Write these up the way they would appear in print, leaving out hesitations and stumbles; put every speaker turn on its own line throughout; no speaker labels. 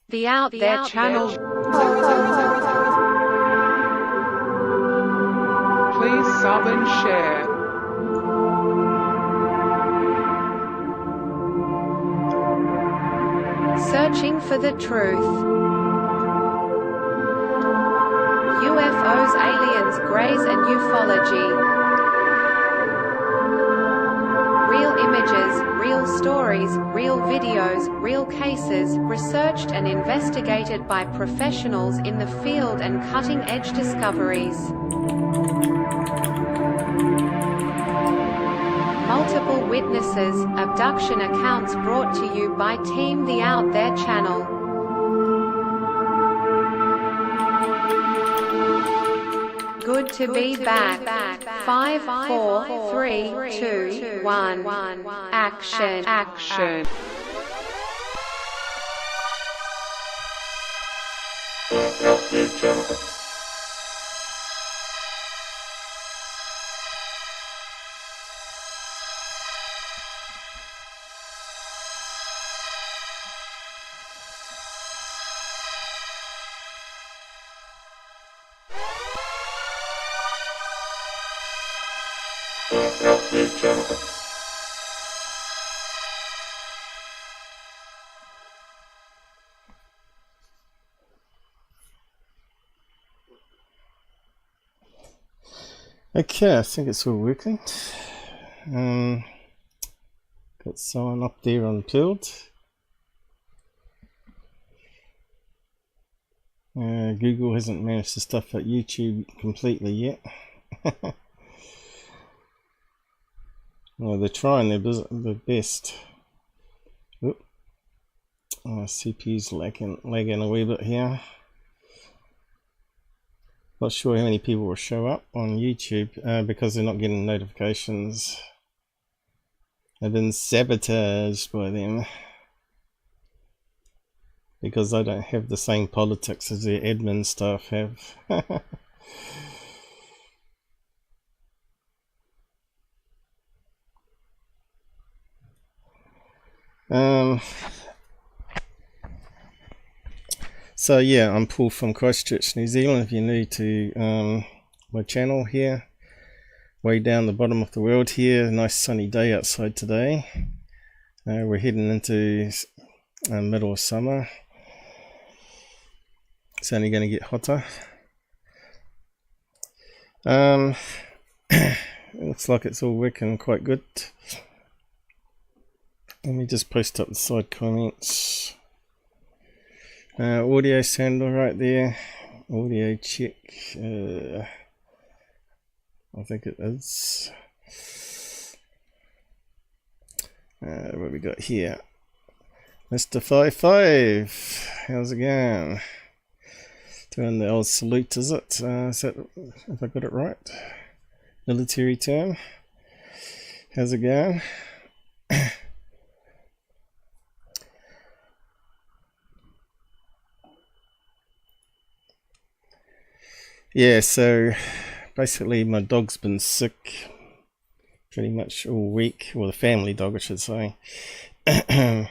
The Out There channel.
Please sub and share.
Searching for the truth. UFOs, aliens, greys and ufology. Real images, real stories, real videos, real cases, researched and investigated by professionals in the field and cutting-edge discoveries. Multiple witnesses, abduction accounts brought to you by Team The Out There channel. Good to be back. 5, 4, 3, 2, 1. Action.
Okay, I think it's all working. Got someone up there on peddled. Google hasn't managed to stuff at YouTube completely yet. Well, they're trying their best. Oop. CPU's lagging a wee bit here. Not sure how many people will show up on YouTube because they're not getting notifications. They've been sabotaged by them because they don't have the same politics as their admin staff have. So yeah, I'm Paul from Christchurch, New Zealand. If you're new to my channel here, way down the bottom of the world here, nice sunny day outside today. We're heading into middle of summer. It's only going to get hotter. Looks like it's all working quite good. Let me just post up the side comments. Audio sound all right there. Audio check. I think it is. What we got here? Mr. 55. How's it going? Doing the old salute, is it? Is that, if I got it right? Military term. How's it going? Yeah, so basically my dog's been sick pretty much all week, well, the family dog I should say. And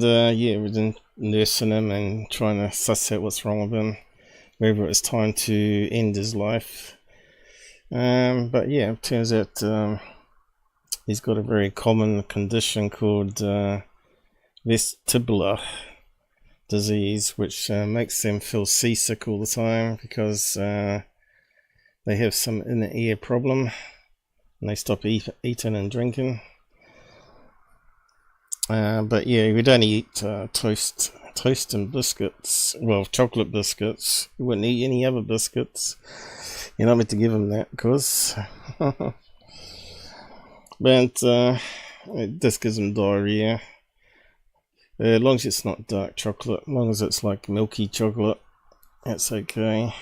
yeah, we've been nursing him and trying to suss out what's wrong with him, whether it's time to end his life. But yeah, it turns out he's got a very common condition called vestibular disease, which makes them feel seasick all the time because they have some inner ear problem and they stop eating and drinking. But yeah, we'd only eat toast and biscuits, well, chocolate biscuits. We wouldn't eat any other biscuits. You're not meant to give them that, because but it just gives them diarrhea. As long as it's not dark chocolate, as long as it's like milky chocolate, that's okay.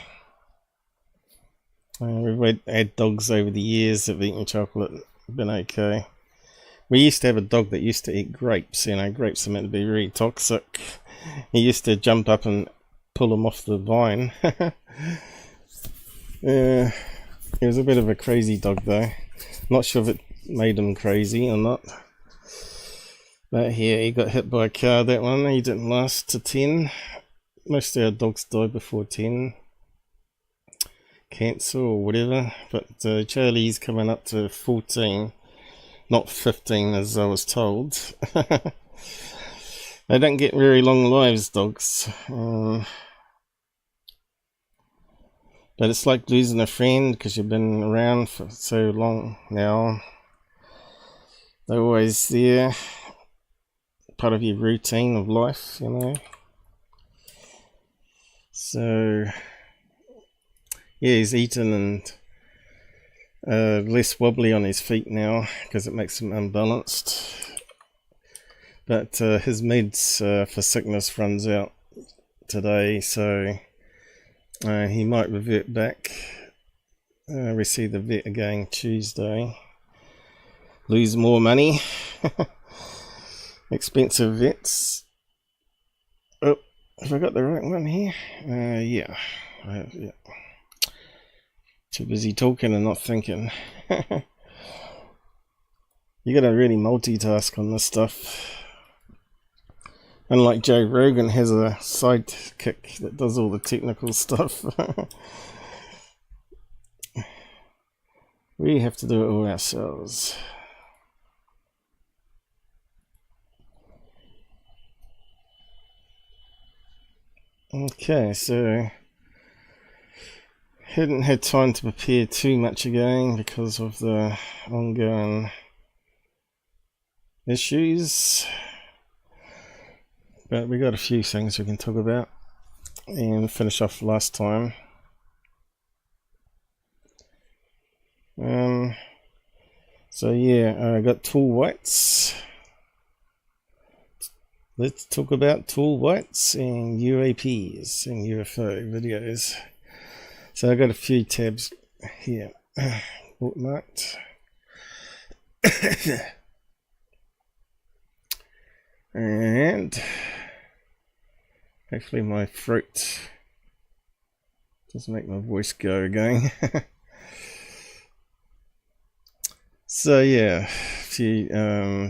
We've had dogs over the years that have eaten chocolate, been okay. We used to have a dog that used to eat grapes. You know, grapes are meant to be really toxic. He used to jump up and pull them off the vine. He was a bit of a crazy dog though. Not sure if it made him crazy or not. But yeah, he got hit by a car, that one. He didn't last to 10. Most of our dogs die before 10. Cancer or whatever. But Charlie's coming up to 14. Not 15 as I was told. They don't get very long lives, dogs. But it's like losing a friend because you've been around for so long now. They're always there. Part of your routine of life, you know. So, yeah, he's eaten and less wobbly on his feet now because it makes him unbalanced. But his meds for sickness runs out today, so he might revert back. We see the vet again Tuesday. Lose more money. Expensive vets. Oh, have I got the right one here? Yeah. Yeah. Too busy talking and not thinking. You gotta really multitask on this stuff. Unlike Joe Rogan has a sidekick that does all the technical stuff. We have to do it all ourselves. Okay, so hadn't had time to prepare too much again because of the ongoing issues. But we got a few things we can talk about and finish off last time. So yeah, I got tall whites. Let's talk about tall whites and UAPs and UFO videos. So I got a few tabs here bookmarked. And hopefully my throat doesn't make my voice go again. So yeah, a few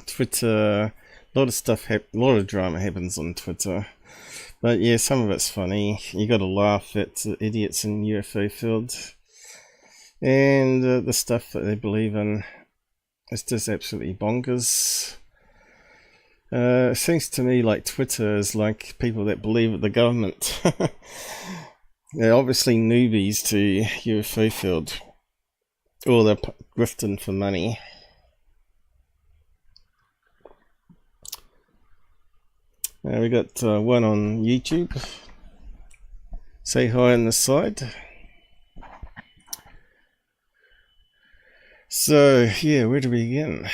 Twitter, a lot of stuff, a lot of drama happens on Twitter. But yeah, some of it's funny. You got to laugh at the idiots in UFO field, and the stuff that they believe in. It's just absolutely bonkers. It seems to me like Twitter is like people that believe in the government. They're obviously newbies to UFO field, or they're grifting for money. We got one on YouTube. Say hi on the side. So yeah, where do we begin?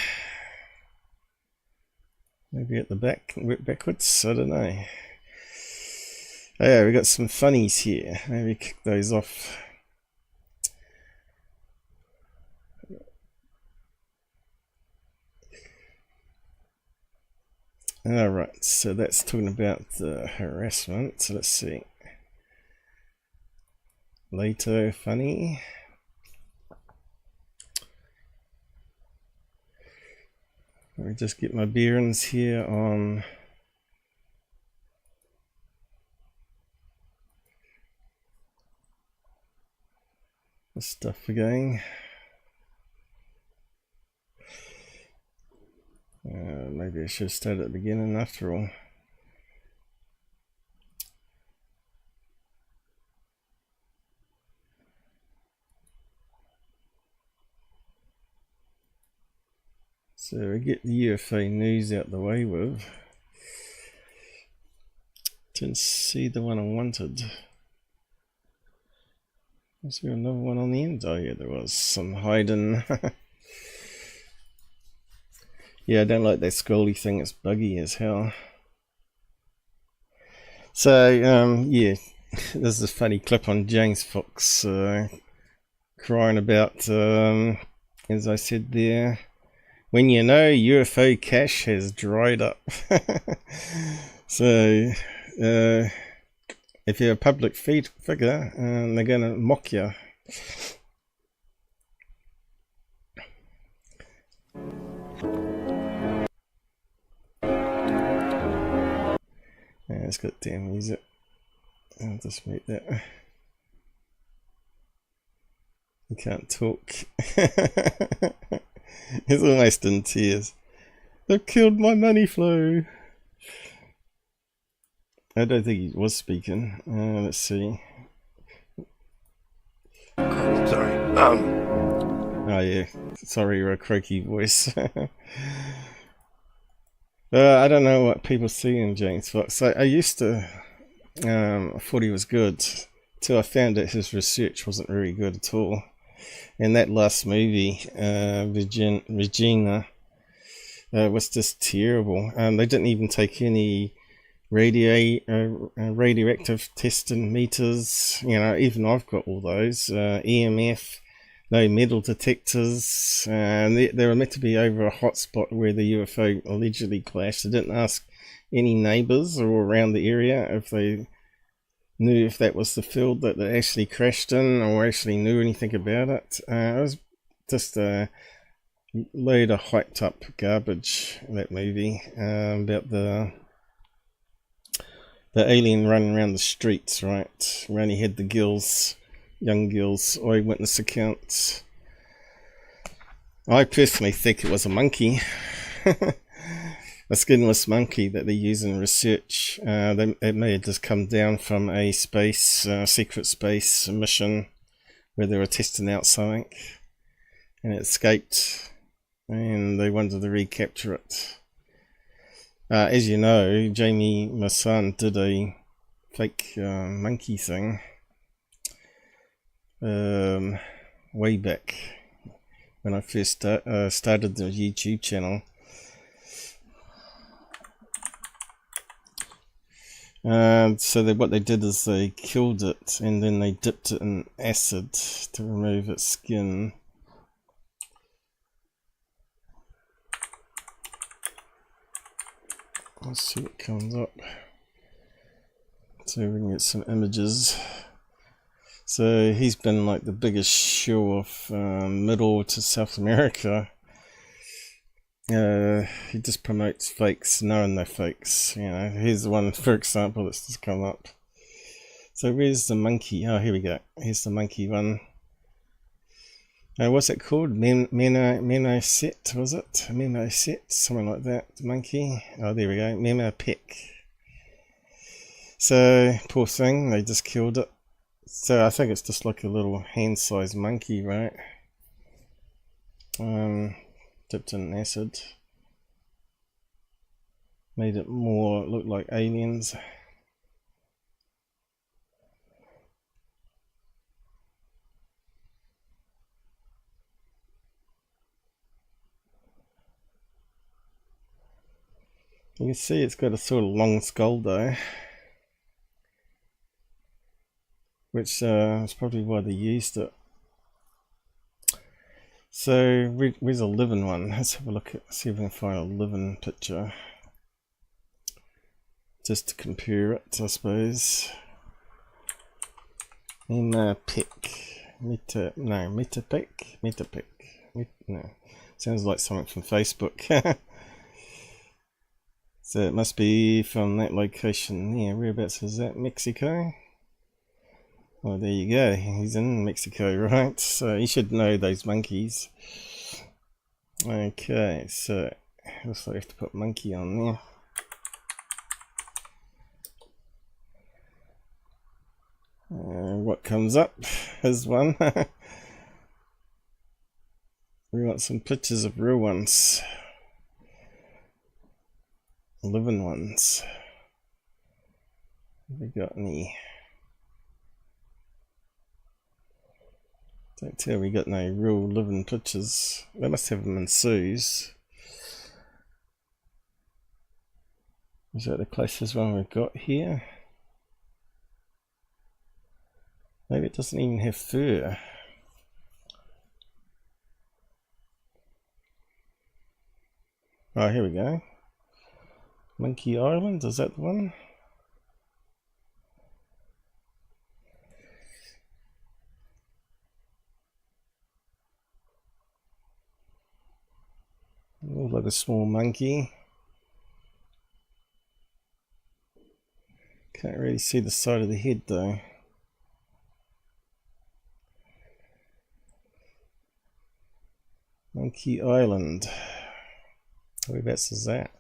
Maybe at the back, backwards, I don't know. Oh yeah, we got some funnies here. Maybe kick those off. Alright, so that's talking about the harassment. So let's see. Lehto, funny. Let me just get my bearings here on the stuff again. Maybe I should start at the beginning after all. So we get the UFO news out the way with. Didn't see the one I wanted. Was there another one on the end? Oh yeah, there was some hiding. Yeah, I don't like that scrolly thing, it's buggy as hell. So, yeah, there's a funny clip on James Fox crying about, as I said there, when you know UFO cash has dried up. So, if you're a public figure, they're going to mock you. it's got damn music. I'll just mute that. You can't talk. He's almost in tears. They've killed my money flow. I don't think he was speaking. Let's see.
Sorry.
Oh yeah. Sorry, you're a croaky voice. I don't know what people see in James Fox. I used to. I thought he was good till I found that his research wasn't very good at all. And that last movie, Virghina, was just terrible. They didn't even take any radioactive testing meters. You know, even I've got all those. EMF, no metal detectors. And they were meant to be over a hotspot where the UFO allegedly clashed. They didn't ask any neighbours or around the area if they knew if that was the field that they actually crashed in or actually knew anything about it. It was just a load of hyped up garbage, that movie, about the alien running around the streets, right? We only had the girls, young girls, eyewitness accounts. I personally think it was a monkey. A skinless monkey that they use in research. It may have just come down from a secret space mission where they were testing out something and it escaped and they wanted to recapture it. As you know, Jaime, my son, did a fake monkey thing way back when I first started the YouTube channel. So what they did is they killed it and then they dipped it in acid to remove its skin. Let's see what comes up. So we can get some images. So he's been like the biggest show of Middle to South America. He just promotes fakes, knowing they're fakes. You know, here's the one, for example, that's just come up. So where's the monkey? Oh, here we go. Here's the monkey one. What's it called? Meno set, was it? Meno set, something like that. The monkey. Oh, there we go. Memo pick. So poor thing, they just killed it. So I think it's just like a little hand-sized monkey, right? Dipped in acid, made it more look like aliens. You can see it's got a sort of long skull though, which is probably why they used it. So where's a living one? Let's have a look at, see if we can find a living picture, just to compare it, I suppose. Metapic. No, sounds like something from Facebook. So it must be from that location. Yeah, whereabouts is that? Mexico? Well, there you go. He's in Mexico, right? So you should know those monkeys. Okay, so looks like I have to put monkey on there. What comes up is one. We want some pictures of real ones. Living ones. Have we got any? Don't tell we got no real living pictures. They must have them in zoos. Is that the closest one we've got here? Maybe it doesn't even have fur. Oh, here we go. Monkey Island, is that the one? Looks like a small monkey. Can't really see the side of the head though. Monkey Island. Whereabouts is that?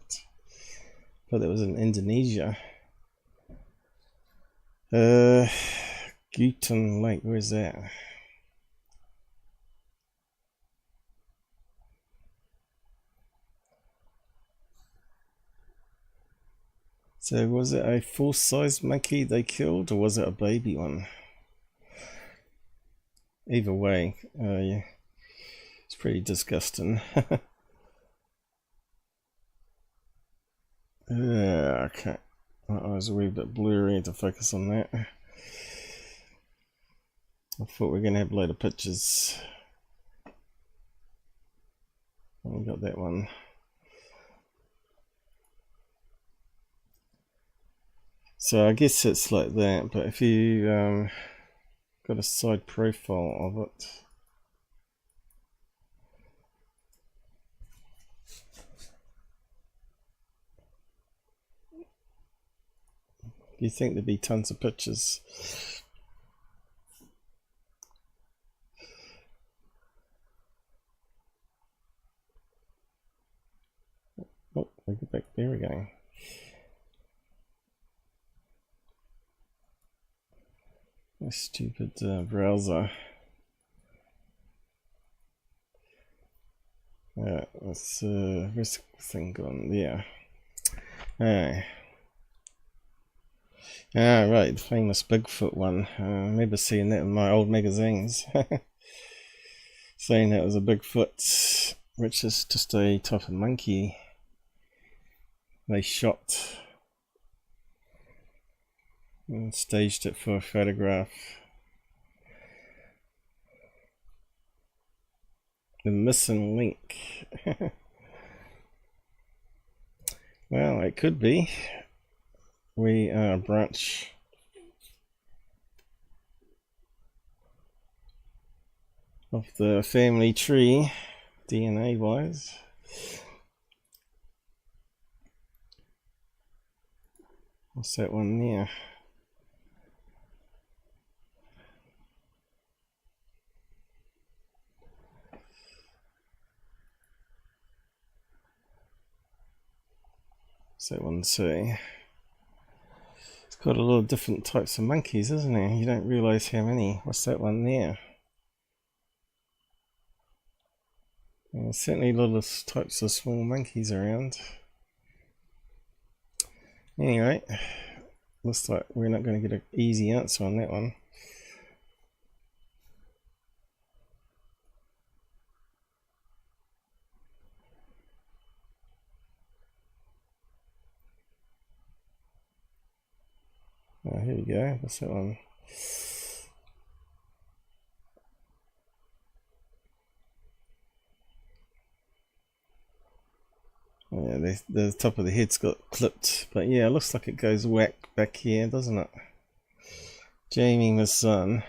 Thought that was in Indonesia. Guton Lake, where's that? So was it a full-size monkey they killed, or was it a baby one? Either way, yeah, it's pretty disgusting. Okay, my eyes are a wee bit blurry to focus on that. I thought we were going to have a load of pictures. We got that one. So I guess it's like that, but if you got a side profile of it, you think there'd be tons of pictures. Oh, we go back, there we go. A stupid browser. Let's where's the thing gone? There. Right, the famous Bigfoot one. I remember seeing that in my old magazines. Saying that was a Bigfoot, which is just a type of monkey they shot and staged it for a photograph. The missing link. Well, it could be. We are a branch of the family tree, DNA wise. What's that one there? What's that one say? It's got a lot of different types of monkeys, isn't there? You don't realise how many. What's that one there? There's certainly a lot of types of small monkeys around. Anyway, looks like we're not going to get an easy answer on that one. Oh, here we go. What's that one? Yeah, the top of the head's got clipped, but yeah, it looks like it goes whack back here, doesn't it? Jaime, my son,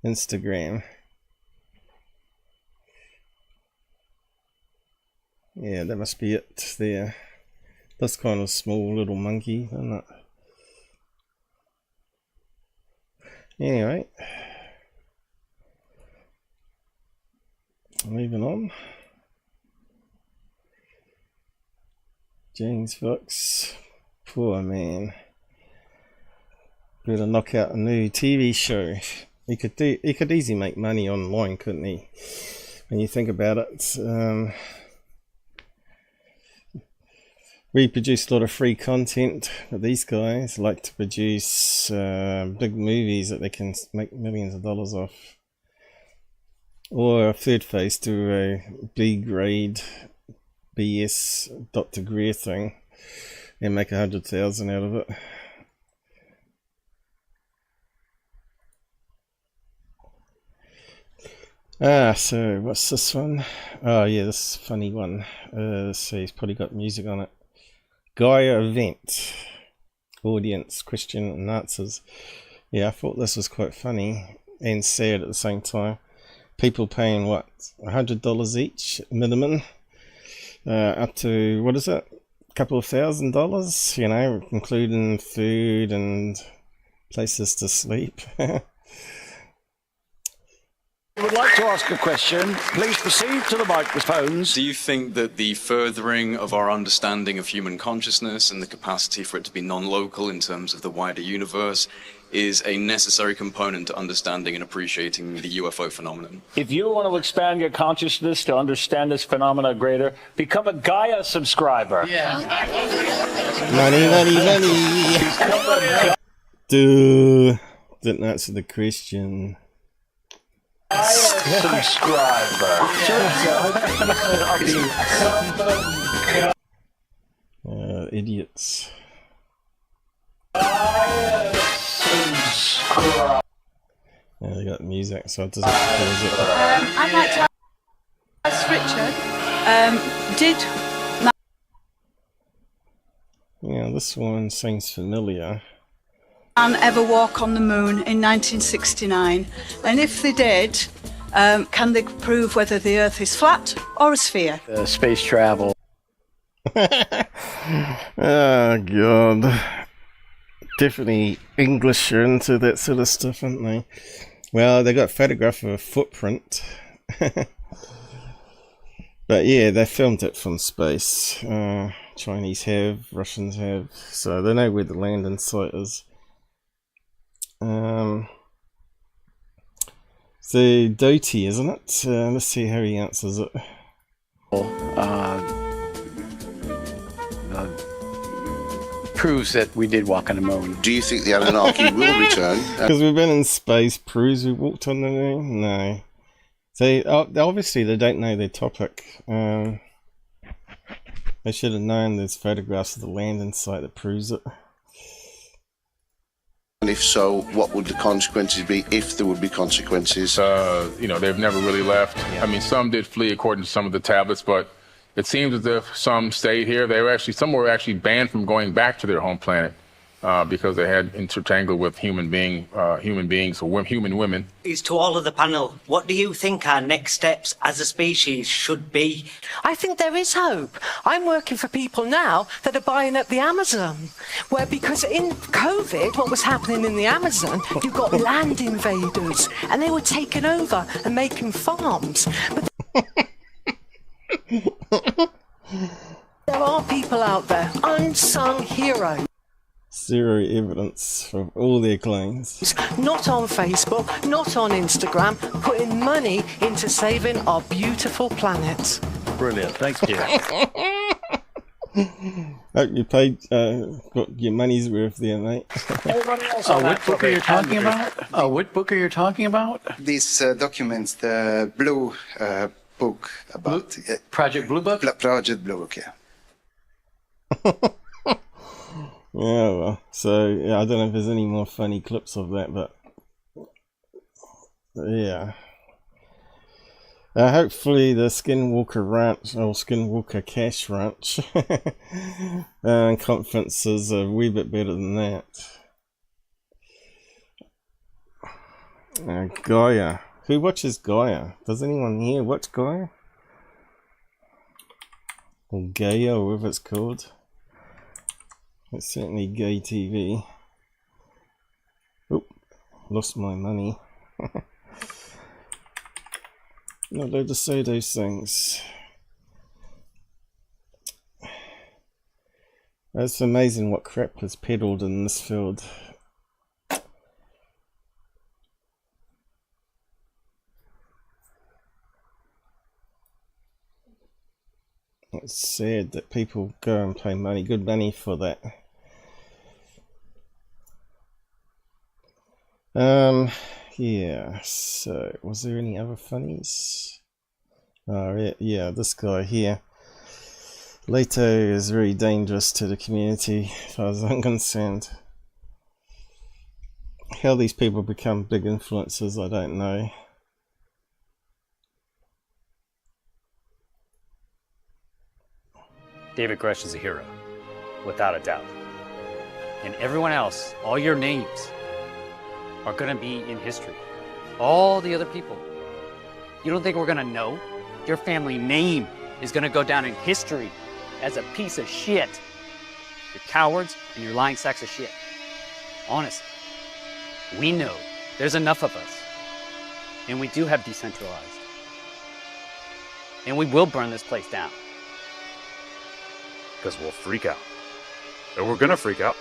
Instagram. Yeah, that must be it there. That's kind of small little monkey, isn't it? Anyway, moving on. James Fox, poor man. Better knock out a new TV show. He could easily make money online, couldn't he? When you think about it. We produce a lot of free content, but these guys like to produce big movies that they can make millions of dollars off. Or a third phase, do a B grade BS Dr. Greer thing and make 100,000 out of it. So what's this one? Oh yeah, this funny one. Let's see, it's probably got music on it. GAIA event. Audience question and answers. Yeah, I thought this was quite funny and sad at the same time. People paying what, $100 each minimum, up to, what is it, couple of $1,000, you know, including food and places to sleep.
If you would like to ask a question, please proceed to the microphones.
Do you think that the furthering of our understanding of human consciousness and the capacity for it to be non-local in terms of the wider universe is a necessary component to understanding and appreciating the UFO phenomenon?
If you want to expand your consciousness to understand this phenomena greater, become a GAIA subscriber. Yeah.
Money. Didn't answer the question.
Subscriber.
Idiots. Yeah, they got music, so it doesn't pause it.
I'd like to ask Richard, did
Yeah, this one seems familiar.
man ever walk on the moon in 1969? And if they did, can they prove whether the Earth is flat or a sphere?
Space travel.
Oh, God. Definitely English are into that sort of stuff, aren't they? Well, they got a photograph of a footprint. But yeah, they filmed it from space. Chinese have, Russians have, so they know where the landing site is. So Doty, isn't it? Let's see how he answers it.
Proves that we did walk on the moon.
Do you think the Anunnaki will return?
Because we've been in space, proves we walked on the moon? No. So obviously they don't know their topic. They should have known there's photographs of the landing site that proves it.
And if so, what would the consequences be, if there would be consequences?
You know, they've never really left. Yeah. I mean, some did flee according to some of the tablets, but it seems as if some stayed here. Some were actually banned from going back to their home planet because they had intertangled with human beings or human women.
Is to all of the panel, what do you think our next steps as a species should be?
I think there is hope. I'm working for people now that are buying up the Amazon, where because in COVID, what was happening in the Amazon, you got land invaders, and they were taking over and making farms. But there are people out there, unsung heroes.
Zero evidence of all their claims.
Not on Facebook, not on Instagram, putting money into saving our beautiful planet.
Brilliant, thanks, Jeff.
Hope you paid, got your money's worth there, mate.
What book are you talking about? What book are you talking about?
These documents, the blue book about...
Project Blue Book?
Project Blue Book, yeah.
Yeah, well, so yeah, I don't know if there's any more funny clips of that, but yeah. Hopefully the Skinwalker Ranch, or Skinwalker Cash Ranch conferences are a wee bit better than that. GAIA. Who watches GAIA? Does anyone here watch GAIA? Or GAIA, or whatever it's called. It's certainly gay TV. Oop, lost my money. Not allowed to say those things. It's amazing what crap is peddled in this field. It's sad that people go and pay money, good money for that. Yeah, so was there any other funnies? Oh yeah, this guy here. Lehto is very dangerous to the community as far as I'm concerned. How these people become big influencers, I don't know.
David Grush is a hero, without a doubt. And everyone else, all your names, are going to be in history. All the other people. You don't think we're going to know? Your family name is going to go down in history as a piece of shit. You're cowards and you're lying sacks of shit. Honestly. We know there's enough of us. And we do have decentralized. And we will burn this place down.
Because we'll freak out. And we're gonna freak out.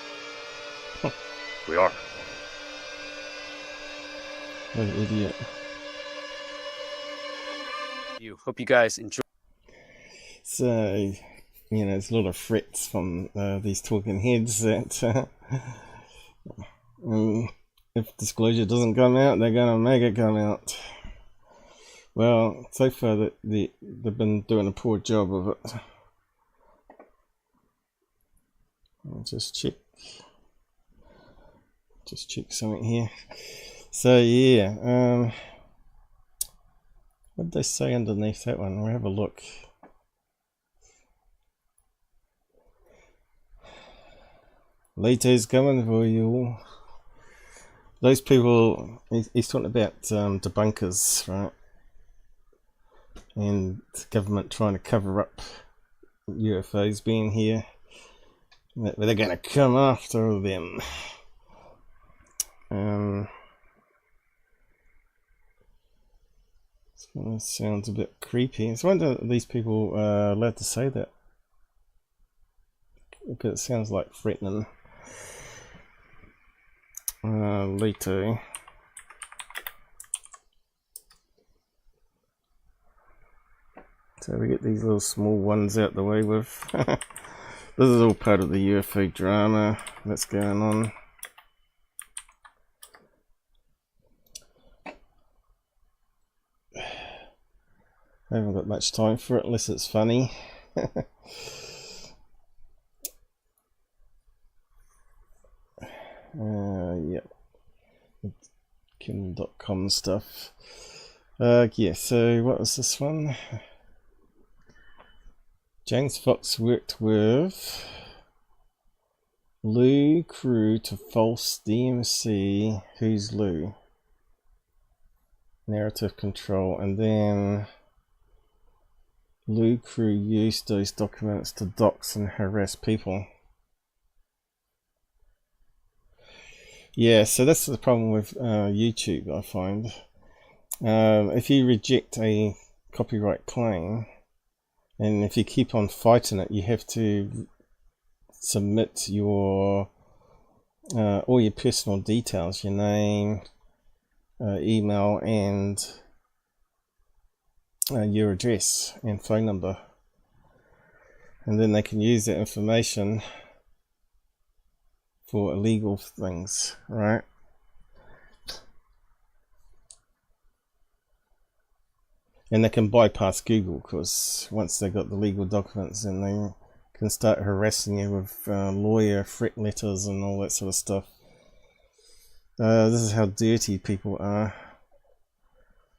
We are.
What an idiot.
Hope you guys enjoy.
So, you know, there's a lot of threats from these talking heads that if disclosure doesn't come out, they're going to make it come out. Well, so far they've been doing a poor job of it. I'll just check something here. So yeah, what did they say underneath that one? We'll have a look. Lehto's coming for you. Those people, he's talking about debunkers, right? And the government trying to cover up UFOs being here. They're going to come after them. That sounds a bit creepy. I wonder if these people are allowed to say that. Because it sounds like threatening. Lehto. So we get these little small ones out the way with. This is all part of the UFO drama that's going on. I haven't got much time for it unless it's funny. Yep. Dotcom stuff. Yeah, so what was this one? James Fox worked with Lue crew to false DMC. Who's Lue? Narrative control, and then Lue crew used those documents to dox and harass people. Yeah, so that's the problem with YouTube, I find. If you reject a copyright claim, and if you keep on fighting it, you have to submit your all your personal details, your name, email, and your address and phone number, and then they can use that information for illegal things, right? And they can bypass Google, because once they got the legal documents, then they can start harassing you with lawyer threat letters and all that sort of stuff. This is how dirty people are.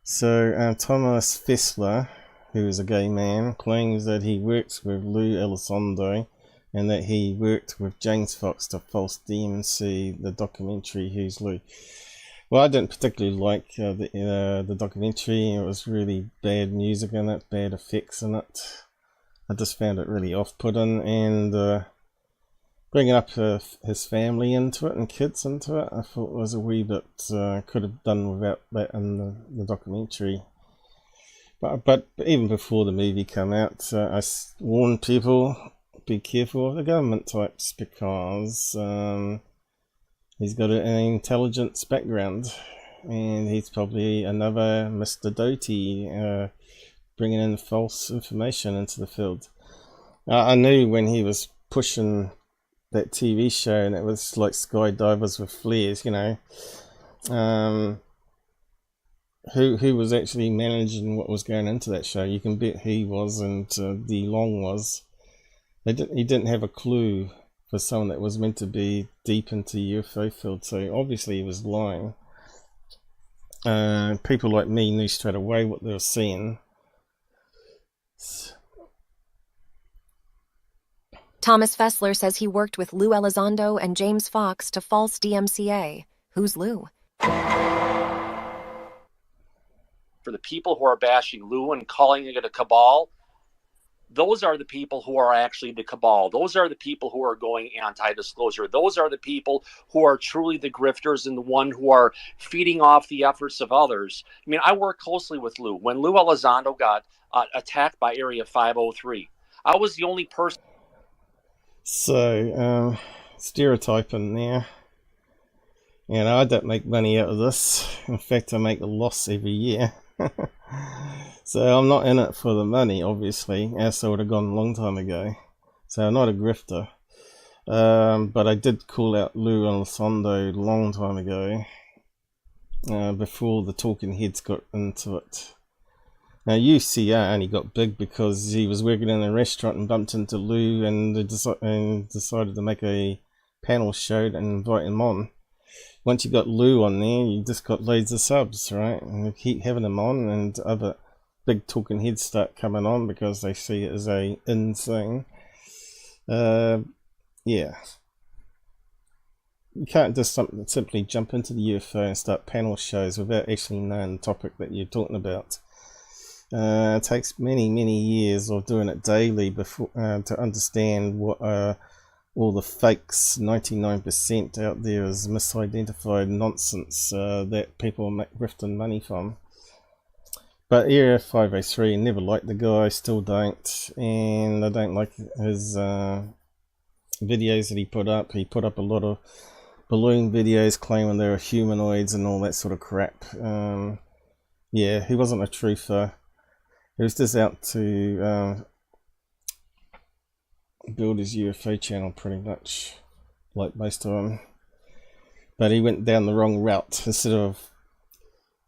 So Thomas Fessler, who is a gay man, claims that he works with Lue Zondo and that he worked with James Fox to false DMC the documentary Who's Lue. Well, I didn't particularly like the documentary. It was really bad music in it, bad effects in it. I just found it really off-putting, and bringing up his family into it and kids into it, I thought was a wee bit could have done without that in the documentary. But even before the movie came out, I warned people, be careful of the government types, because he's got an intelligence background, and he's probably another Mr. Doty, bringing in false information into the field. I knew when he was pushing that TV show, and it was like skydivers with flares, you know, who was actually managing what was going into that show. You can bet he was, and De Long was. He didn't have a clue for someone that was meant to be deep into UFO field, so obviously he was lying. People like me knew straight away what they were seeing.
Thomas Fessler says he worked with Lue Zondo and James Fox to false DMCA. Who's Lue?
For the people who are bashing Lue and calling it a cabal, those are the people who are actually the cabal. Those are the people who are going anti-disclosure. Those are the people who are truly the grifters and the one who are feeding off the efforts of others. I mean, I work closely with Lue. When Lue Zondo got attacked by Area 503, I was the only person.
So, stereotyping there. You know, I don't make money out of this. In fact, I make a loss every year. So I'm not in it for the money, obviously, else I would have gone a long time ago. So I'm not a grifter. But I did call out Lue Zondo a long time ago, before the talking heads got into it. Now UCR only got big because he was working in a restaurant and bumped into Lue and decided to make a panel show and invite him on. Once you got Lue on there, you just got loads of subs, right? And you keep having them on, and other big talking heads start coming on because they see it as a in thing. Yeah. You can't just simply jump into the UFO and start panel shows without actually knowing the topic that you're talking about. It takes many years of doing it daily before to understand what all the fakes, 99% out there is misidentified nonsense that people are grifting money from. But Area 503, never liked the guy, still don't, and I don't like his videos that he put up. He put up a lot of balloon videos claiming they were humanoids and all that sort of crap. Yeah, he wasn't a truther. He was just out to build his UFO channel pretty much, like most of them. But he went down the wrong route. Instead of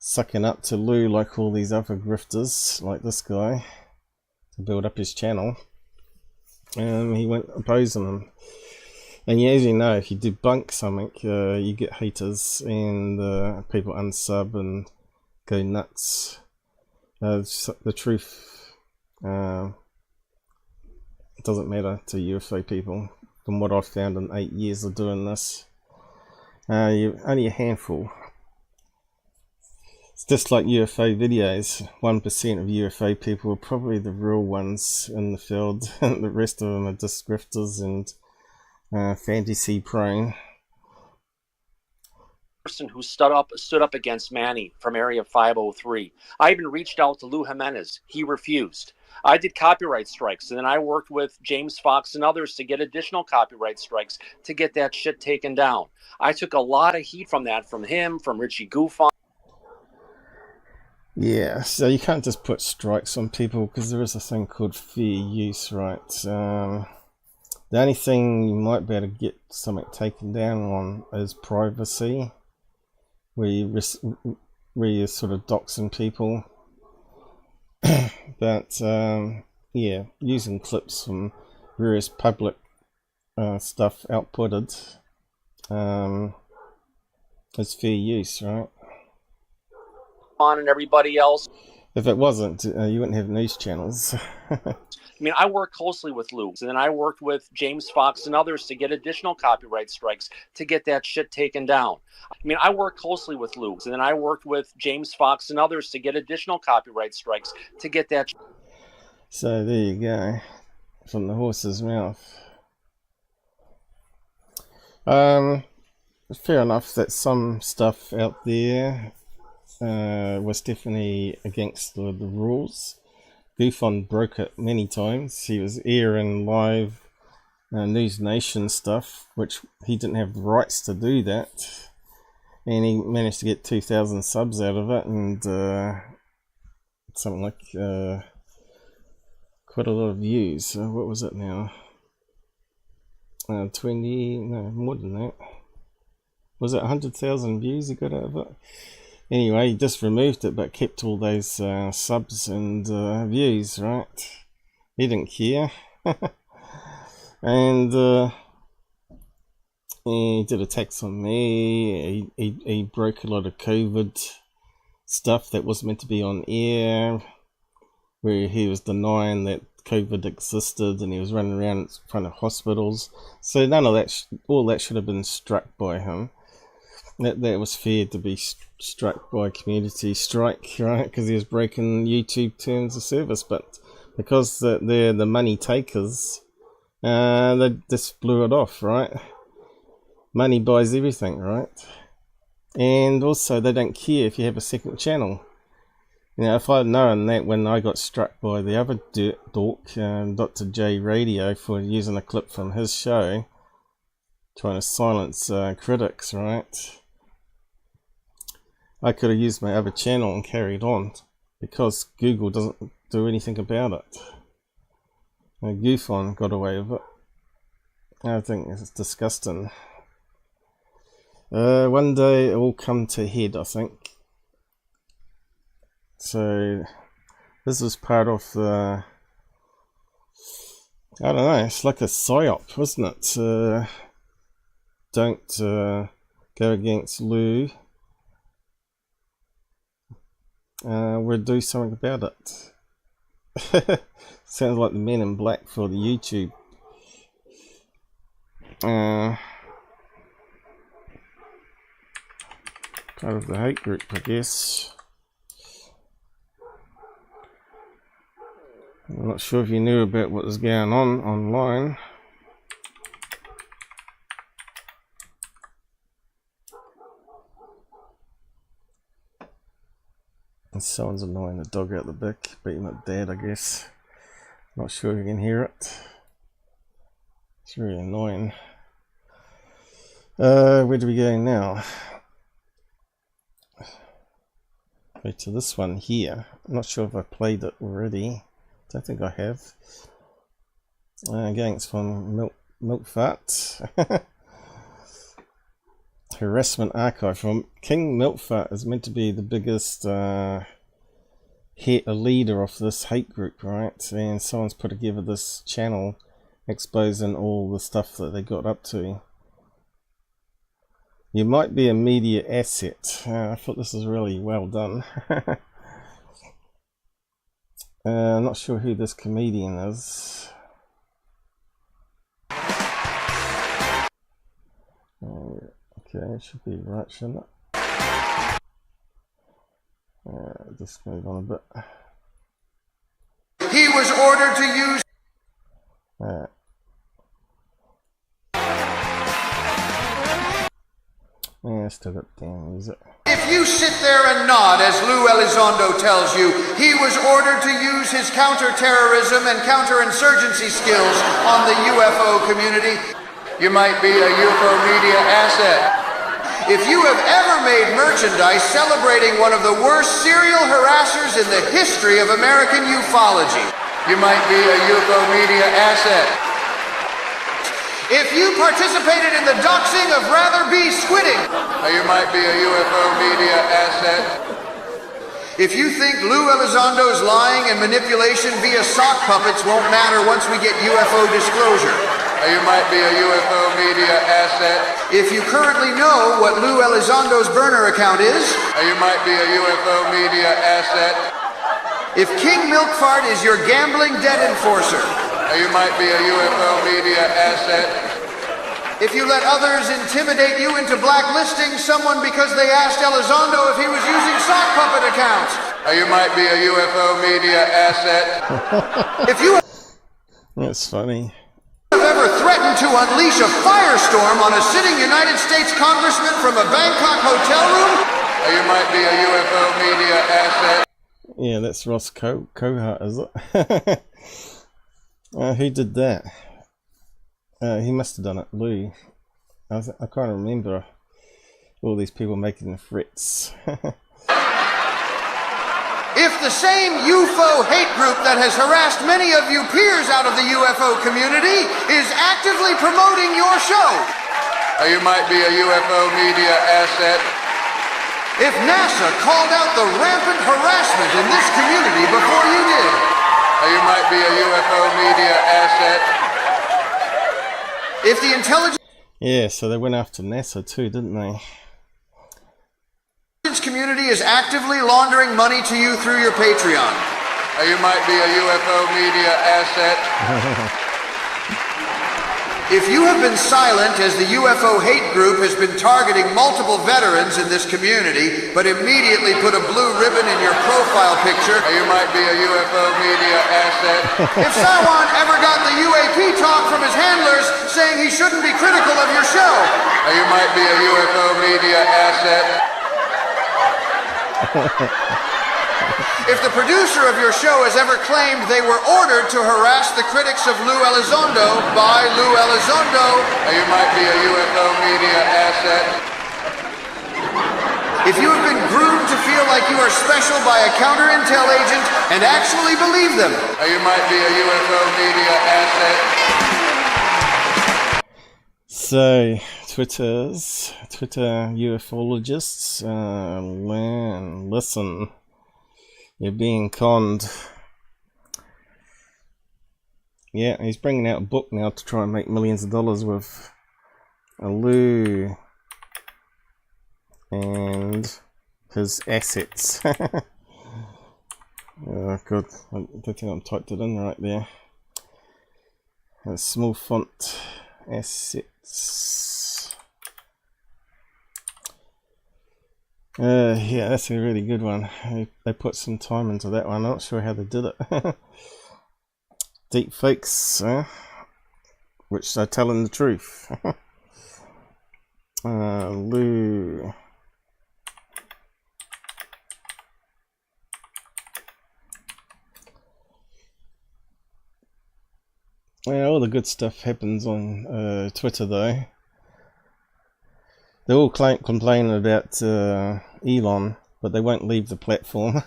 sucking up to Lue like all these other grifters, like this guy, to build up his channel, he went opposing them. And yeah, as you know, if you debunk something, you get haters and people unsub and go nuts. The truth doesn't matter to UFO people, from what I've found in 8 years of doing this. Only a handful. It's just like UFO videos. 1% of UFO people are probably the real ones in the field. The rest of them are just grifters and fantasy prone.
Person who stood up against Manny from Area 503. I even reached out to Lou Jimenez. He refused. I did copyright strikes, and then I worked with James Fox and others to get additional copyright strikes to get that shit taken down. I took a lot of heat from that, from him, from Richie Goof.
Yeah, so you can't just put strikes on people because there is a thing called fair use, right? The only thing you might be able to get something taken down on is privacy, where you're sort of doxing people. But yeah, using clips from various public stuff outputted is fair use, right?
On and everybody else.
If it wasn't, you wouldn't have news channels.
I mean, I worked closely with Lou, and then I worked with James Fox and others to get additional copyright strikes to get that shit taken down. I mean, I worked closely with Lou, and then I worked with James Fox and others to get additional copyright strikes to get that.
So there you go, from the horse's mouth. Fair enough that some stuff out there was definitely against the rules. Goofon broke it many times. He was airing live News Nation stuff, which he didn't have the rights to do that, and he managed to get 2,000 subs out of it, and something like quite a lot of views. What was it now? 20, no, more than that. Was it 100,000 views he got out of it? Anyway, he just removed it but kept all those subs and views, right? He didn't care. And he did attacks on me. He broke a lot of COVID stuff that was meant to be on air, where he was denying that COVID existed and he was running around in front of hospitals. So none of that, all that should have been struck by him. That was fair to be struck by a community strike, right? Because he was breaking YouTube terms of service. But because they're the money takers, they just blew it off, right? Money buys everything, right? And also they don't care if you have a second channel. You know, if I'd known that when I got struck by the other dork, Dr. J Radio, for using a clip from his show, trying to silence critics, right? I could have used my other channel and carried on, because Google doesn't do anything about it. MUFON got away with it. I think it's disgusting. One day it will come to head, I think. So this was part of the, I don't know, it's like a psyop, wasn't it? Don't go against Lue. We'll do something about it. Sounds like the Men in Black for the YouTube. Part of the hate group, I guess. I'm not sure if you knew about what was going on online. And someone's annoying the dog out the back, beating it dead, I guess. Not sure if you can hear it. It's really annoying. Where do we go now? Go to this one here. I'm not sure if I played it already. Don't think I have. Again, it's from Milk Fart. Harassment archive from King Milkfart is meant to be the biggest leader of this hate group, right? And someone's put together this channel exposing all the stuff that they got up to. You might be a media asset. I thought this was really well done. I'm not sure who this comedian is. Okay, it should be right, shouldn't it? Just move on a bit.
He was ordered to use...
Yeah, still got damn music.
If you sit there and nod as Lue Zondo tells you, he was ordered to use his counter-terrorism and counter-insurgency skills on the UFO community, you might be a UFO media asset. If you have ever made merchandise celebrating one of the worst serial harassers in the history of American ufology, you might be a UFO media asset. If you participated in the doxing of Rather Be Squidding, you might be a UFO media asset. If you think Lue Elizondo's lying and manipulation via sock puppets won't matter once we get UFO disclosure, you might be a UFO media asset. If you currently know what Lue Elizondo's burner account is, you might be a UFO media asset. If King Milkfart is your gambling debt enforcer, you might be a UFO media asset. If you let others intimidate you into blacklisting someone because they asked Elizondo if he was using sock puppet accounts, you might be a UFO media asset. If you
That's funny.
have ever threatened to unleash a firestorm on a sitting United States congressman from a Bangkok hotel room, you might be a UFO media asset.
Yeah, that's Ross Coulheart, is it? Who did that? He must have done it, Lou. I can't remember all these people making the threats.
If the same UFO hate group that has harassed many of you peers out of the UFO community is actively promoting your show, you might be a UFO media asset. If NASA called out the rampant harassment in this community before you did, you might be a UFO media asset. If the intelligence
So they went after NASA too, didn't they?
community is actively laundering money to you through your Patreon, you might be a UFO media asset. If you have been silent as the UFO hate group has been targeting multiple veterans in this community, but immediately put a blue ribbon in your profile picture, you might be a UFO media asset. If someone ever got the UAP talk from his handlers saying he shouldn't be critical of your show, you might be a UFO media asset. If the producer of your show has ever claimed they were ordered to harass the critics of Lue Zondo by Lue Zondo, you might be a UFO media asset. If you have been groomed to feel like you are special by a counter-intel agent and actually believe them, you might be a UFO media asset.
So, Twitter ufologists, listen. You're being conned. Yeah, he's bringing out a book now to try and make millions of dollars with Lue and his assets. Oh god, I don't think I typed it in right there. A small font assets. Yeah, that's a really good one. They put some time into that one. I'm not sure how they did it. Deep fakes, which are telling the truth. Lue. Yeah, all the good stuff happens on Twitter though. They all complain about Elon, but they won't leave the platform.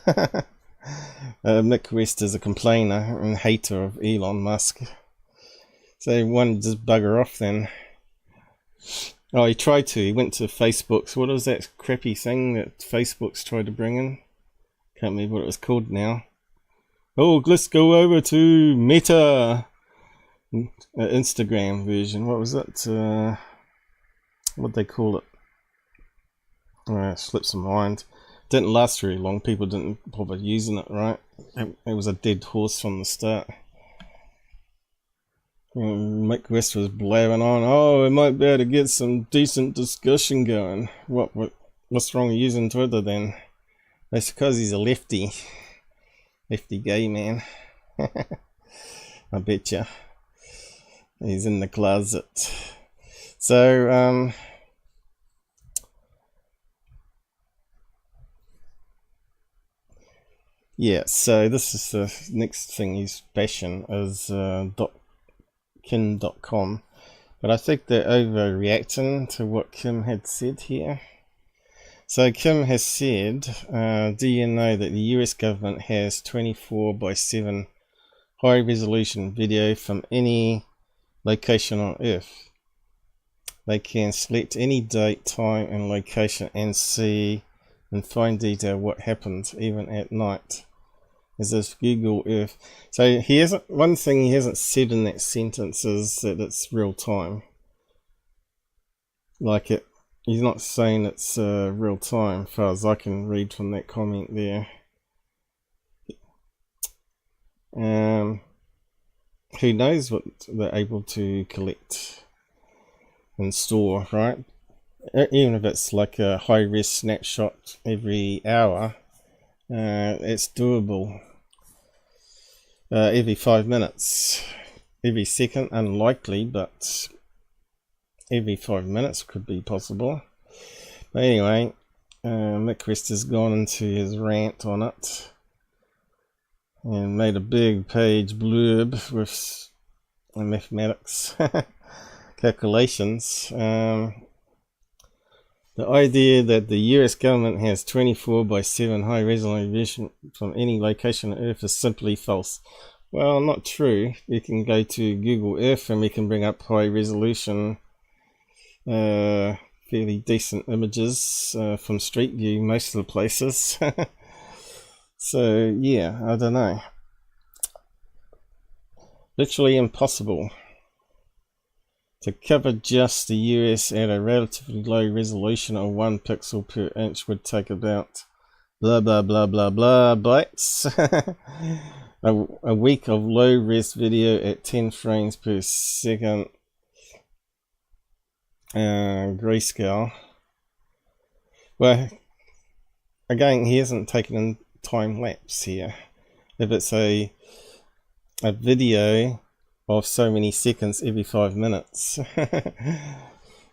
Mick West is a complainer and hater of Elon Musk. So one just bugger off then. Oh, he tried to. He went to Facebook's. What was that crappy thing that Facebook's tried to bring in? Can't remember what it was called now. Oh, let's go over to Meta. Instagram version. What was it? What'd they call it? Slips of mind. Didn't last very long. People didn't bother using it, right? It was a dead horse from the start. Mick West was blaring on, oh, we might be able to get some decent discussion going. What's wrong with using Twitter then? That's because he's a lefty. Lefty gay man. I betcha. He's in the closet. So, yeah, so this is the next thing he's bashing is Dotcom. But I think they're overreacting to what Kim had said here. So Kim has said, do you know that the US government has 24/7 high resolution video from any location on Earth? They can select any date, time and location and see in fine detail what happened even at night. Is this Google Earth? So he hasn't. One thing he hasn't said in that sentence is that it's real time. Like it, he's not saying it's real time, as far as I can read from that comment there. Who knows what they're able to collect and store, right? Even if it's like a high-res snapshot every hour, it's doable. Every 5 minutes, every second, unlikely, but every 5 minutes could be possible. But anyway, Mick West has gone into his rant on it and made a big page blurb with mathematics calculations. The idea that the US government has 24/7 high resolution from any location on Earth is simply false. Well, not true. You can go to Google Earth and we can bring up high resolution, fairly decent images from Street View most of the places. So yeah, I don't know. Literally impossible. To cover just the US at a relatively low resolution of 1 pixel per inch would take about blah blah blah blah blah bytes. A week of low res video at 10 frames per second grayscale. Well, again, he hasn't taken in time lapse here. If it's a video of so many seconds every 5 minutes,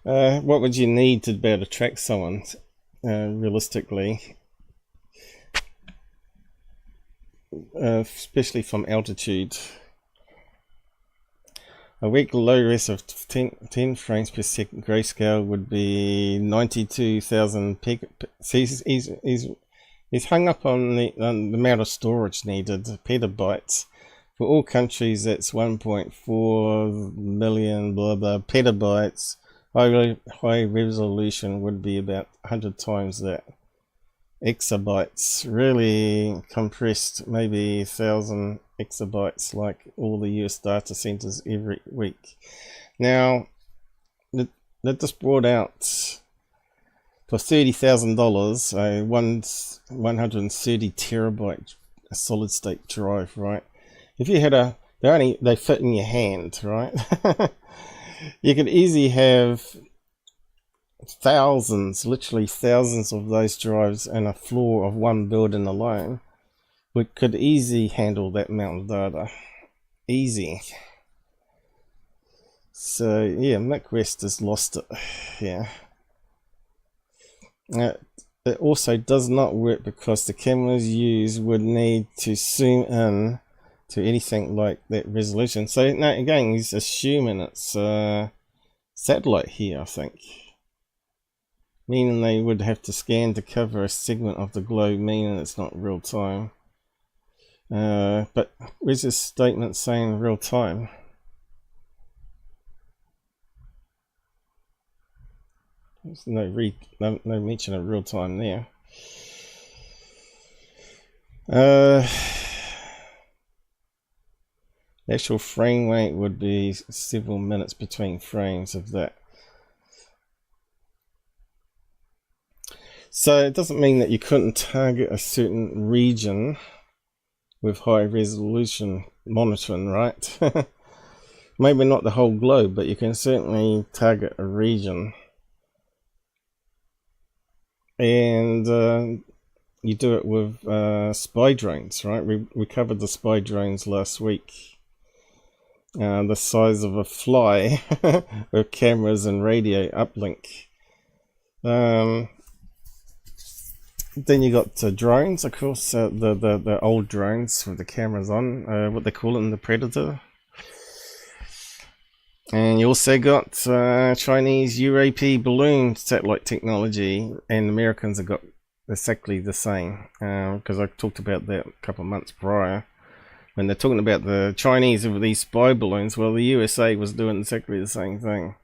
what would you need to be able to track someone realistically? Especially from altitude. A weak low res of 10 frames per second grayscale would be 92,000 he's hung up on the amount of storage needed, petabytes. For all countries, that's 1.4 million blah blah petabytes. High resolution would be about 100 times that. Exabytes, really compressed, maybe 1,000 exabytes, like all the US data centers every week. Now, they just brought out for $30,000 a 130 terabyte solid state drive, right? If you had they fit in your hand, right? You could easily have thousands, literally thousands of those drives in a floor of one building alone. We could easily handle that amount of data. Easy. So yeah, Mick West has lost it. Yeah. It also does not work because the cameras used would need to zoom in to anything like that resolution. So now again, he's assuming it's satellite here, I think. Meaning they would have to scan to cover a segment of the globe, meaning it's not real time. But where's this statement saying real time? There's no mention of real time there. The actual frame rate would be several minutes between frames of that. So it doesn't mean that you couldn't target a certain region with high resolution monitoring, right? Maybe not the whole globe, but you can certainly target a region. And you do it with spy drones, right? We covered the spy drones last week. The size of a fly with cameras and radio uplink. Then you got drones, of course, the old drones with the cameras on, what they call it in the Predator. And you also got Chinese UAP balloon satellite technology, and Americans have got exactly the same, because I talked about that a couple of months prior. When they're talking about the Chinese with these spy balloons, well, the USA was doing exactly the same thing.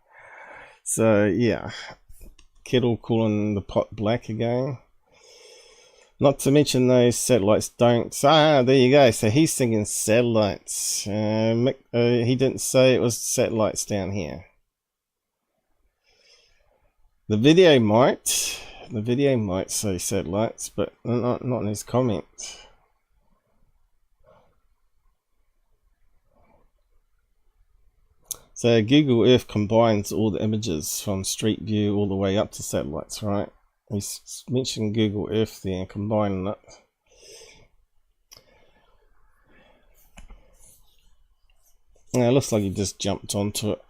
So, yeah. Kettle calling the pot black again. Not to mention those satellites don't... Ah, there you go. So he's thinking satellites. He didn't say it was satellites down here. The video might say satellites, but not in his comment. So Google Earth combines all the images from Street View all the way up to satellites, right? He's mentioned Google Earth there, combining it. Yeah, it looks like he just jumped onto it.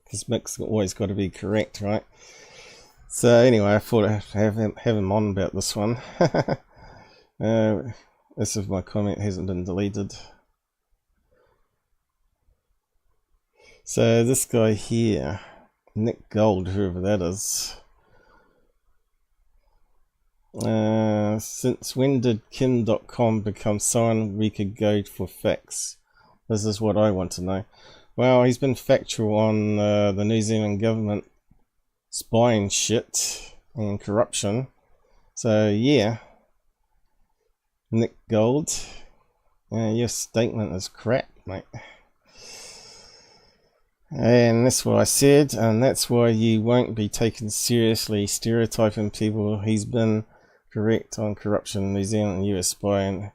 Because Mick's always got to be correct, right? So anyway, I thought I'd have him on about this one. This is my comment, hasn't been deleted. So this guy here, Nick Gold, whoever that is. Since when did Dotcom become someone we could go for facts? This is what I want to know. Well, he's been factual on the New Zealand government spying shit and corruption. So yeah, Nick Gold, your statement is crap, mate. And that's what I said, and that's why you won't be taken seriously stereotyping people. He's been correct on corruption in New Zealand and US spying.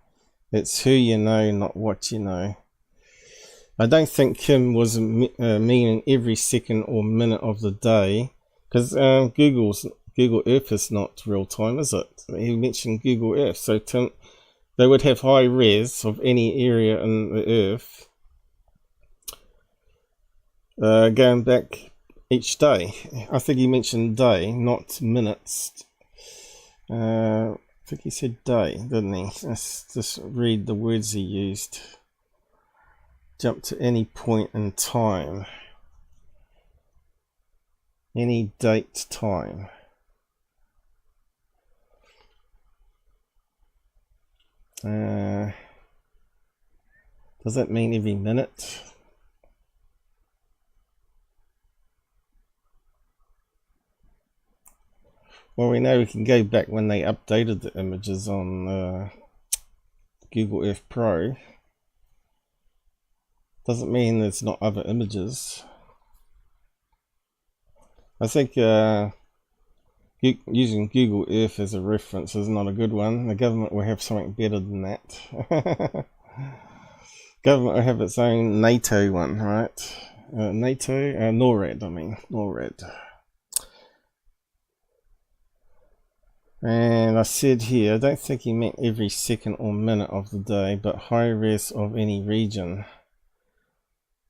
It's who you know, not what you know. I don't think Kim was meaning every second or minute of the day, because Google Earth is not real time, is it? He mentioned Google Earth, so they would have high res of any area in the Earth going back each day. I think he mentioned day, not minutes. I think he said day, didn't he? Let's just read the words he used. Jump to any point in time. Any date, time. Does that mean every minute? Well, we know we can go back when they updated the images on Google Earth Pro. Doesn't mean there's not other images. I think using Google Earth as a reference is not a good one. The government will have something better than that. Government will have its own NATO one, right? NATO? NORAD, I mean. NORAD. And I said here, I don't think he meant every second or minute of the day, but high res of any region.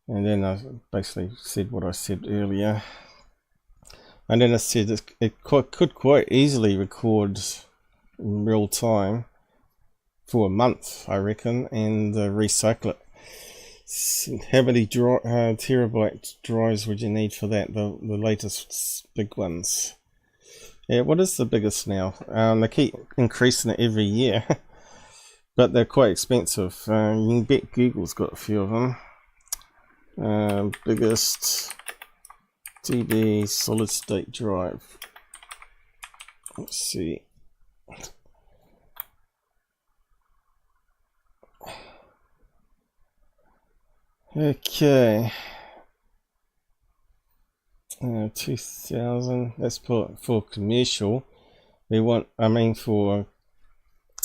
And then I basically said what I said earlier. And then I said it could quite easily record in real time for a month, I reckon, and recycle it. How many terabyte drives would you need for that? The latest big ones. Yeah, what is the biggest now? They keep increasing it every year, but they're quite expensive. You can bet Google's got a few of them. Biggest TB solid state drive. Let's see. Okay. 2000. That's for commercial. We want, I mean, for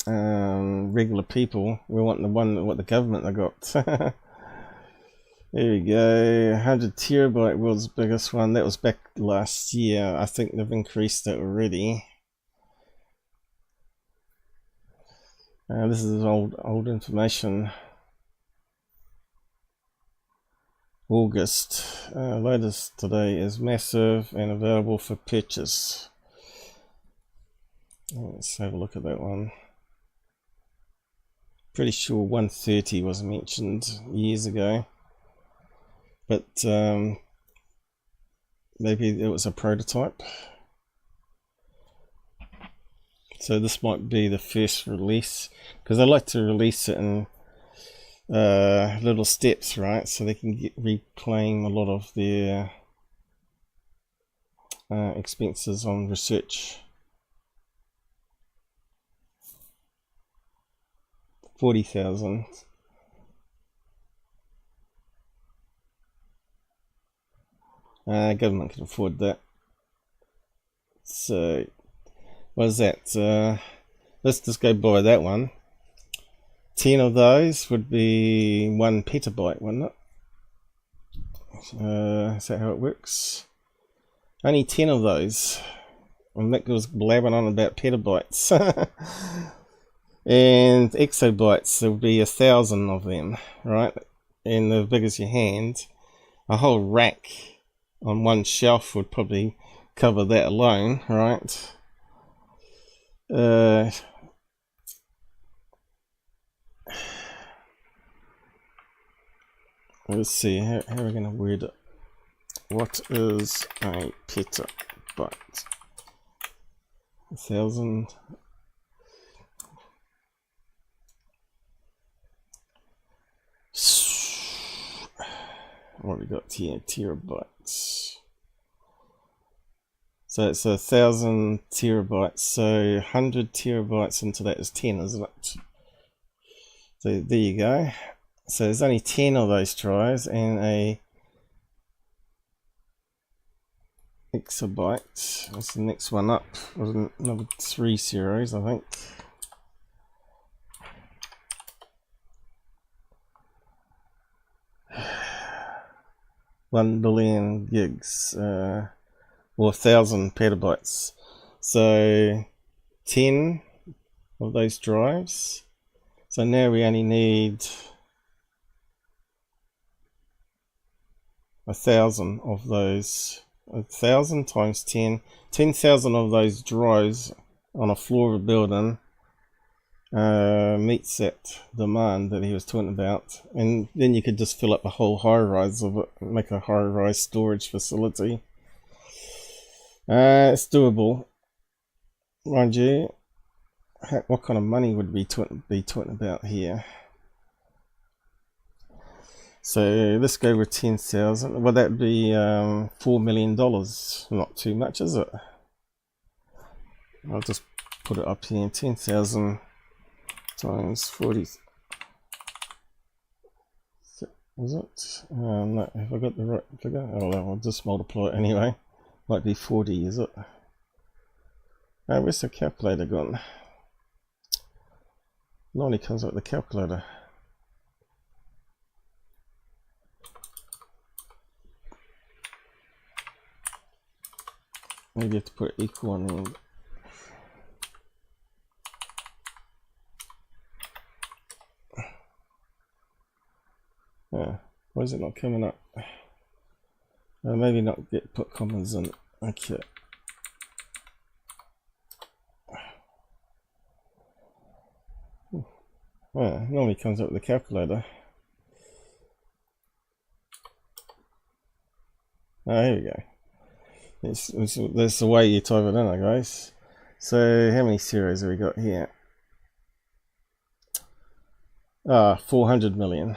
regular people, we want the one what the government have got. There we go. 100 terabyte world's biggest one. That was back last year. I think they've increased it already. This is old information. August. Latest today is massive and available for purchase. Let's have a look at that one. Pretty sure 130 was mentioned years ago, but maybe it was a prototype. So this might be the first release, because I like to release it in little steps, right, so they can reclaim a lot of their expenses on research. 40,000. Government can afford that. So what is that? Let's just go by that one. 10 of those would be 1 petabyte, wouldn't it? Is that how it works? Only 10 of those. And Mick was blabbing on about petabytes. And exabytes, there would be 1,000 of them, right? And the big as your hand. A whole rack on one shelf would probably cover that alone, right? Let's see, how are we going to word it? What is a petabyte? 1,000. What have we got here? Terabytes. So it's 1,000 terabytes. So 100 terabytes into that is 10, isn't it? So there you go. So there's only 10 of those tries, and a exabyte. That's the next one up. There's another 3 zeros, I think. 1 billion gigs, or 1,000 petabytes. So 10 of those drives. So now we only need 1,000 of those. 1,000 times 10, 10,000 of those drives on a floor of a building meets that demand that he was talking about, and then you could just fill up a whole high-rise of it, make a high-rise storage facility. It's doable, mind you. What kind of money would we be talking about here? So let's go with 10,000. Well, that'd be $4 million. Not too much, is it? I'll just put it up here. 10,000 times 40. Was it? No, have I got the right figure? Oh, well, I'll just multiply it anyway. Might be 40, is it? Oh, where's the calculator gone? Normally comes up with the calculator. Maybe you have to put equal on the end. Why is it not coming up? Maybe not put commas in. Okay. Normally comes up with the calculator. Oh, here we go. That's the way you type it in, guys. So how many zeros have we got here? 400 million.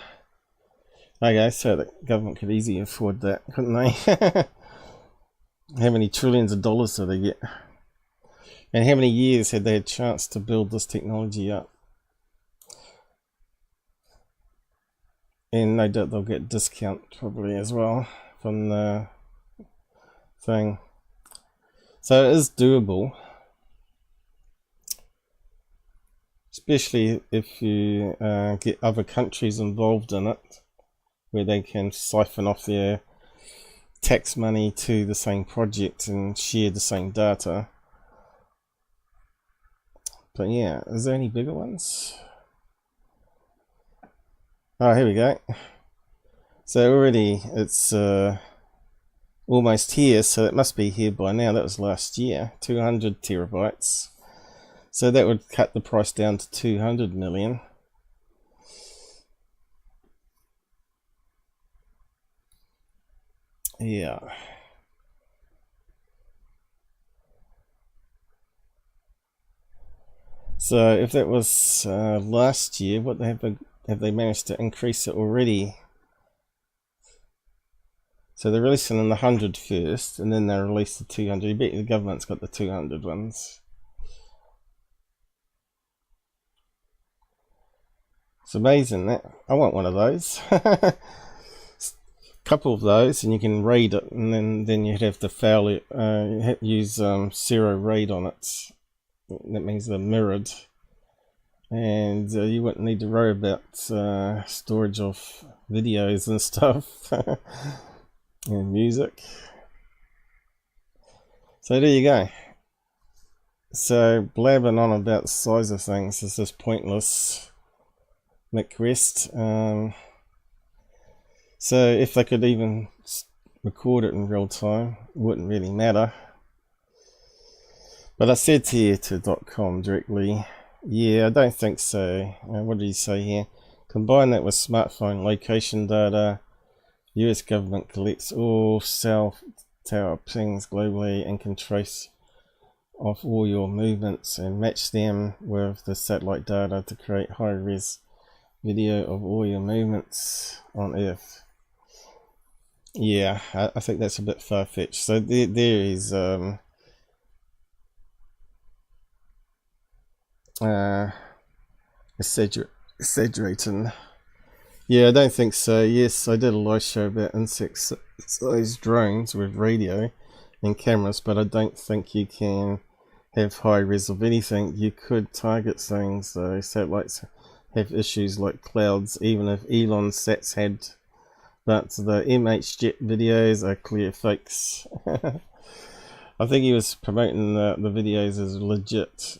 Okay, so the government could easily afford that, couldn't they? How many trillions of dollars do they get? And how many years had they had a chance to build this technology up? And no doubt they'll get a discount probably as well from the thing. So it is doable, especially if you get other countries involved in it, where they can siphon off their tax money to the same project and share the same data. But yeah, is there any bigger ones? Oh, here we go. So already it's almost here, so it must be here by now. That was last year, 200 terabytes. So that would cut the price down to 200 million. Yeah. So if that was last year, what have they managed to increase it already? So they're releasing in the 100 first, and then they release the 200. You bet the government's got the 200 ones. It's amazing that. I want one of those. Couple of those, and you can raid it, and then you'd have to fail it. Use zero raid on it. That means they're mirrored, and you wouldn't need to worry about storage of videos and stuff. And music. So there you go. So blabbing on about the size of things is just pointless. Mick West. So if they could even record it in real time, it wouldn't really matter. But I said here to Dotcom directly, yeah, I don't think so. What did he say here? Combine that with smartphone location data. US government collects all cell tower pings globally and can trace off all your movements and match them with the satellite data to create high-res video of all your movements on Earth. Yeah, I think that's a bit far-fetched. So there is exaggerating. Yeah, I don't think so. Yes, I did a live show about insect-sized drones with radio and cameras, but I don't think you can have high res of anything. You could target things though. Satellites have issues like clouds, even if Elon's sats had but the MH Jet videos are clear fakes. I think he was promoting the videos as legit.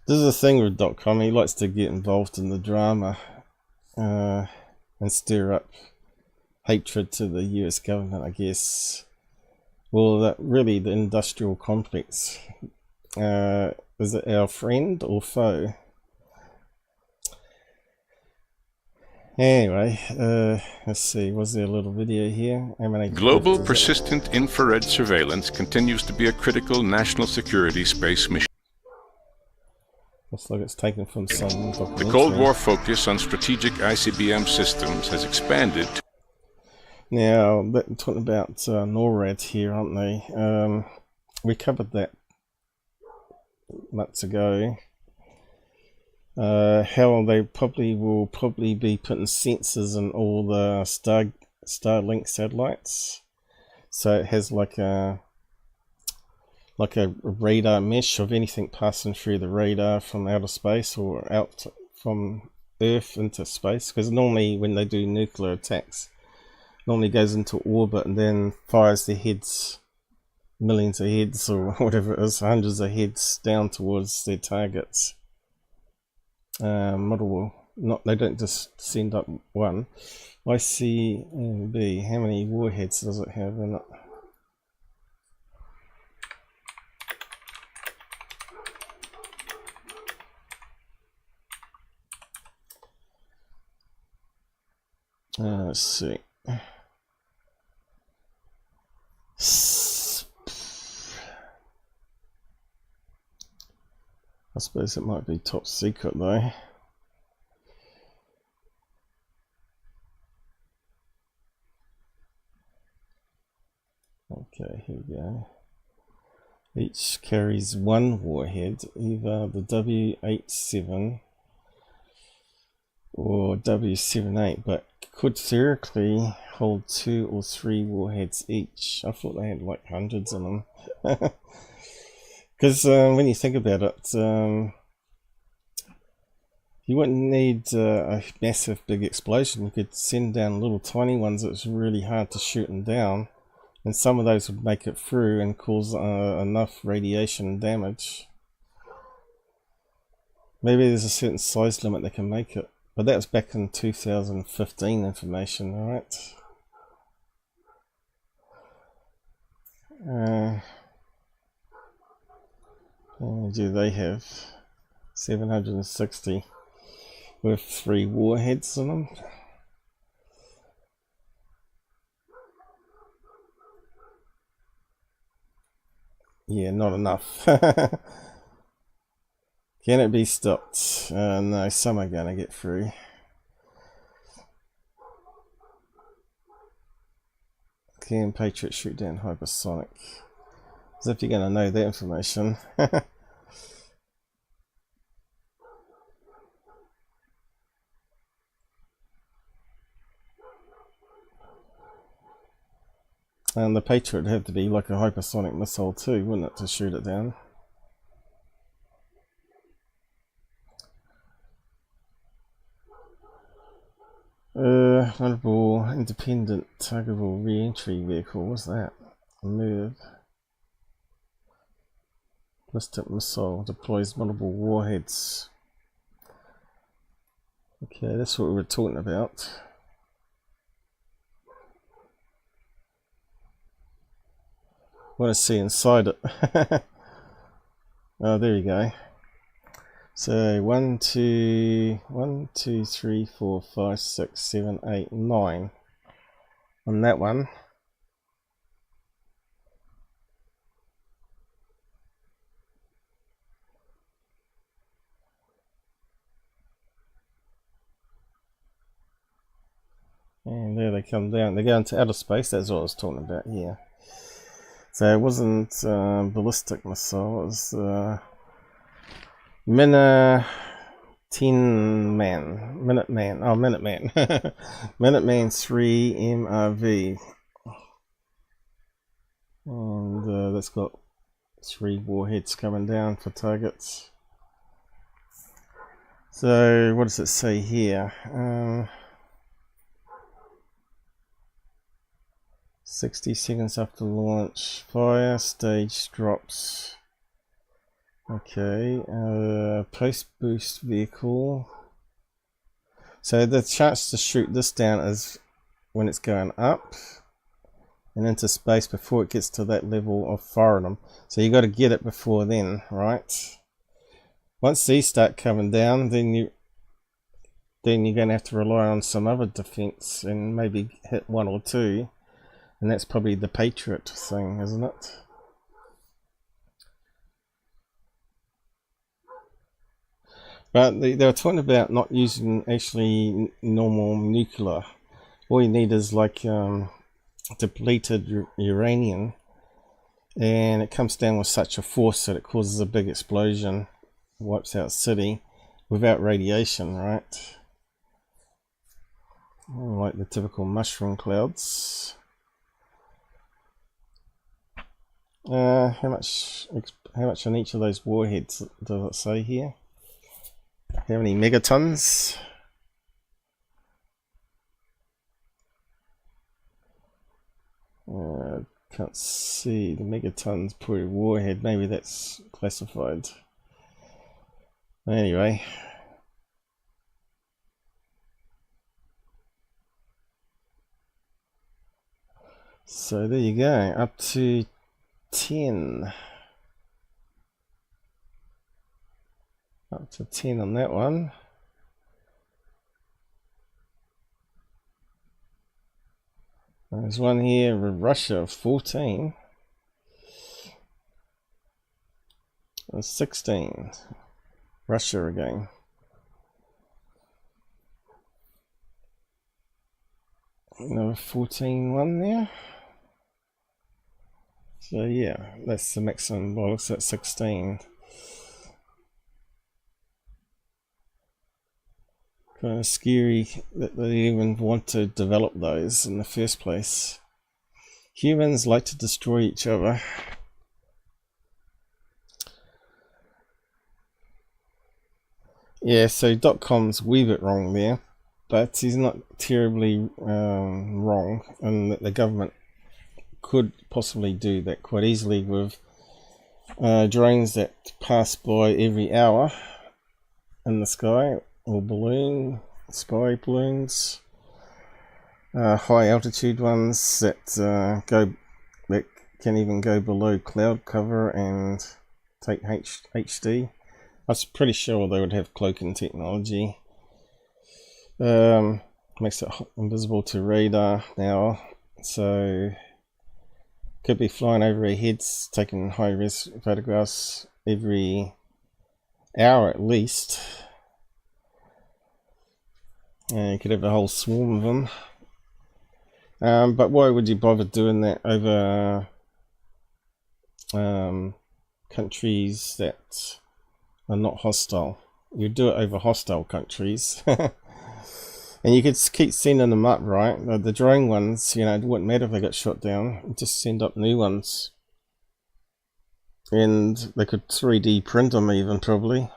This is the thing with Dotcom, he likes to get involved in the drama and stir up hatred to the US government, I guess. Well, really the industrial complex. Is it our friend or foe? Anyway, let's see, was there a little video here?
Global persistent infrared surveillance continues to be a critical national security space mission.
Looks like it's taken from some documentary.
The Cold War focus on strategic ICBM systems has expanded.
Now, they're talking about NORAD here, aren't they? We covered that months ago. How they will be putting sensors in all the Starlink satellites, so it has like a radar mesh of anything passing through the radar from outer space or out from Earth into space. Because normally when they do nuclear attacks, normally goes into orbit and then fires their heads, millions of heads or whatever it is, hundreds of heads down towards their targets. They don't just send up one. ICBM, how many warheads does it have in it? Let's see. I suppose it might be top secret though. Okay, here we go. Each carries one warhead, either the W87 or W78, but could theoretically hold 2 or 3 warheads each. I thought they had like hundreds of them. Because when you think about it, you wouldn't need a massive big explosion. You could send down little tiny ones that's really hard to shoot them down, and some of those would make it through and cause enough radiation damage. Maybe there's a certain size limit that can make it, but that was back in 2015 information, alright? Do they have 760 with 3 warheads in them? Yeah, not enough. Can it be stopped? No, some are gonna get through. Can Patriot shoot down hypersonic? As if you're gonna know that information. And the Patriot would have to be like a hypersonic missile too, wouldn't it, to shoot it down? Multiple independent targetable re-entry vehicle, what's that? Move. Ballistic missile deploys multiple warheads. Okay, that's what we were talking about. Want to see inside it. Oh, there you go. So 1, 2, 3, 4, 5, 6, 7, 8, 9 on that one. And there they come down. They go into outer space. That's what I was talking about here. So it wasn't ballistic missile. It was Minuteman. Oh, Minuteman. Minuteman 3 MRV. And that's got 3 warheads coming down for targets. So what does it say here? 60 seconds after launch. Fire stage drops. Okay, post boost vehicle. So the chance to shoot this down is when it's going up and into space before it gets to that level of firing them. So you got to get it before then, right? Once these start coming down, then you're going to have to rely on some other defense and maybe hit one or two, and that's probably the Patriot thing, isn't it? But they were talking about not using actually normal nuclear. All you need is like depleted uranium, and it comes down with such a force that it causes a big explosion, wipes out a city without radiation, right? Like the typical mushroom clouds. How much on each of those warheads does it say here? How many megatons? Can't see the megatons per warhead. Maybe that's classified. Anyway. So there you go, up to 10. Up to 10 on that one. There's one here with Russia, 14. And 16. Russia again. Another 14 one there. So yeah, that's the maximum. Well, looks at 16. Kind of scary that they even want to develop those in the first place. Humans like to destroy each other. Yeah, so Dotcom's weave it wrong there, but he's not terribly wrong, and the government could possibly do that quite easily with drones that pass by every hour in the sky, or spy balloons, high altitude ones that can even go below cloud cover and take HD. I was pretty sure they would have cloaking technology. Makes it invisible to radar now, so could be flying over our heads, taking high-res photographs every hour at least. And you could have a whole swarm of them. But why would you bother doing that over countries that are not hostile? You do it over hostile countries. And you could keep sending them up, right? The drone ones, you know, it wouldn't matter if they got shot down. Just send up new ones. And they could 3D print them even, probably.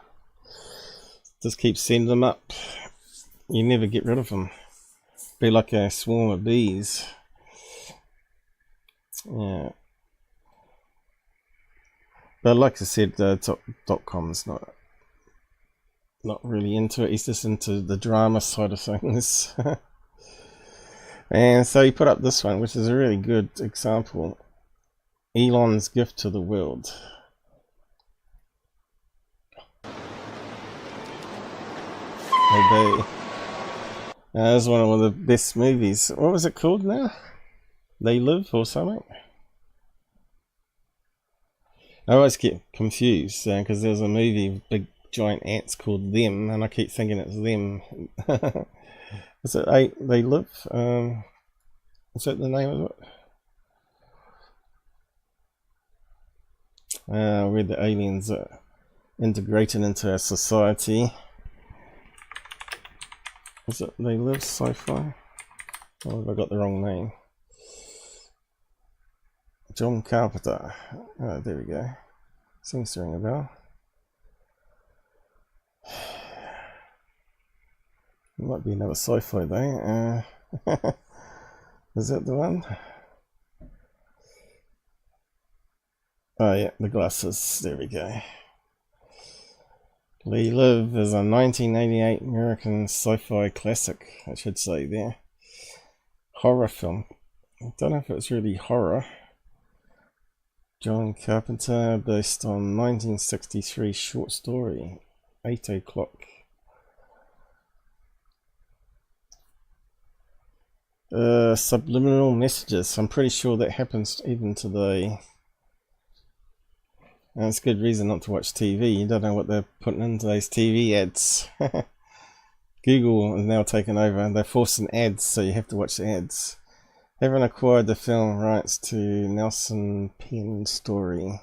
Just keep sending them up. You never get rid of them. Be like a swarm of bees. Yeah. But like I said, Dotcom's not really into it. He's just into the drama side of things. And so he put up this one, which is a really good example. Elon's gift to the world. Maybe. That's one of the best movies. What was it called now? They Live or something? I always get confused because there's a movie with big giant ants called Them, and I keep thinking it's Them. Is it They Live? Is that the name of it? Where the aliens are integrated into our society. Is it They Live Sci-Fi? Or have I got the wrong name? John Carpenter. Oh, there we go. Seems to ring a bell. It might be another sci-fi though. Is that the one? Oh yeah, the glasses. There we go. We Live is a 1988 American sci-fi classic, I should say there. Horror film. I don't know if it's really horror. John Carpenter, based on 1963 short story, 8 o'clock. Subliminal messages. I'm pretty sure that happens even today. And it's a good reason not to watch TV. You don't know what they're putting into those TV ads. Google is now taken over and they're forcing ads, so you have to watch the ads. Having acquired the film rights to Nelson Penn story.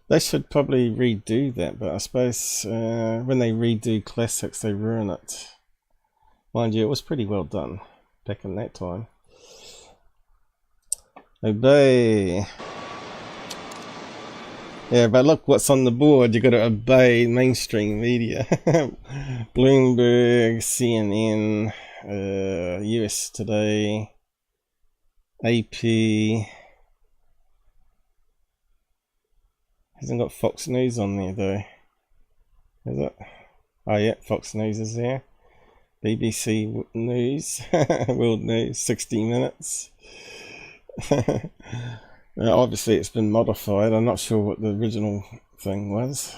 They should probably redo that, but I suppose when they redo classics, they ruin it. Mind you, it was pretty well done back in that time. Obey. Yeah, but look what's on the board. You got to obey mainstream media. Bloomberg, CNN, US Today, AP. Hasn't got Fox News on there though. Is it? Oh yeah, Fox News is there. BBC News, World News, 60 Minutes. Obviously it's been modified. I'm not sure what the original thing was.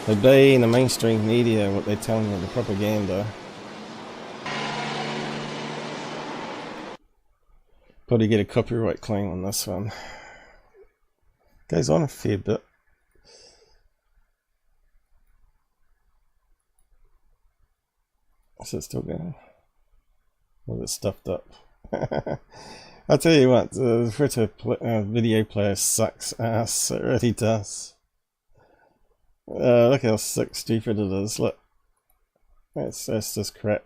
Obey the mainstream media, what they're telling you, the propaganda. Probably get a copyright claim on this one. Goes on a fair bit. Is it still going? Or is it stuffed up? I'll tell you what, the Twitter video player sucks ass. It really does. Look how stupid it is. Look, that's just crap.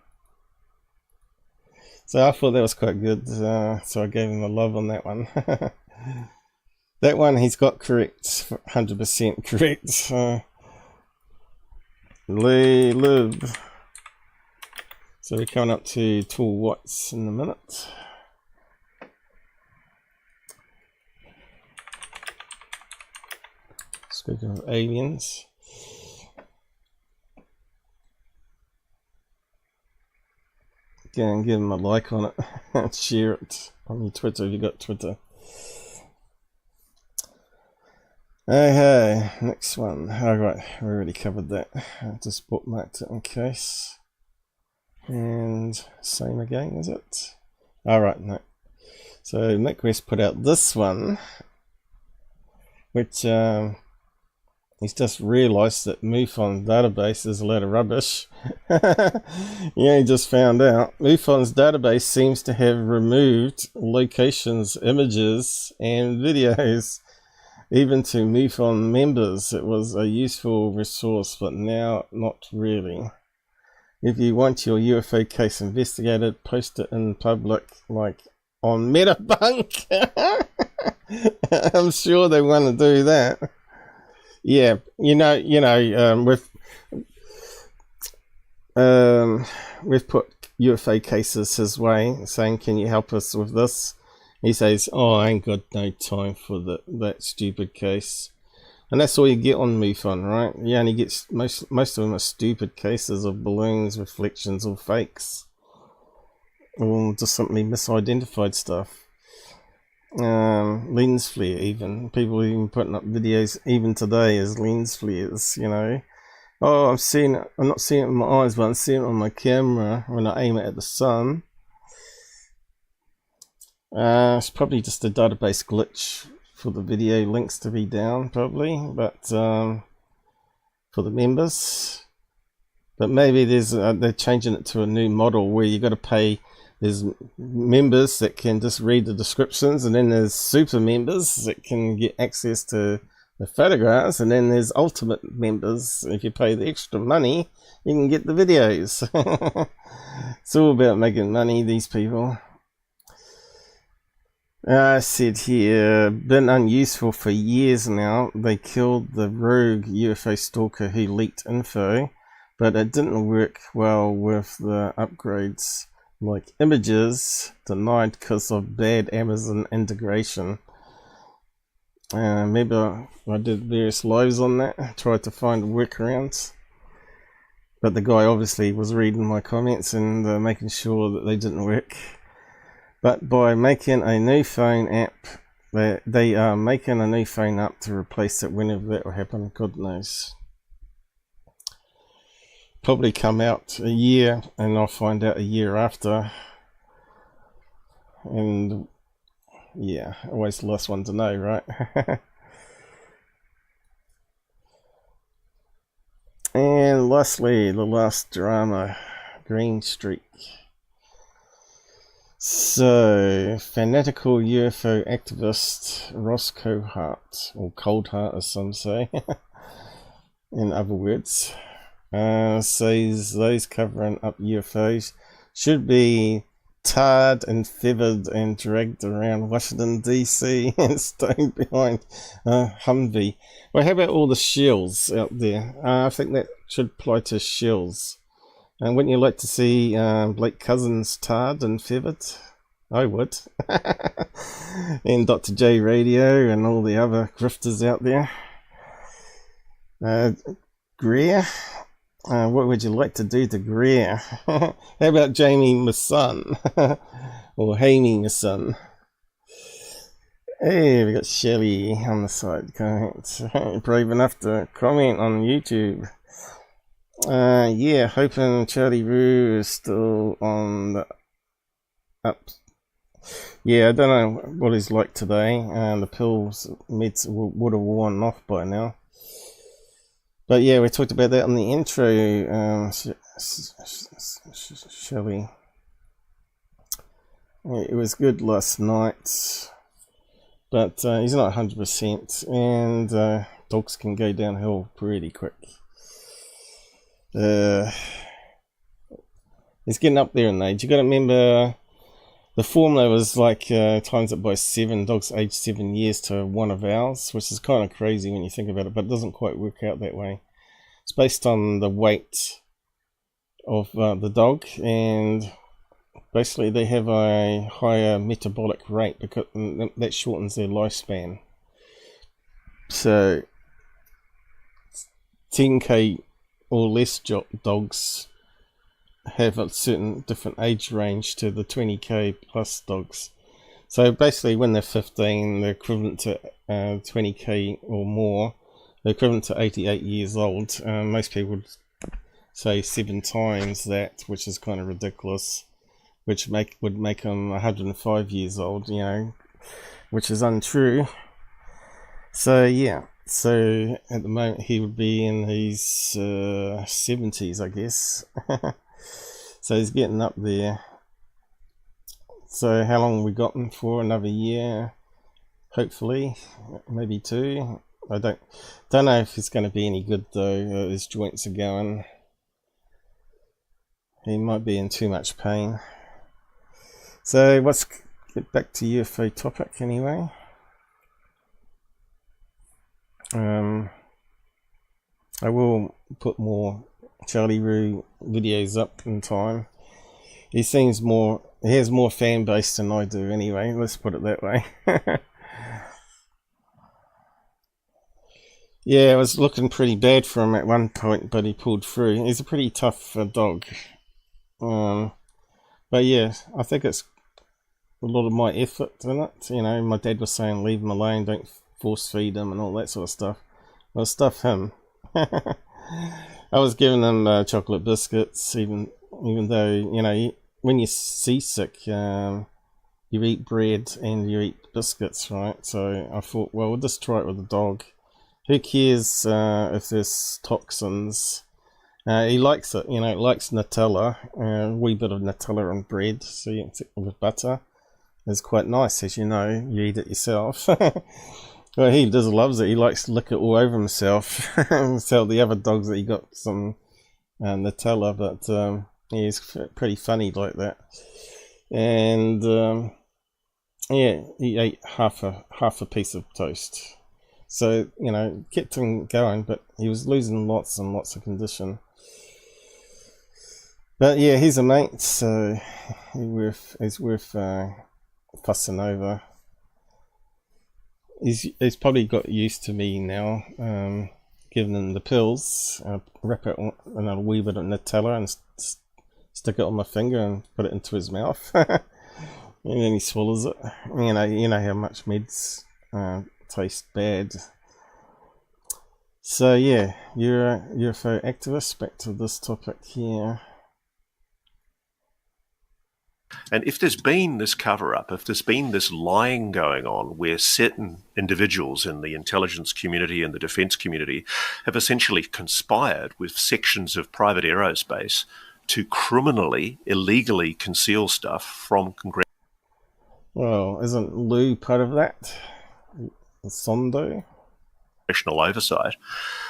So I thought that was quite good. So I gave him a love on that one. That one he's got correct, 100% correct. Live. So we're coming up to Tall Whites in a minute. Speaking of aliens. Go and give them a like on it and share it on your Twitter if you got Twitter. Okay, next one. Alright, we already covered that. I just bookmarked it in case. And same again, is it? Alright, no. So Mick West put out this one, which he's just realised that MUFON database is a load of rubbish. Yeah, he just found out. MUFON's database seems to have removed locations, images, and videos. Even to MUFON members, it was a useful resource, but now not really. If you want your UFO case investigated, post it in public, like on Metabunk. I'm sure they want to do that. Yeah, we've put UFO cases his way, saying, "Can you help us with this?" He says, "Oh, I ain't got no time for that stupid case." And that's all you get on MUFON, right? You only get most of them are stupid cases of balloons, reflections, or fakes, or just simply misidentified stuff. Lens flare, even people even putting up videos even today as lens flares. You know, oh, I'm not seeing it with my eyes, but I'm seeing it on my camera when I aim it at the sun. It's probably just a database glitch for the video links to be down, probably, but for the members. But maybe there's they're changing it to a new model where you got to pay. There's members that can just read the descriptions, and then there's super members that can get access to the photographs, and then there's ultimate members. If you pay the extra money, you can get the videos. It's all about making money, these people. I said here, been unuseful for years now. They killed the rogue UFO stalker who leaked info. but it didn't work well with the upgrades, like images denied because of bad Amazon integration. Remember I did various lives on that, tried to find workarounds, but the guy obviously was reading my comments and making sure that they didn't work. But by making a new phone app, they are making a new phone app to replace it whenever that will happen, God knows. Probably come out a year and I'll find out a year after. And yeah, always the last one to know, right? And lastly, the last drama, Green Streak. So, fanatical UFO activist Ross Coulheart, or Coulheart as some say, in other words, says those covering up UFOs should be tarred and feathered and dragged around Washington DC and stoned behind Humvee. Well, how about all the shills out there? I think that should apply to shills. And wouldn't you like to see Blake Cousins tarred and feathered? I would. And Dr. J Radio and all the other grifters out there. Greer? What would you like to do to Greer? How about Jaime, my son? Or Jaime, my son? Hey, we got Shelly on the side. Brave enough to comment on YouTube. Yeah, hoping Charlie Roo is still on the up. Yeah, I don't know what he's like today. The pills, meds would have worn off by now. But yeah, we talked about that on the intro, Shelly. It was good last night, but he's not 100%, and dogs can go downhill pretty quick. He's getting up there in age. You got to remember the formula was like times it by 7, dogs aged 7 years to one of ours, which is kind of crazy when you think about it, but it doesn't quite work out that way. It's based on the weight of the dog, and basically they have a higher metabolic rate because that shortens their lifespan. So 10k or less dogs have a certain different age range to the 20k plus dogs. So basically when they're 15, they're equivalent to 20k or more. They're equivalent to 88 years old. Most people would say 7 times that, which is kind of ridiculous, which would make them 105 years old, you know, which is untrue. So yeah, so at the moment he would be in his 70s, I guess. So he's getting up there. So how long have we got him for? Another year, hopefully, maybe 2. I don't know if it's going to be any good though. His joints are going. He might be in too much pain. So let's get back to UFO topic anyway. I will put more Charlie Roo videos up in time. He has more fan base than I do anyway, let's put it that way. Yeah, it was looking pretty bad for him at one point, but he pulled through. He's a pretty tough dog. But yeah, I think it's a lot of my effort in it. You know, my dad was saying leave him alone, don't force feed him and all that sort of stuff. Well, stuff him. I was giving him chocolate biscuits, even though, you know, when you're seasick, you eat bread and you eat biscuits, right? So I thought, well, we'll just try it with the dog. Who cares if there's toxins? He likes it, you know, likes Nutella, a wee bit of Nutella on bread, so you can with butter. It's quite nice, as you know, you eat it yourself. Well, he just loves it. He likes to lick it all over himself. Tell the other dogs that he got some Nutella, but he's pretty funny like that. And yeah, he ate half a piece of toast. So, you know, kept him going, but he was losing lots and lots of condition. But yeah, he's a mate, so he's worth fussing over. He's probably got used to me now, giving him the pills. Wrap it in a wee bit of Nutella and stick it on my finger and put it into his mouth, and then he swallows it. You know how much meds taste bad. So yeah, you're a UFO activist. Back to this topic here.
And if there's been this cover-up, if there's been this lying going on where certain individuals in the intelligence community and the defence community have essentially conspired with sections of private aerospace to criminally, illegally conceal stuff from
Well, isn't Lue part of that? Zondo?
congressional oversight,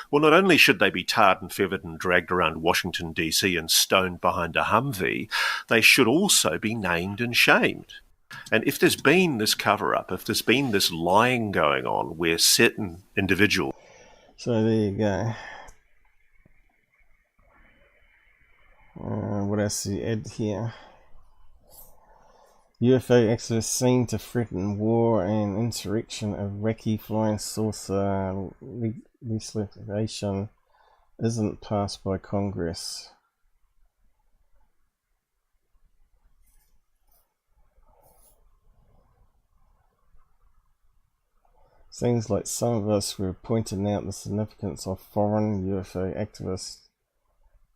well, not only should they be tarred and feathered and dragged around Washington, D.C. and stoned behind a Humvee, they should also be named and shamed. And if there's been this cover-up, if there's been this lying going on where certain individuals...
So there you go. What else do you add here? UFO activists seen to threaten war and insurrection of wacky flying saucer legislation isn't passed by Congress. Seems like some of us were pointing out the significance of foreign UFO activists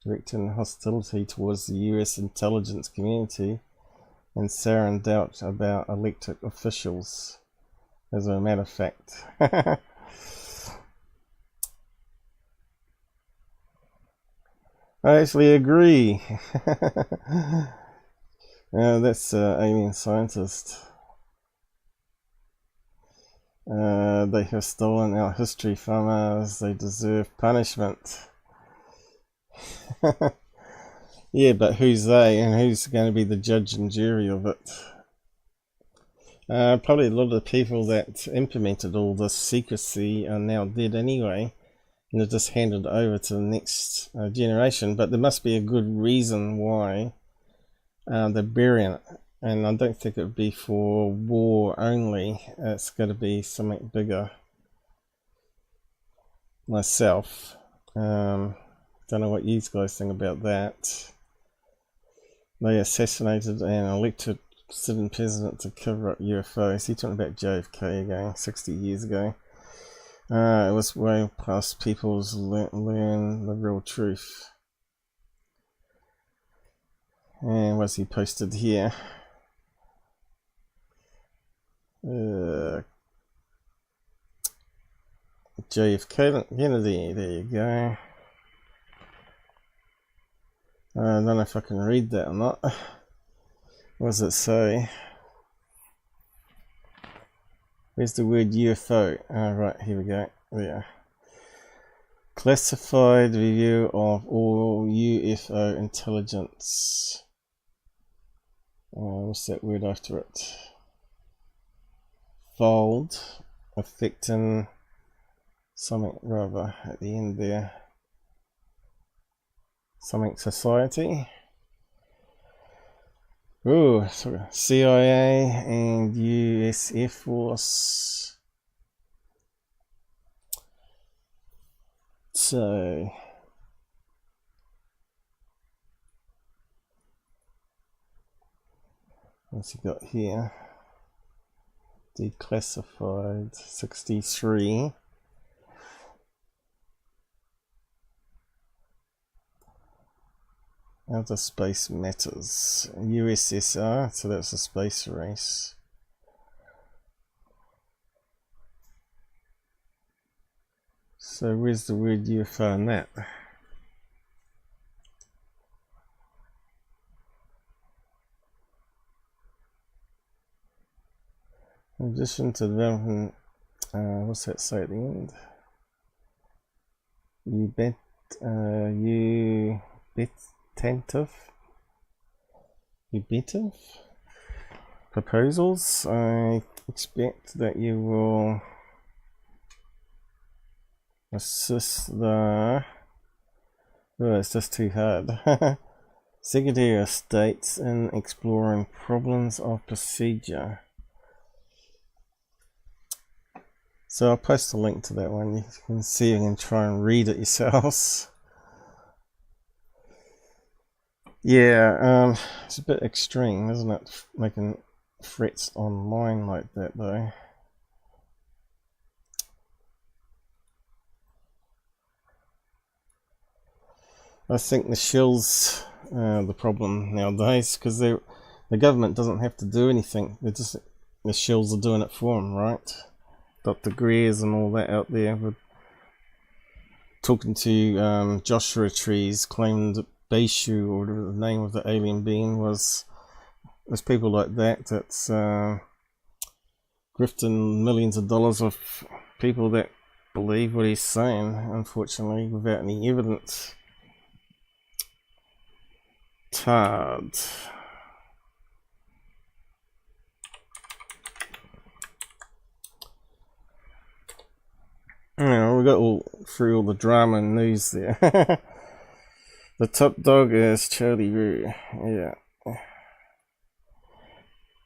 directing hostility towards the US intelligence community and sowing doubt about elected officials, as a matter of fact. I actually agree. That's alien scientist. They have stolen our history from us. They deserve punishment. Yeah, but who's they, and who's going to be the judge and jury of it? Probably a lot of the people that implemented all this secrecy are now dead anyway, and they're just handed over to the next generation. But there must be a good reason why they're burying it, and I don't think it would be for war only. It's got to be something bigger. Myself, don't know what you guys think about that. They assassinated an elected sitting president to cover up UFOs. He's talking about JFK again, 60 years ago. It was way past people's learn the real truth. And what's he posted here? JFK Kennedy, there you go. I don't know if I can read that or not. What does it say? Where's the word UFO? Right, here we go. There. Classified review of all UFO intelligence. What's that word after it? Fold. Affecting something rather at the end there. Something society. Ooh, sorry. CIA and US Air Force. So what's he got here? Declassified 63. Outer space matters. USSR, so that's a space race. So where's the word UFO in that? In addition to development, what's that say at the end? Ubitive proposals. I expect that you will assist the... Oh, it's just too hard. Secretary of State's in exploring problems of procedure. So I'll post a link to that one. You can see and try and read it yourselves. Yeah, it's a bit extreme, isn't it? Making threats online like that, though. I think the shills the problem nowadays, because the government doesn't have to do anything. They're just, the shills are doing it for them, right? Dr. Greers and all that out there. We're talking to Joshua Trees, claimed that Beishu, or whatever the name of the alien being was. There's people like that that's grifting millions of dollars off people that believe what he's saying, unfortunately, without any evidence. Tard. Yeah, we got through all the drama and news there. The top dog is Charlie Roo. Yeah.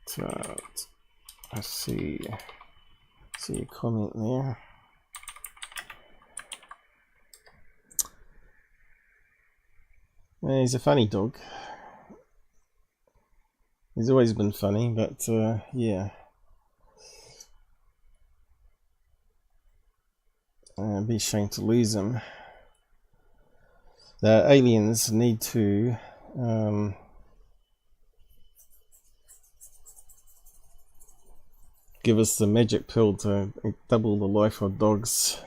Tard. I see a comment there. Yeah, he's a funny dog. He's always been funny, but yeah. It'd be a shame to lose him. The aliens need to give us the magic pill to double the life of dogs.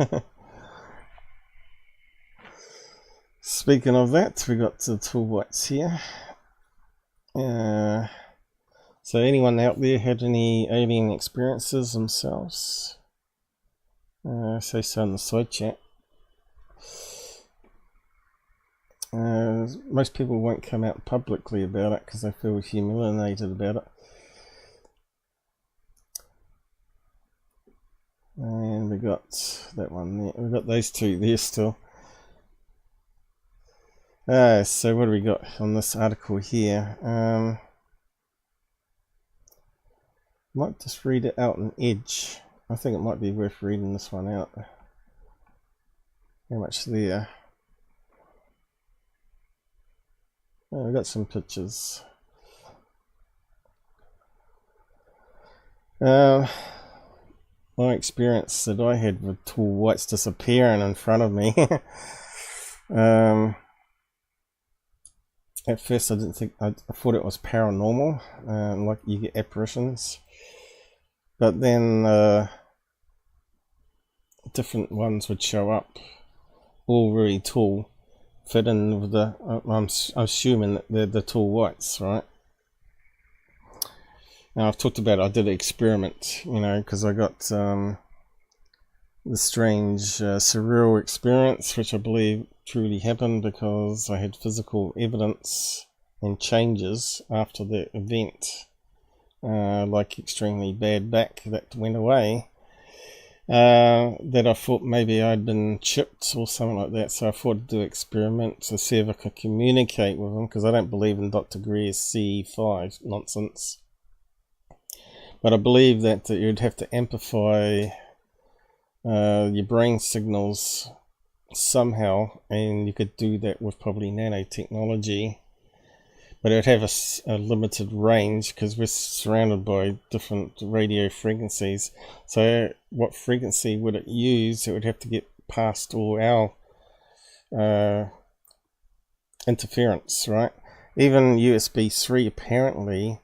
Speaking of that, we got the Tall Whites here. So anyone out there had any alien experiences themselves? Say so in the side chat. Most people won't come out publicly about it because they feel humiliated about it. And we got that one there. We got those two there still. So what do we got on this article here? Might just read it out on Edge. I think it might be worth reading this one out. How much there? Oh, we got some pictures. My experience that I had with tall whites disappearing in front of me. At first I didn't think, I thought it was paranormal, like you get apparitions. But then different ones would show up, all really tall, fit in with the, I'm assuming that they're the tall whites, right? Now I've talked about, I did an experiment, you know, because I got the strange surreal experience, which I believe truly happened because I had physical evidence and changes after the event, like extremely bad back that went away, that I thought maybe I'd been chipped or something like that. So I thought I'd do an experiment to see if I could communicate with them, because I don't believe in Dr. Greer's CE5 nonsense. But I believe that you'd have to amplify your brain signals somehow, and you could do that with probably nanotechnology, but it would have a limited range because we're surrounded by different radio frequencies. So what frequency would it use? It would have to get past all our interference, right? Even USB 3 apparently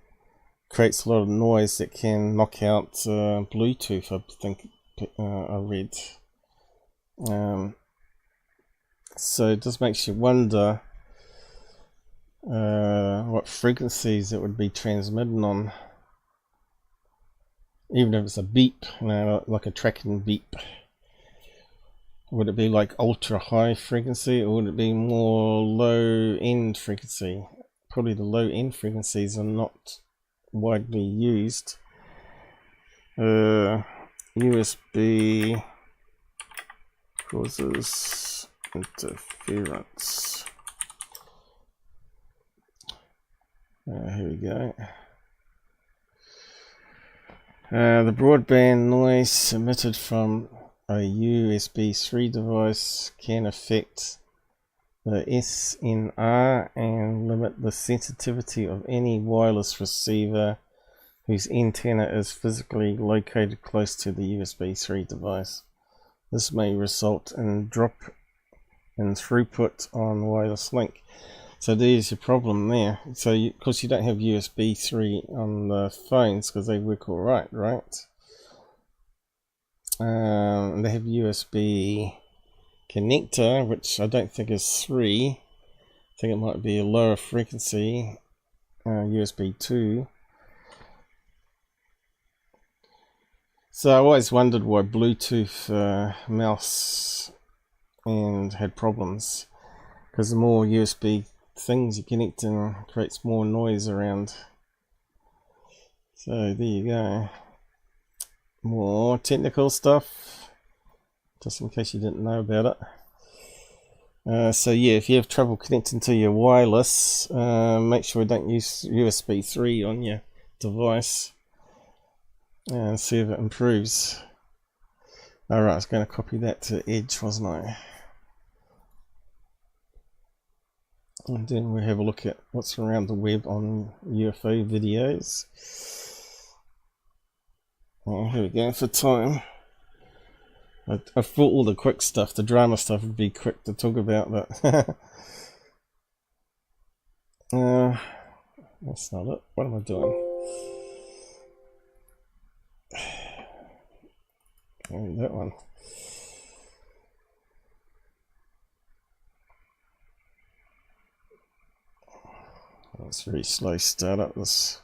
creates a lot of noise that can knock out Bluetooth, I think I read. So it just makes you wonder what frequencies it would be transmitting on, even if it's a beep, you know, like a tracking beep. Would it be like ultra high frequency, or would it be more low end frequency? Probably the low end frequencies are not widely used. USB causes interference. Here we go. The broadband noise emitted from a USB 3 device can affect the SNR and limit the sensitivity of any wireless receiver whose antenna is physically located close to the USB 3 device. This may result in drop in throughput on wireless link. So there's your problem there. So of course you don't have USB 3 on the phones because they work alright, right? They have USB connector, which I don't think is 3. I think it might be a lower frequency, USB 2. So I always wondered why Bluetooth mouse and had problems, because the more USB things you connect in creates more noise around. So there you go. More technical stuff, just in case you didn't know about it. So yeah, if you have trouble connecting to your wireless, make sure you don't use USB 3 on your device and see if it improves. Alright, I was going to copy that to Edge, wasn't I? And then we'll have a look at what's around the web on UFO videos. Oh, here we go for time. I thought all the quick stuff, the drama stuff, would be quick to talk about, but that's not it. What am I doing? Oh, that one. That's very slow start up this.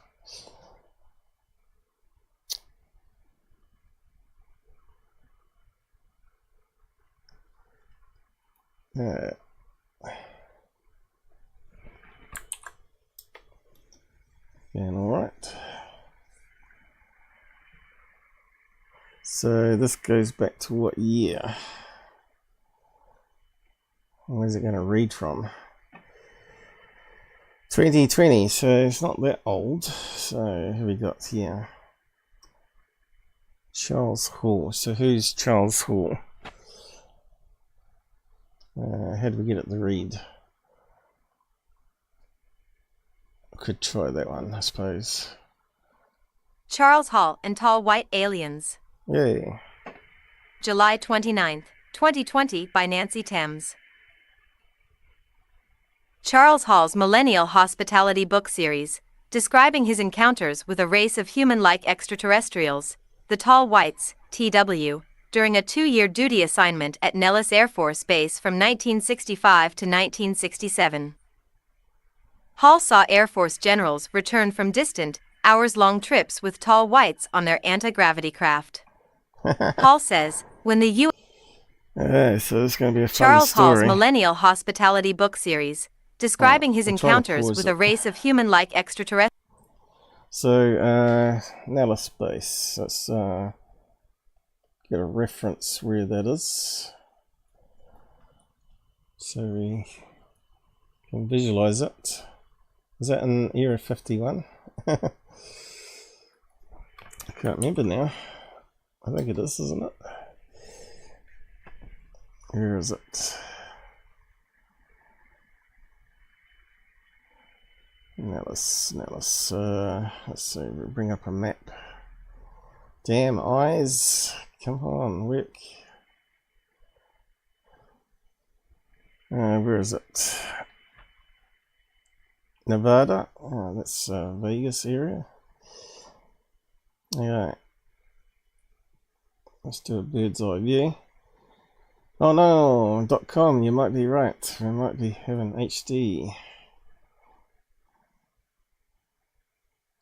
And alright. So this goes back to what year? Where's it going to read from? 2020, so it's not that old. So who we got here? Charles Hall. So who's Charles Hall? How do we get it to read? Could try that one, I suppose.
Charles Hall and Tall White Aliens.
Yay.
July 29th, 2020 by Nancy Thames. Charles Hall's Millennial Hospitality book series, describing his encounters with a race of human-like extraterrestrials, the Tall Whites, TW, during a 2-year duty assignment at Nellis Air Force Base from 1965 to 1967. Hall saw Air Force generals return from distant, hours-long trips with tall whites on their anti-gravity craft. Hall says, when the
So this is going to be a fun
Charles
story.
Hall's Millennial Hospitality book series, describing his encounters with a race of human-like extraterrestrials.
So, Nellis Base. Let's get a reference where that is, so we can visualize it. Is that in Area 51? I can't remember now. I think it is, isn't it? Where is it? Nellis. Let's see, we'll bring up a map. Damn eyes, come on, work. Where is it? Nevada? Oh, that's Vegas area. Alright. Let's do a bird's eye view. Oh no, Dotcom, you might be right. We might be having HD.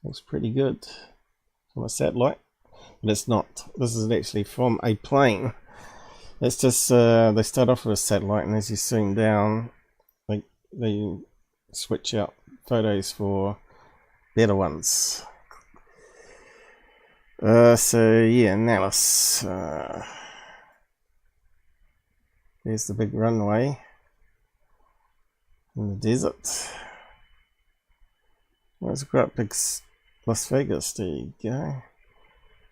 Looks pretty good. From a satellite. But it's not. This is actually from a plane. It's just, they start off with a satellite, and as you zoom down, they switch out photos for better ones. So yeah, Nellis. There's the big runway in the desert. There's a great big Las Vegas. There you go.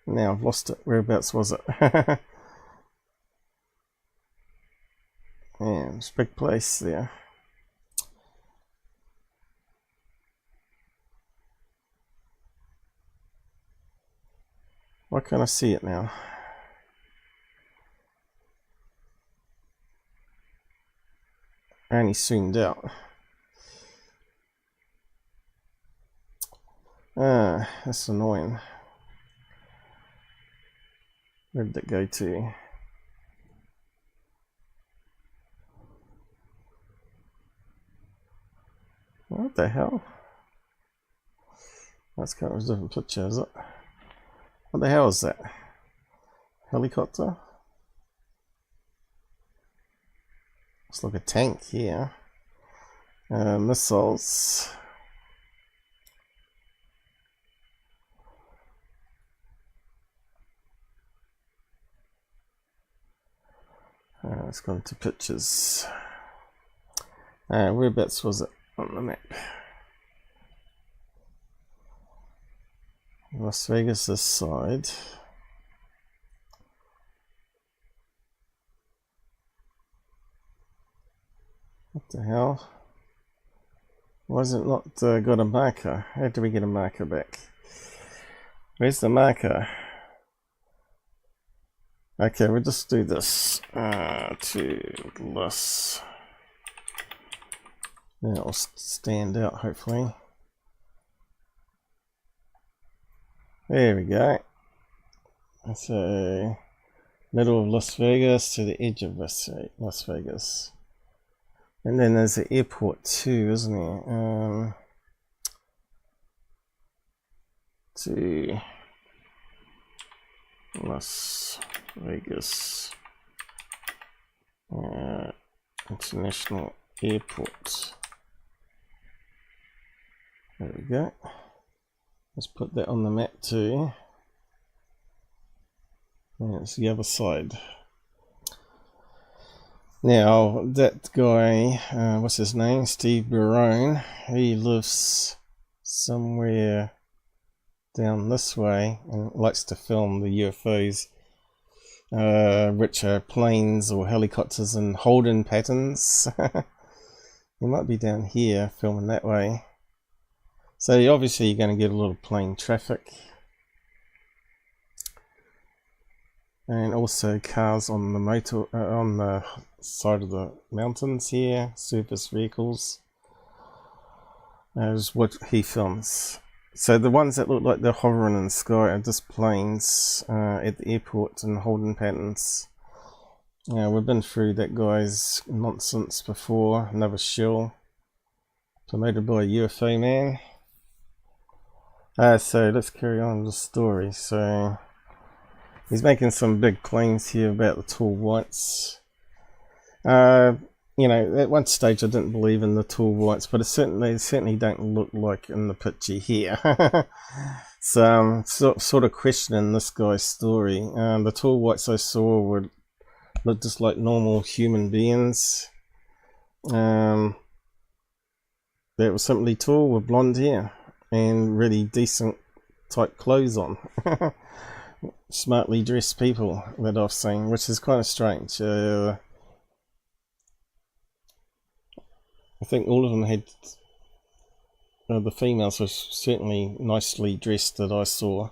Now I've lost it. Whereabouts was it? Yeah, it's a big place there. Why can't I see it now? I only zoomed out. Ah, that's annoying. Where did it go to? What the hell? That's kind of a different picture, is it? What the hell is that? Helicopter? Looks like a tank here. Missiles. Let's go into pictures. Whereabouts was it on the map? Las Vegas this side. What the hell? Why is it not got a marker? How do we get a marker back? Where's the marker? Okay, we'll just do this to Las. Then it'll stand out, hopefully. There we go. So, middle of Las Vegas to the edge of Las Vegas. And then there's the airport too, isn't there? To Las Vegas International Airport. There we go. Let's put that on the map too. And it's the other side. Now, that guy, what's his name? Steve Barone, he lives somewhere down this way and likes to film the UFOs, which are planes or helicopters in holding patterns. He might be down here filming that way. So obviously you're going to get a lot of plane traffic. And also cars on the on the side of the mountains here, surface vehicles. Is what he films. So the ones that look like they're hovering in the sky are just planes at the airport and holding patterns. We've been through that guy's nonsense before. Another shill promoted by a UFO man. So let's carry on with the story. So he's making some big claims here about the tall whites. You know, at one stage I didn't believe in the tall whites, but they certainly don't look like in the picture here. So I'm sort of questioning this guy's story. The tall whites I saw would look just like normal human beings. They were simply tall with blonde hair and really decent type clothes on. Smartly dressed people that I've seen, which is kind of strange. I think all of them had, the females were certainly nicely dressed that I saw.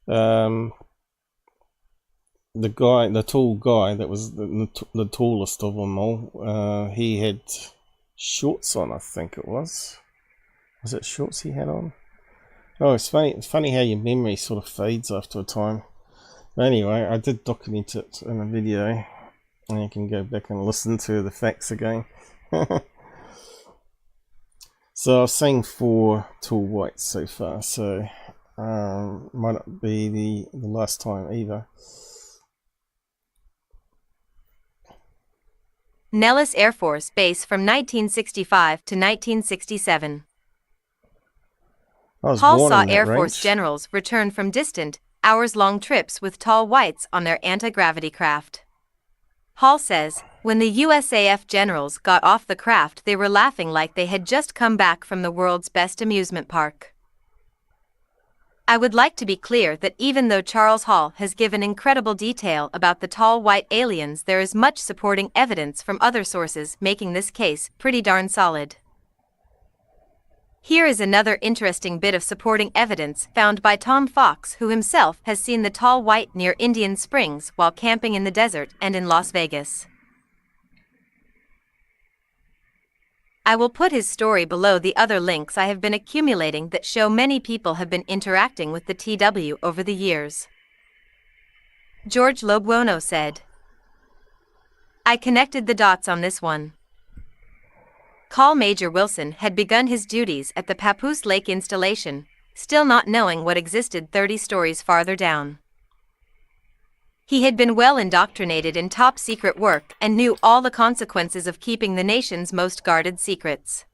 The tall guy that was the tallest of them all, he had shorts on, I think it was. Was it shorts he had on? Oh, it's funny how your memory sort of fades after a time. But anyway, I did document it in a video, and you can go back and listen to the facts again. So I've seen 4 tall whites so far, so might not be the last time either.
Nellis Air Force Base from 1965 to 1967. Hall saw Air Force generals return from distant, hours-long trips with tall whites on their anti-gravity craft. Hall says, When the USAF generals got off the craft, they were laughing like they had just come back from the world's best amusement park. I would like to be clear that even though Charles Hall has given incredible detail about the tall white aliens, there is much supporting evidence from other sources making this case pretty darn solid. Here is another interesting bit of supporting evidence found by Tom Fox, who himself has seen the tall white near Indian Springs while camping in the desert and in Las Vegas. I will put his story below the other links I have been accumulating that show many people have been interacting with the TW over the years. George Lobuono said, I connected the dots on this one. Call Major Wilson had begun his duties at the Papoose Lake installation, still not knowing what existed 30 stories farther down. He had been well indoctrinated in top-secret work and knew all the consequences of keeping the nation's most guarded secrets.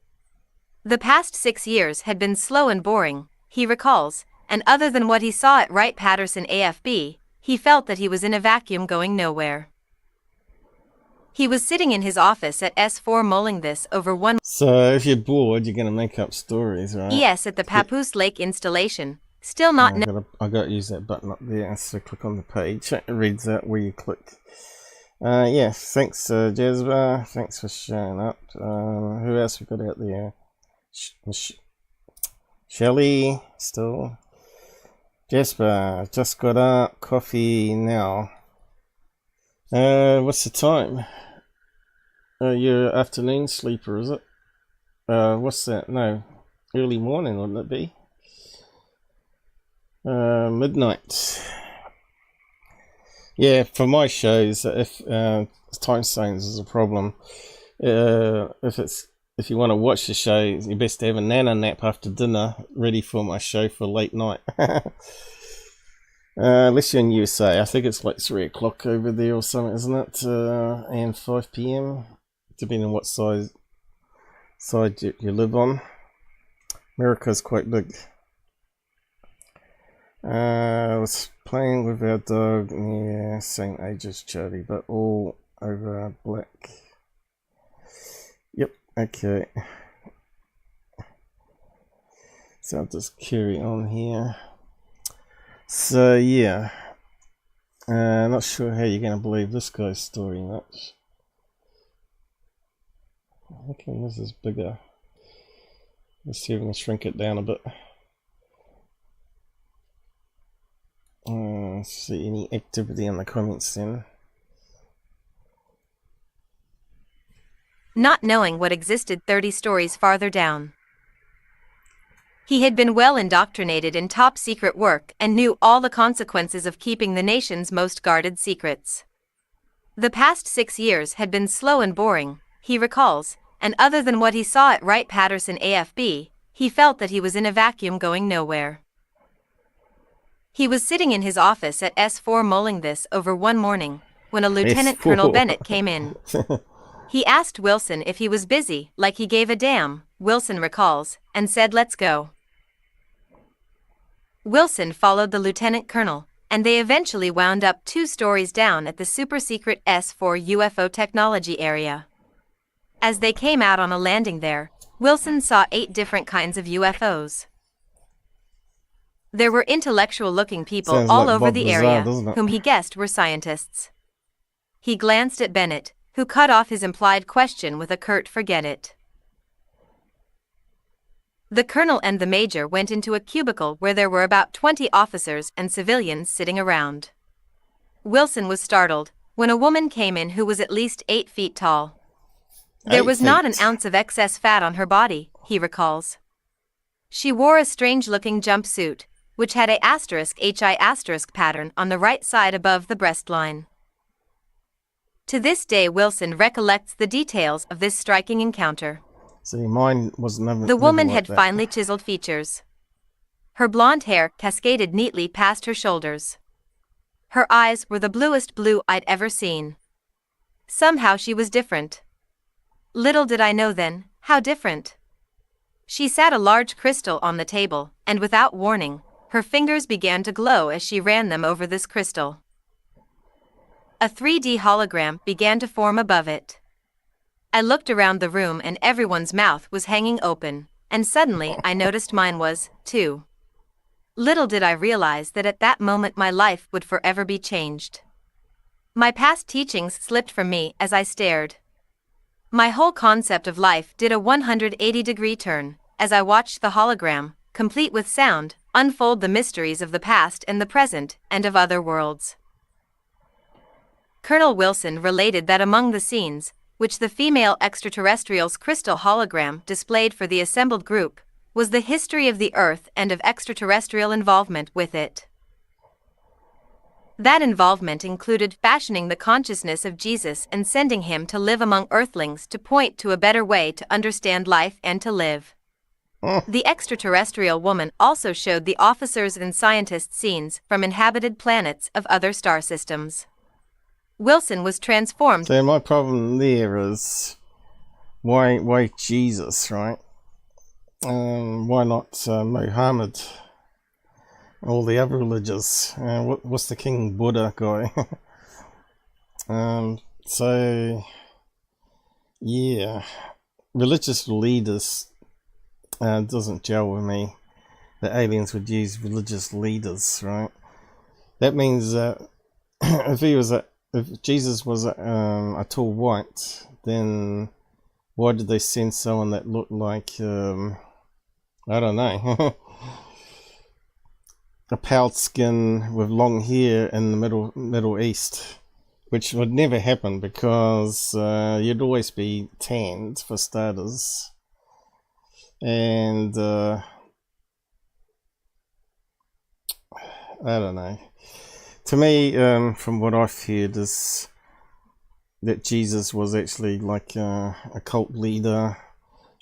The past 6 years had been slow and boring, he recalls, and other than what he saw at Wright-Patterson AFB, he felt that he was in a vacuum going nowhere. He was sitting in his office at S4 mulling this over one.
So if you're bored, you're going to make up stories, right?
Yes, at the Papoose Lake installation. Still not.
I got to use that button up there. So click on the page. It reads out where you click. Yeah, thanks, Jezba. Thanks for showing up. Who else we got out there? Shelly, still. Jezba, just got up. Coffee now. What's the time? Your afternoon sleeper, is it? What's that? No, early morning, wouldn't it be? Midnight. Yeah, for my shows, if time zones is a problem, if you want to watch the show, you best have a nana nap after dinner, ready for my show for late night. Unless you're in USA, I think it's like 3 o'clock over there or something, isn't it? And 5 PM, depending on what side you live on. America's quite big. I was playing with our dog, yeah, same age as Charlie, but all over black. Yep, okay. So I'll just carry on here. So yeah, not sure how you're going to believe this guy's story much. I reckon this is bigger. Let's see if we can shrink it down a bit. Let's see any activity in the comments then.
Not knowing what existed 30 stories farther down. He had been well indoctrinated in top-secret work and knew all the consequences of keeping the nation's most guarded secrets. The past 6 years had been slow and boring, he recalls, and other than what he saw at Wright-Patterson AFB, he felt that he was in a vacuum going nowhere. He was sitting in his office at S4 mulling this over one morning, when a Lieutenant Colonel Bennett came in. He asked Wilson if he was busy, like he gave a damn, Wilson recalls, and said let's go. Wilson followed the lieutenant colonel, and they eventually wound up 2 stories down at the super-secret S4 UFO technology area. As they came out on a landing there, Wilson saw 8 different kinds of UFOs. There were intellectual-looking people
Sounds
all
like
over
Bob
the
Lazar,
area,
doesn't it?
whom he guessed were scientists. He glanced at Bennett, who cut off his implied question with a curt forget it. The colonel and the major went into a cubicle where there were about 20 officers and civilians sitting around. Wilson was startled when a woman came in who was at least 8 feet tall. There was not an ounce of excess fat on her body, he recalls. She wore a strange-looking jumpsuit, which had a *HI* pattern on the right side above the breastline. To this day Wilson recollects the details of this striking encounter.
See, mine was never.
The woman
never like
had
that.
finely chiseled features. Her blonde hair cascaded neatly past her shoulders. Her eyes were the bluest blue I'd ever seen. Somehow she was different. Little did I know then, how different. She sat a large crystal on the table, and without warning, her fingers began to glow as she ran them over this crystal. A 3D hologram began to form above it. I looked around the room and everyone's mouth was hanging open, and suddenly I noticed mine was, too. Little did I realize that at that moment my life would forever be changed. My past teachings slipped from me as I stared. My whole concept of life did a 180-degree turn as I watched the hologram, complete with sound, unfold the mysteries of the past and the present and of other worlds. Colonel Wilson related that among the scenes, which the female extraterrestrial's crystal hologram displayed for the assembled group, was the history of the Earth and of extraterrestrial involvement with it. That involvement included fashioning the consciousness of Jesus and sending him to live among Earthlings to point to a better way to understand life and to live. The extraterrestrial woman also showed the officers and scientists scenes from inhabited planets of other star systems. Wilson was transformed.
So my problem there is, why Jesus, right? Why not Muhammad? All the other religions. What's the King Buddha guy? So, yeah, religious leaders doesn't gel with me. The aliens would use religious leaders, right? That means that if Jesus was a tall white, then why did they send someone that looked like I don't know, a pale skin with long hair in the Middle East, which would never happen because you'd always be tanned for starters, and I don't know. To me, from what I've heard, is that Jesus was actually like a cult leader,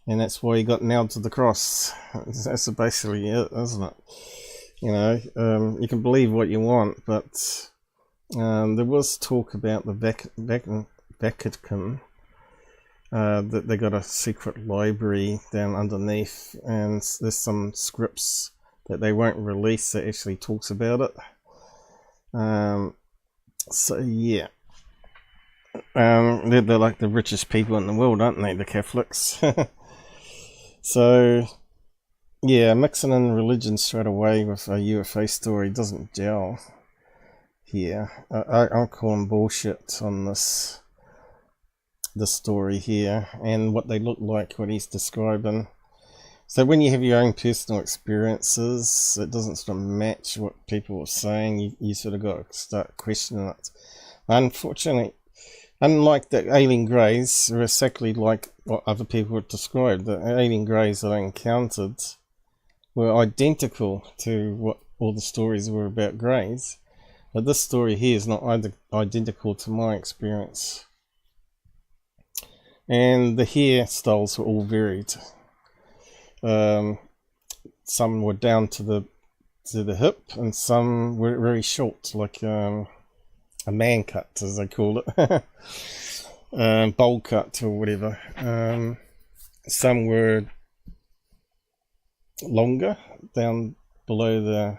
and that's why he got nailed to the cross. That's basically it, isn't it? You know, you can believe what you want, but there was talk about the Vatican, that they got a secret library down underneath, and there's some scripts that they won't release that actually talks about it. So yeah, they're like the richest people in the world, aren't they, the Catholics? So yeah, mixing in religion straight away with a UFO story doesn't gel here. I'm calling bullshit on this story here and what they look like, what he's describing. So when you have your own personal experiences, it doesn't sort of match what people are saying. You sort of got to start questioning it. Unfortunately, unlike the alien greys, are exactly like what other people have described. The alien greys that I encountered were identical to what all the stories were about greys. But this story here is not identical to my experience. And the hairstyles were all varied. Some were down to the hip, and some were very short, like a man cut, as they call it, bowl cut or whatever. Some were longer, down below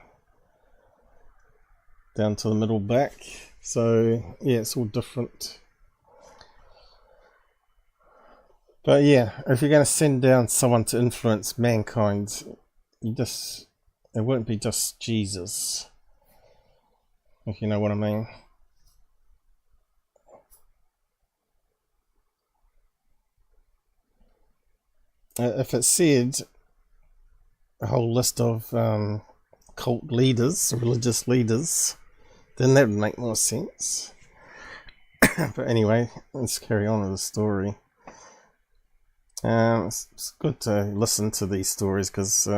down to the middle back. So yeah, it's all different. But yeah, if you're going to send down someone to influence mankind, it won't be just Jesus, if you know what I mean. If it said a whole list of cult leaders, religious leaders, then that would make more sense. But anyway, let's carry on with the story. It's good to listen to these stories because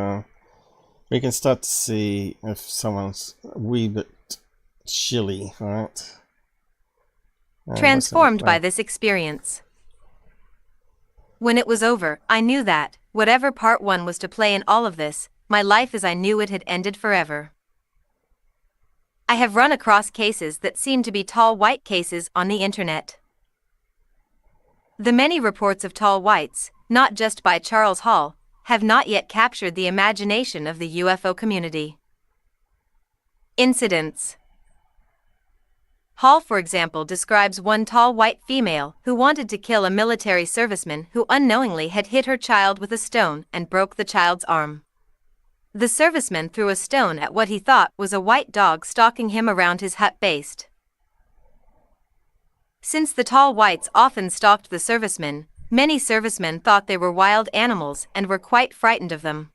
we can start to see if someone's a wee bit Shelly, right?
Transformed by this experience. When it was over, I knew that, whatever part one was to play in all of this, my life as I knew it had ended forever. I have run across cases that seem to be tall white cases on the internet. The many reports of tall whites, not just by Charles Hall, have not yet captured the imagination of the UFO community. Incidents. Hall, for example, describes one tall white female who wanted to kill a military serviceman who unknowingly had hit her child with a stone and broke the child's arm. The serviceman threw a stone at what he thought was a white dog stalking him around his hut based. Since the tall whites often stalked the servicemen, many servicemen thought they were wild animals and were quite frightened of them.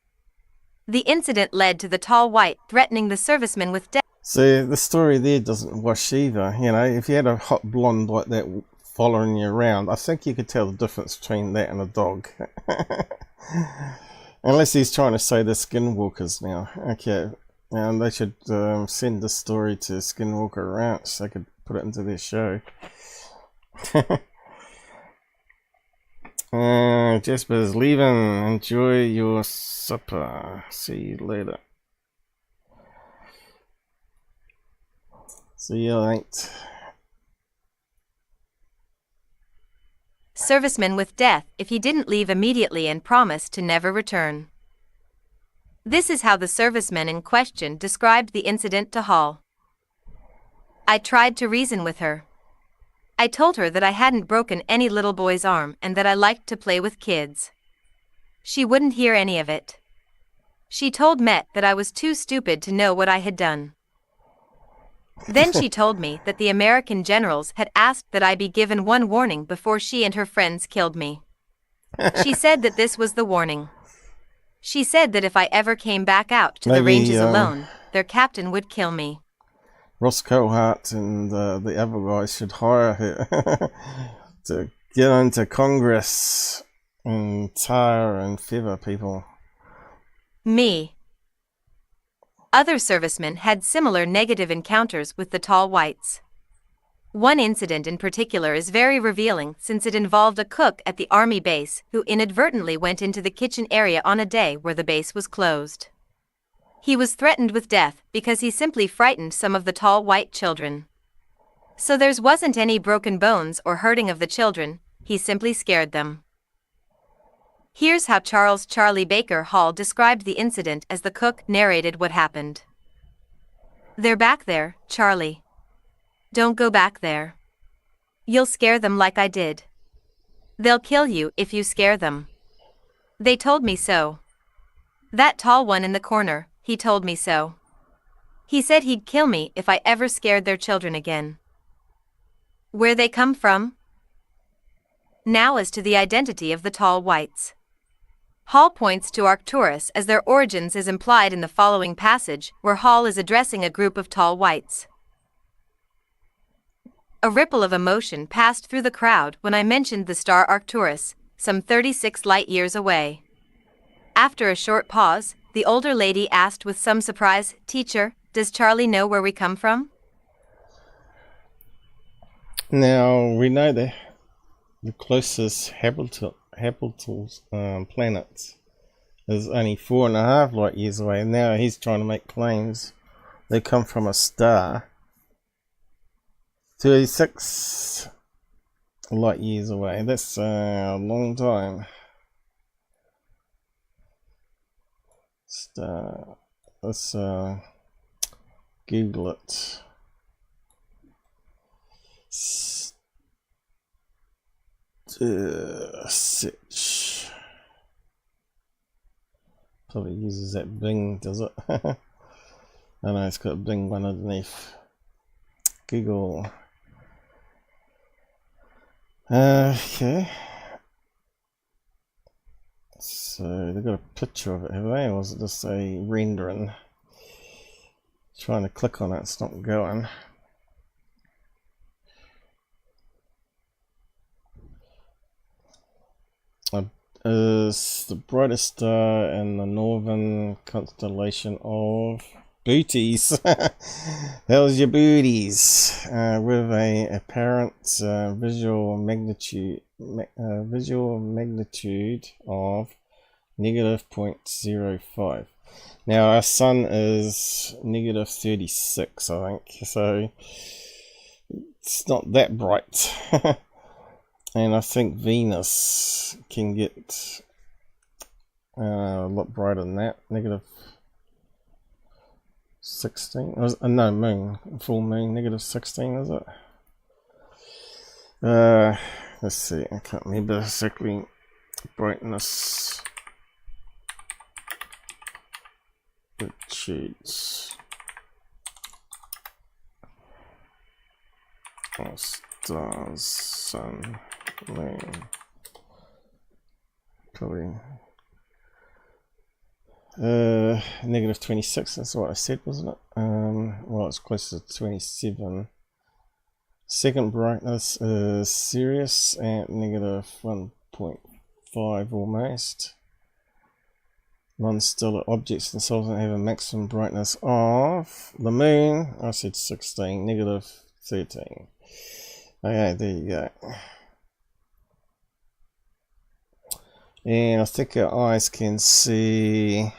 The incident led to the tall white threatening the serviceman with death.
See, the story there doesn't wash either. You know, if you had a hot blonde like that following you around, I think you could tell the difference between that and a dog. Unless he's trying to say they're skinwalkers now. Okay, and they should send this story to Skinwalker Ranch so they could put it into their show. Jasper's leaving. Enjoy your supper. See you later. See you later.
Serviceman with death if he didn't leave immediately and promised to never return. This is how the serviceman in question described the incident to Hall. I tried to reason with her. I told her that I hadn't broken any little boy's arm and that I liked to play with kids. She wouldn't hear any of it. She told Met that I was too stupid to know what I had done. Then she told me that the American generals had asked that I be given one warning before she and her friends killed me. She said that this was the warning. She said that if I ever came back out to the ranges alone, their captain would kill me.
Ross Coulheart and the other guys should hire her to get into Congress and tar and feather people.
Me. Other servicemen had similar negative encounters with the tall whites. One incident in particular is very revealing since it involved a cook at the army base who inadvertently went into the kitchen area on a day where the base was closed. He was threatened with death because he simply frightened some of the tall white children. So there wasn't any broken bones or hurting of the children, he simply scared them. Here's how Charles Charlie Baker Hall described the incident as the cook narrated what happened. They're back there, Charlie. Don't go back there. You'll scare them like I did. They'll kill you if you scare them. They told me so. That tall one in the corner, he told me so. He said he'd kill me if I ever scared their children again. Where they come from? Now as to the identity of the tall whites. Hall points to Arcturus as their origins is implied in the following passage, where Hall is addressing a group of tall whites. A ripple of emotion passed through the crowd when I mentioned the star Arcturus, some 36 light-years away. After a short pause, the older lady asked with some surprise, "Teacher, does Charlie know where we come from?"
Now, we know that the closest habitable planet is only 4.5 light years away. Now he's trying to make claims they come from a star 36 light years away. That's a long time. Let's Google it. Search. Probably uses that Bing, does it? I know it's got a Bing one underneath. Google. Okay. So they've got a picture of it, have they? Or was it just a rendering? Trying to click on it, it's not going. Is the brightest star in the northern constellation of Booties. How's your booties? With a apparent visual magnitude of -0.05. Now our sun is -36, I think, so it's not that bright. And I think Venus can get a lot brighter than that. 16. No, moon. Full moon, -16, is it? Let's see. I can't remember exactly. Brightness. Shades. Stars, sun, moon. Probably. -26. That's what I said, wasn't it? Well, it's closer to 27. Second brightness is Sirius at -1.5 almost. Non-stellar objects themselves have a maximum brightness of the moon. I said 16, -13. Okay, there you go. And I think our eyes can see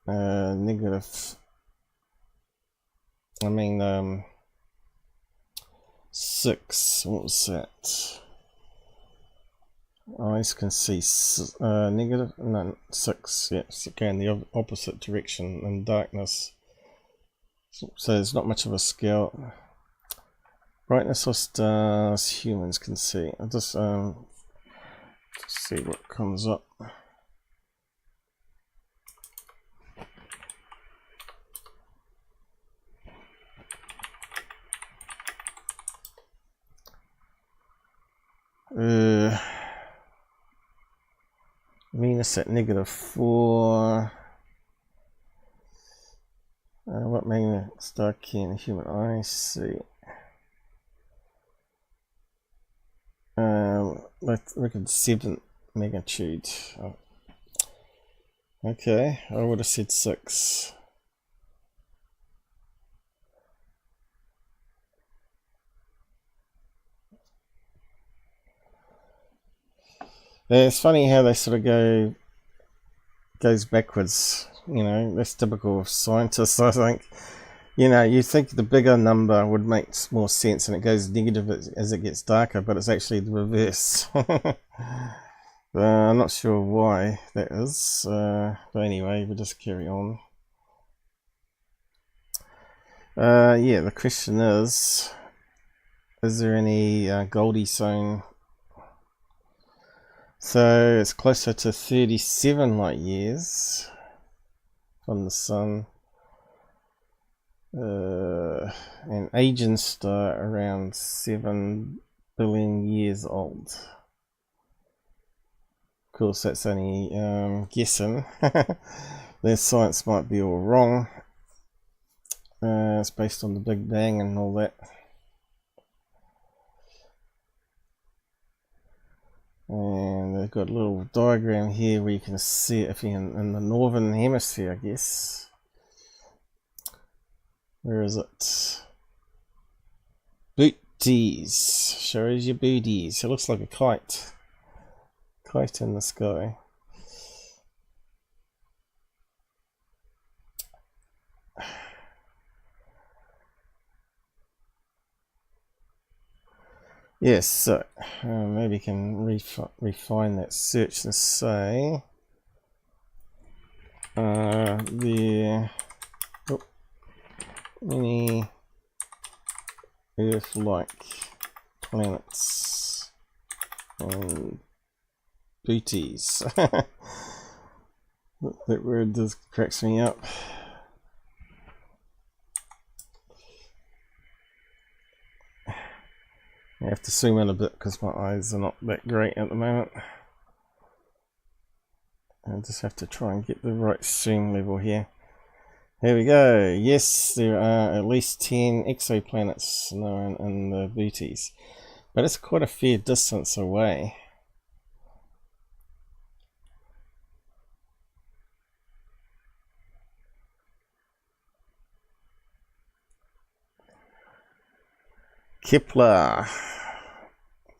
negative. I mean, 6. What was that? Eyes can see negative. No, 6. Yes, again the opposite direction in darkness. So there's not much of a scale. Brightness of stars humans can see. I'll just see what comes up. Venus at -4. What magnetic star can a human eye see? Let's reckon 7 magnitude. Oh. Okay, I would have said 6. It's funny how they sort of goes backwards. You know, that's typical of scientists, I think. You know, you think the bigger number would make more sense and it goes negative as it gets darker, but it's actually the reverse. I'm not sure why that is, but anyway, we'll just carry on. Yeah, the question is there any Goldie zone? So it's closer to 37 light years from the sun. An aging star around 7 billion years old. Of course, that's only guessing. Their science might be all wrong. It's based on the Big Bang and all that. And they've got a little diagram here where you can see it if you're in the northern hemisphere, I guess. Where is it? Booties. Shows your booties. It looks like a kite. Kite in the sky. Yes, so maybe you can refine that search and say any Earth-like planets and booties. That word just cracks me up. I have to zoom in a bit because my eyes are not that great at the moment. I just have to try and get the right zoom level here. Here we go. Yes, there are at least 10 exoplanets known in the booties, but it's quite a fair distance away. Kepler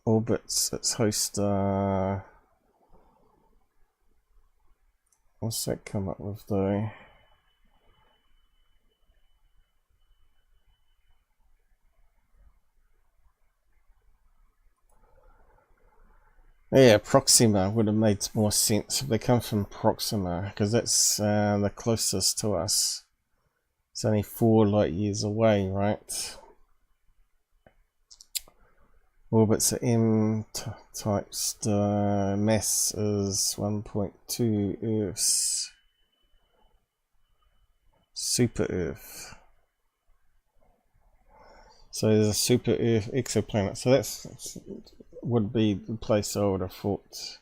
orbits its host star. What's that come up with though? Yeah, Proxima would have made more sense if they come from Proxima, because that's the closest to us. It's only 4 light years away, right? Orbit's an M-type star. Mass is 1.2 Earths. Super Earth. So there's a super Earth exoplanet. So that's would be the place I would have thought.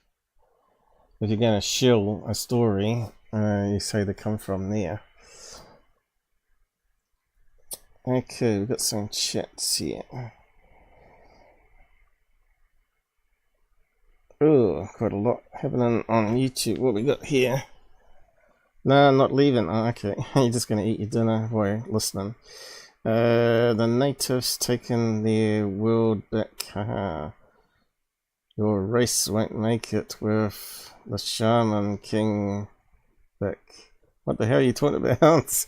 If you're going to shill a story, you say they come from there. Okay, we've got some chats here. Oh, quite a lot happening on YouTube. What we got here? No, I'm not leaving. Oh, okay, you're just going to eat your dinner while you're listening. The natives taking their world back. Haha. Your race won't make it with the shaman king back. What the hell are you talking about?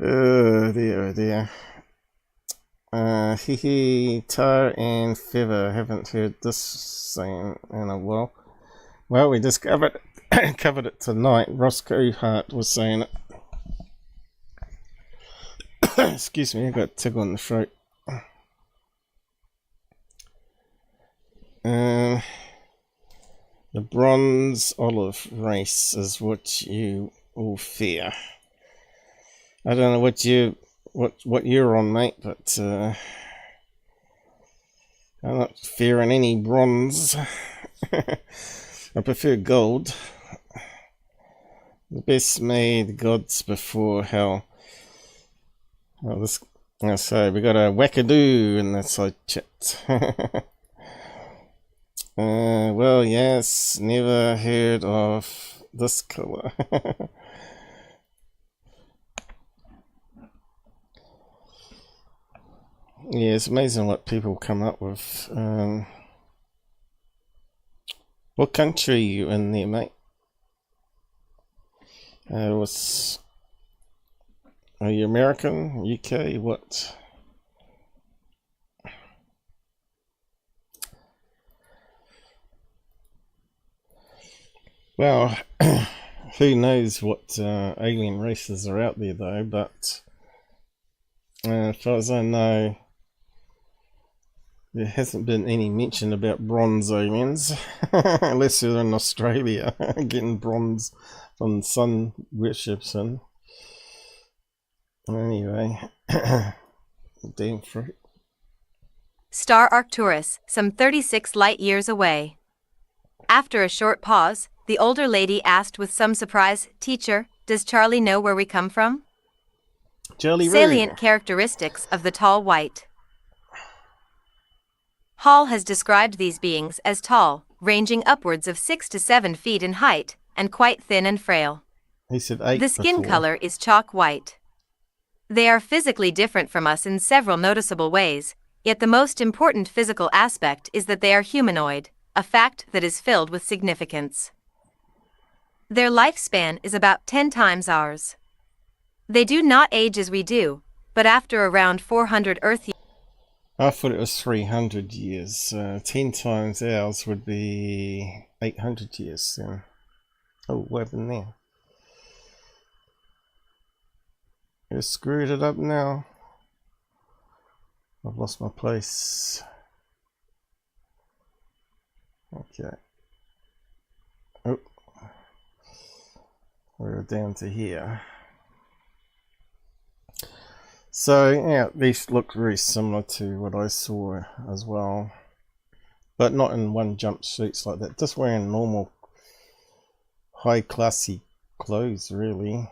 Oh dear, oh dear. Tar and feather. Haven't heard this saying in a while. Well, we just covered it tonight. Ross Coulheart was saying it. Excuse me, I got a tickle in the throat. The bronze olive race is what you all fear. I don't know what you're on, mate, but I'm not fearing any bronze. I prefer gold. The best made gods before hell. Oh, so we got a wackadoo in the side chat. Well, yes, never heard of this colour. Yeah, it's amazing what people come up with. What country are you in there, mate? Are you American? UK? What? Well, who knows what alien races are out there though, but as far as I know, there hasn't been any mention about bronze aliens, unless they're in Australia getting bronze from sun worships and anyway, damn fruit.
Star Arcturus, some 36 light years away. After a short pause, the older lady asked with some surprise, "Teacher, does Charlie know where we come from?"
Charlie Roo.
Salient characteristics of the tall white. Hall has described these beings as tall, ranging upwards of 6 to 7 feet in height, and quite thin and frail.
He said 8
The skin
before.
color is chalk white. They are physically different from us in several noticeable ways, yet the most important physical aspect is that they are humanoid, a fact that is filled with significance. Their lifespan is about 10 times ours. They do not age as we do, but after around 400 Earth years.
I thought it was 300 years. 10 times ours would be 800 years then. Oh, what happened there? You screwed it up now. I've lost my place. Okay. Oh. We're down to here. So, yeah, these look very similar to what I saw as well. But not in one jumpsuits like that. Just wearing normal, high-classy clothes, really.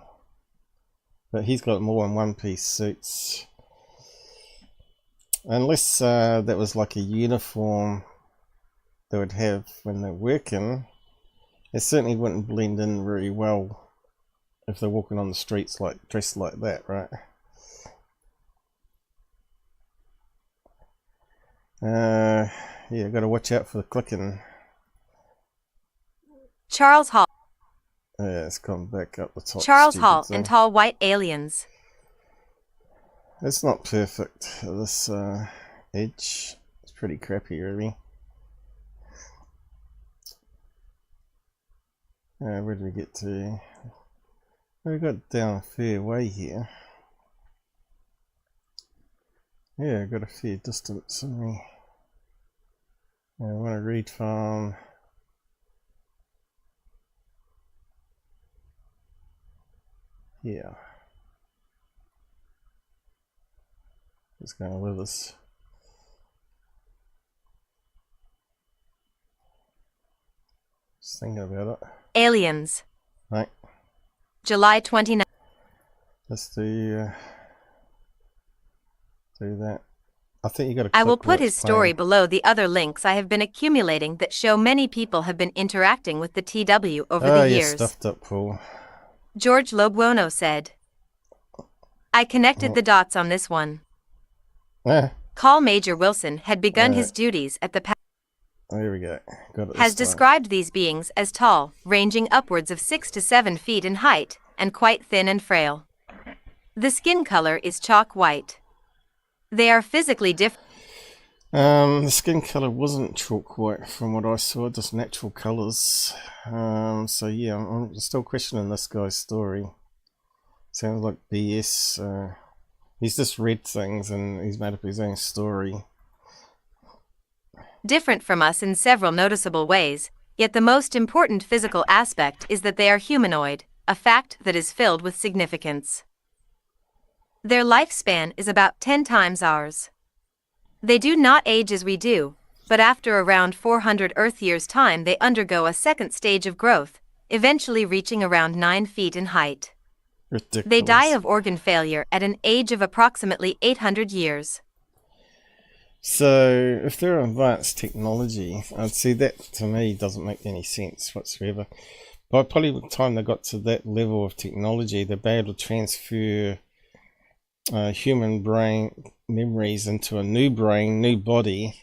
But he's got more in one-piece suits. Unless that was like a uniform they would have when they're working, it certainly wouldn't blend in very well if they're walking on the streets like dressed like that, right? Yeah, got to watch out for the clicking.
Charles Hall.
Yeah, it's come back up the top.
Charles Hall and tall white aliens.
It's not perfect, this edge. It's pretty crappy, really. Where did we get to? We got down a fair way here. Yeah, got a fair distance, haven't we? I want to read from here. It's going to let us. Just thinking about it.
Aliens.
Right.
July 29th.
Let's do that. I think you got to.
I will put his story below the other links I have been accumulating that show many people have been interacting with the TW over the years.
Stuffed up, Paul.
George Lobuono said, I connected the dots on this one. Call Major Wilson had begun his duties at the
there we go. Got it.
Has described these beings as tall, ranging upwards of 6 to 7 feet in height, and quite thin and frail. The skin color is chalk white. They are physically different.
The skin color wasn't chalk white from what I saw, just natural colors. So yeah, I'm still questioning this guy's story. Sounds like BS. He's just read things and he's made up his own story.
Different from us in several noticeable ways, yet the most important physical aspect is that they are humanoid, a fact that is filled with significance. Their lifespan is about 10 times ours. They do not age as we do, but after around 400 Earth years' time they undergo a second stage of growth, eventually reaching around 9 feet in height.
Ridiculous.
They die of organ failure at an age of approximately 800 years.
So, if they're advanced technology, I'd say that to me doesn't make any sense whatsoever. By probably the time they got to that level of technology, they'd be able to transfer human brain memories into a new brain, new body,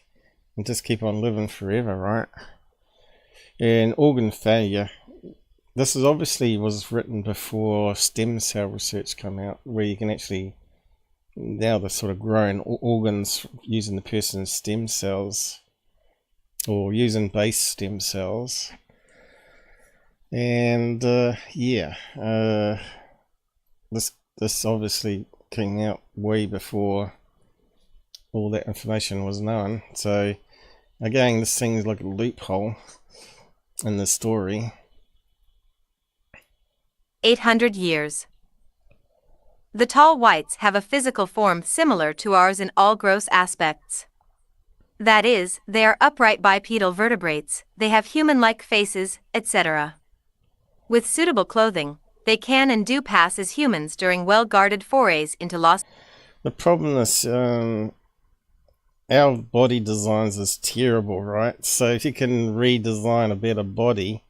and just keep on living forever, right? And organ failure. This is obviously was written before stem cell research came out, where you can actually now they're sort of growing organs using the person's stem cells or using base stem cells. And this obviously came out way before all that information was known. So again, this thing is like a loophole in the story.
800 years. The tall whites have a physical form similar to ours in all gross aspects. That is, they are upright bipedal vertebrates, they have human-like faces, etc. With suitable clothing, they can and do pass as humans during well-guarded forays into lost...
The problem is, our body designs is terrible, right? So if you can redesign a better body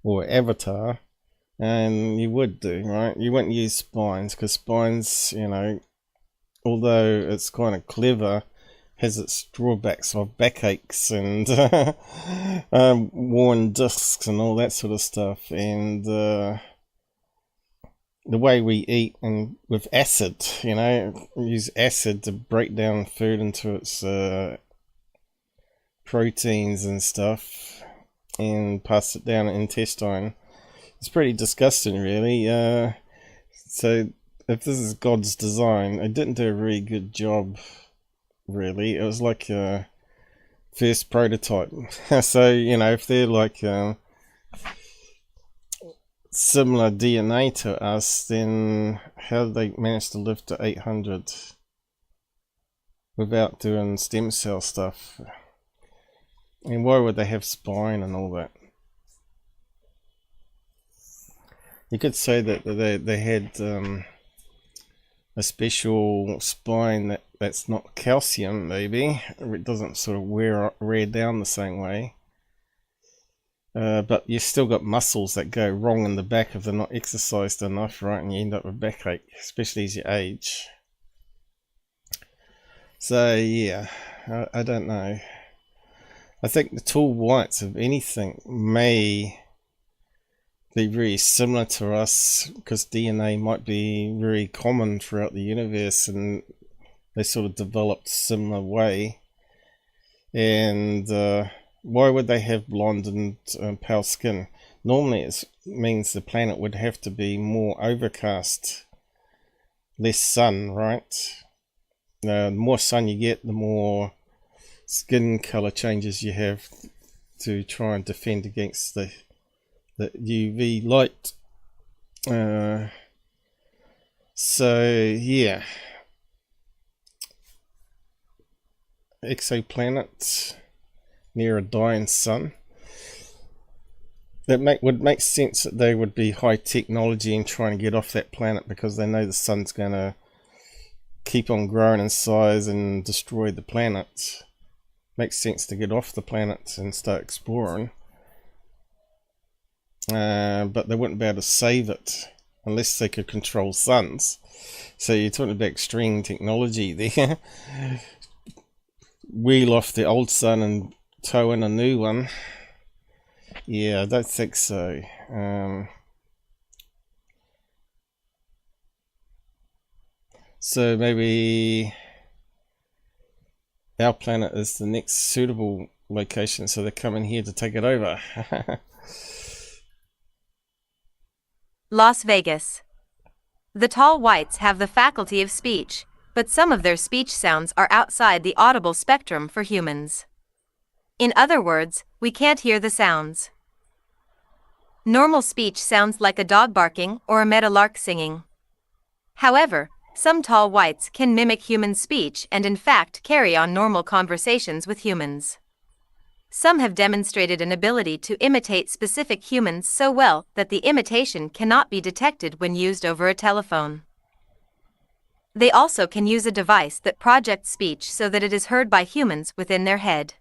or avatar, and you would do, right? You wouldn't use spines, because spines, you know, although it's kind of clever, has its drawbacks of backaches and worn discs and all that sort of stuff. And the way we eat and with acid, you know, we use acid to break down food into its proteins and stuff and pass it down the intestine. It's pretty disgusting, really. So if this is God's design, it didn't do a really good job, really. It was like a first prototype. So, you know, if they're like similar DNA to us, then how did they manage to live to 800 without doing stem cell stuff? And why would they have spine and all that? You could say that they had a special spine that's not calcium, maybe. It doesn't sort of wear down the same way. But you still got muscles that go wrong in the back if they're not exercised enough, right? And you end up with backache, especially as you age. So, yeah, I don't know. I think the tall whites, if anything, may be very similar to us, because DNA might be very common throughout the universe, and they sort of developed a similar way. And why would they have blonde and pale skin? normally it means the planet would have to be more overcast, less sun, right? The more sun you get, the more skin color changes you have to try and defend against the UV light. So yeah, exoplanet near a dying sun. That would make sense that they would be high technology and trying to get off that planet because they know the sun's going to keep on growing in size and destroy the planet. Makes sense to get off the planet and start exploring. But they wouldn't be able to save it unless they could control suns. So you're talking about extreme technology there. Wheel off the old sun and tow in a new one. Yeah, I don't think so. So maybe our planet is the next suitable location, so they're coming here to take it over.
Las Vegas. The tall whites have the faculty of speech, but some of their speech sounds are outside the audible spectrum for humans. In other words, we can't hear the sounds. Normal speech sounds like a dog barking or a meadowlark singing. However, some tall whites can mimic human speech and in fact carry on normal conversations with humans. Some have demonstrated an ability to imitate specific humans so well that the imitation cannot be detected when used over a telephone. They also can use a device that projects speech so that it is heard by humans within their head.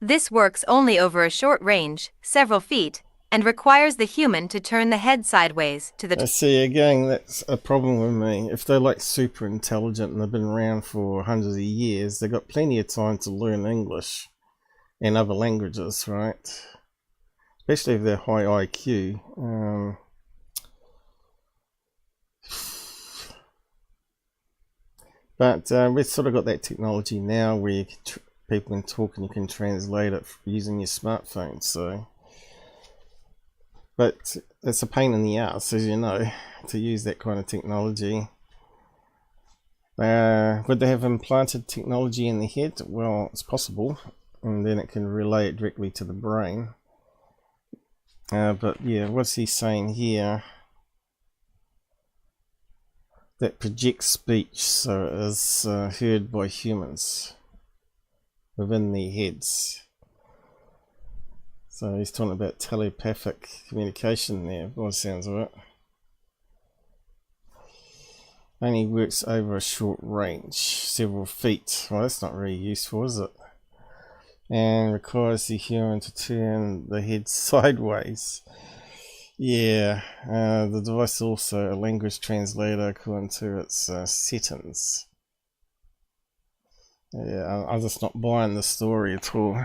This works only over a short range, several feet, and requires the human to turn the head sideways to the...
See, again, that's a problem with me. If they're like super intelligent and they've been around for hundreds of years, they've got plenty of time to learn English and other languages, right? Especially if they're high IQ. But we've sort of got that technology now where you can people can talk and you can translate it using your smartphone, so... But it's a pain in the ass, as you know, to use that kind of technology. Would they have implanted technology in the head? Well, it's possible, and then it can relay it directly to the brain. But yeah, what's he saying here? That projects speech, so it is heard by humans within their heads. So he's talking about telepathic communication there, by the sounds of it. Only works over a short range, several feet. Well, that's not really useful, is it? And requires the human to turn the head sideways. Yeah, the device is also a language translator according to its settings. Yeah, I'm just not buying the story at all.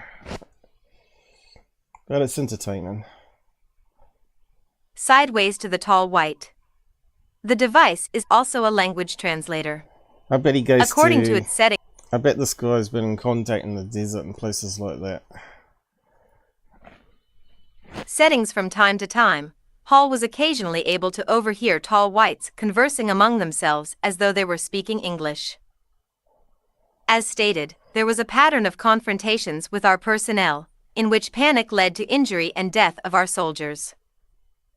But it's entertaining.
Sideways to the tall white. The device is also a language translator.
I bet he goes
according to its setting.
I bet this guy's been in contact in the desert and places like that.
Settings from time to time, Hall was occasionally able to overhear tall whites conversing among themselves as though they were speaking English. As stated, there was a pattern of confrontations with our personnel, in which panic led to injury and death of our soldiers.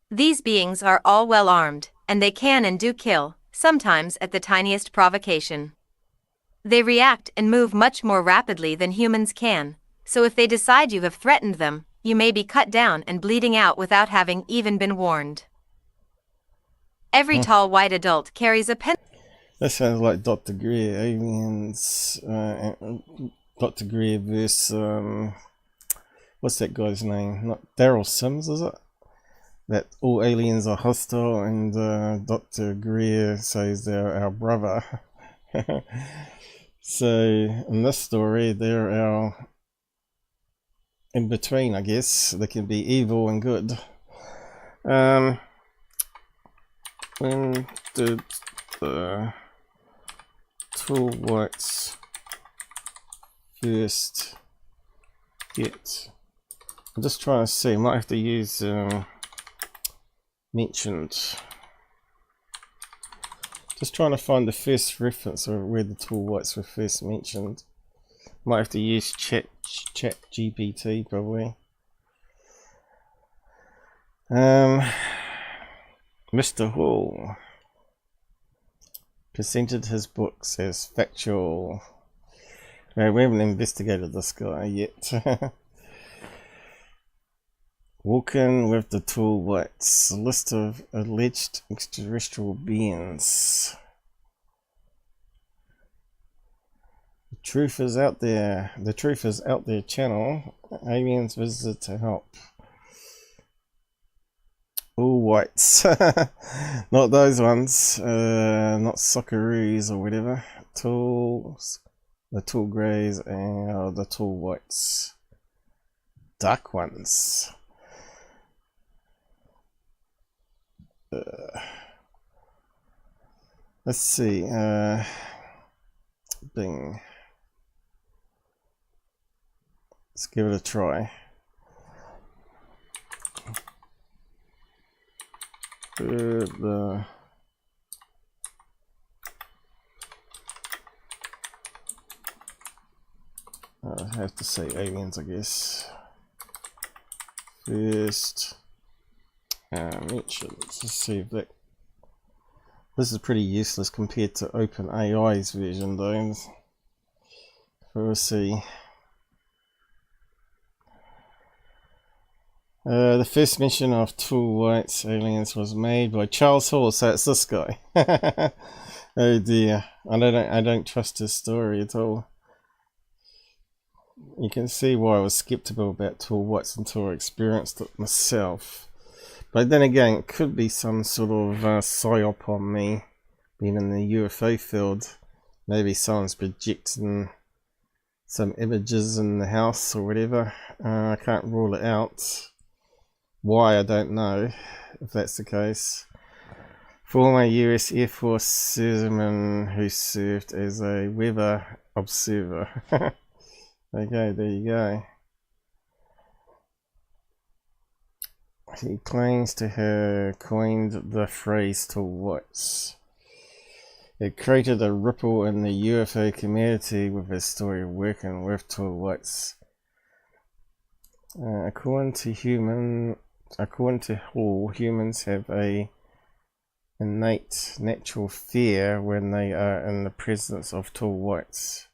These beings are all well armed, and they can and do kill, sometimes at the tiniest provocation. They react and move much more rapidly than humans can, so if they decide you have threatened them, you may be cut down and bleeding out without having even been warned. Every tall white adult carries a pen.
That sounds like Dr. Greer, aliens, Dr. Greer versus, what's that guy's name? Not Daryl Sims, is it? That all aliens are hostile, and Dr. Greer says they're our brother. So, in this story, they're our in between, I guess. They can be evil and good. When did the tall whites first get I'm just trying to see. Might have to use mentioned. Just trying to find the first reference or where the tall whites were first mentioned. Might have to use ChatGPT probably. Mr. Hall presented his books as factual. No, we haven't investigated this guy yet. Walking with the tall whites, a list of alleged extraterrestrial beings. The truth is out there. The truth is out there channel. Aliens visit to help. All whites. Not those ones. Not Socceroos or whatever. Talls. The tall greys and the tall whites. Dark ones. Let's see. Bing. Let's give it a try. I have to say aliens, I guess. First mentions. Let's see if that. This is pretty useless compared to OpenAI's version, though. We'll see. The first mention of tall whites aliens was made by Charles Hall, so it's this guy. Oh dear, I don't trust his story at all. You can see why I was skeptical about tall whites until I experienced it myself. But then again, it could be some sort of psyop on me, being in the UFO field. Maybe someone's projecting some images in the house or whatever. I can't rule it out. Why, I don't know, if that's the case. Former US Air Force serviceman who served as a weather observer. Okay, there you go. He claims to have coined the phrase tall whites. It created a ripple in the UFO community with his story of working with tall whites. According to Hall, humans have a innate natural fear when they are in the presence of tall whites.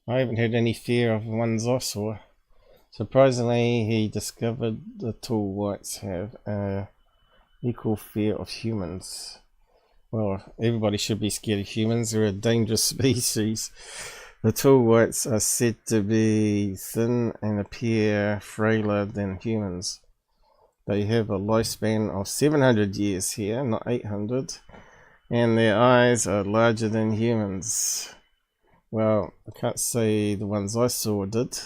I haven't had any fear of the ones I saw. Surprisingly, he discovered the tall whites have an equal fear of humans. Well, everybody should be scared of humans. They're a dangerous species. The tall whites are said to be thin and appear frailer than humans. They have a lifespan of 700 years here, not 800, and their eyes are larger than humans. Well, I can't say the ones I saw did.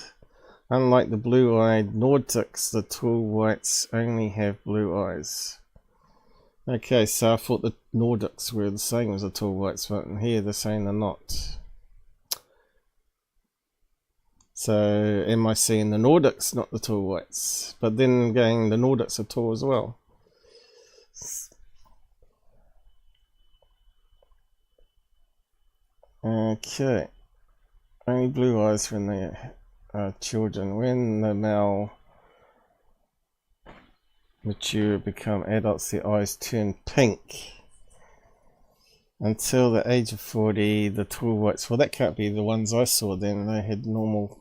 Unlike the blue-eyed Nordics, the tall whites only have blue eyes. Okay, so I thought the Nordics were the same as the tall whites, but here they're saying they're not. So, am I seeing the Nordics, not the tall whites? But then again, the Nordics are tall as well. Okay. Only blue eyes when they are children. When the male mature, become adults, their eyes turn pink. Until the age of 40, the tall whites, well, that can't be the ones I saw then. They had normal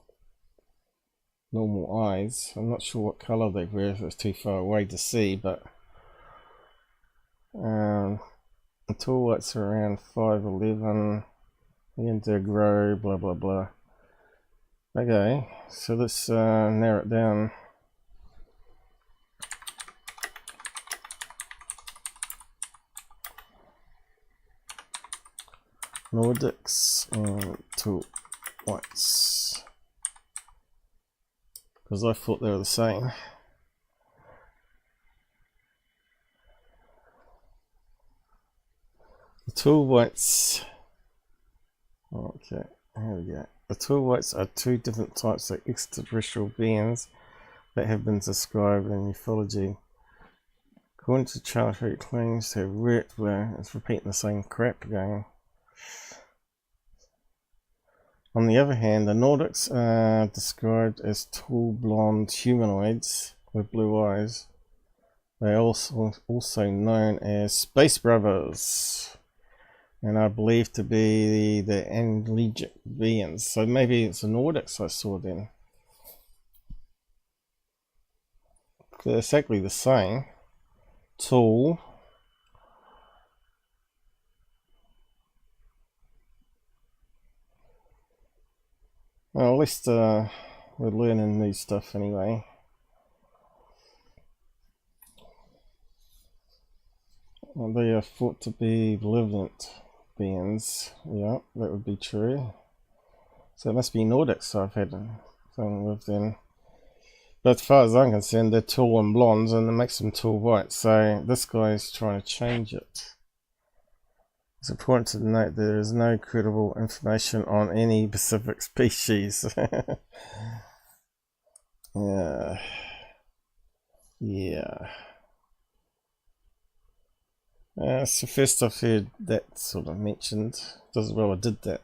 eyes. I'm not sure what colour they were if it was too far away to see, but the tall whites are around 5'11", begin to grow, blah blah blah. Okay, so let's narrow it down. Nordics and tall whites, because I thought they were the same. The tall whites. Okay, here we go. The tall whites are two different types of extraterrestrial beings that have been described in ufology. According to Charlie claims to have worked where it's repeating the same crap again. On the other hand, the Nordics are described as tall blonde humanoids with blue eyes. They are also known as Space Brothers and are believed to be the anigif beings. So maybe it's the Nordics I saw then. They're exactly the same. Tall. Well, at least we're learning new stuff anyway. Well, they are thought to be livent beings. Yeah, that would be true. So it must be Nordics I've had a thing with them. But as far as I'm concerned, they're tall and blondes and it makes them tall white. So this guy's trying to change it. It's important to note there is no credible information on any specific species. Yeah. So first I've heard that sort of mentioned. Does well I did that.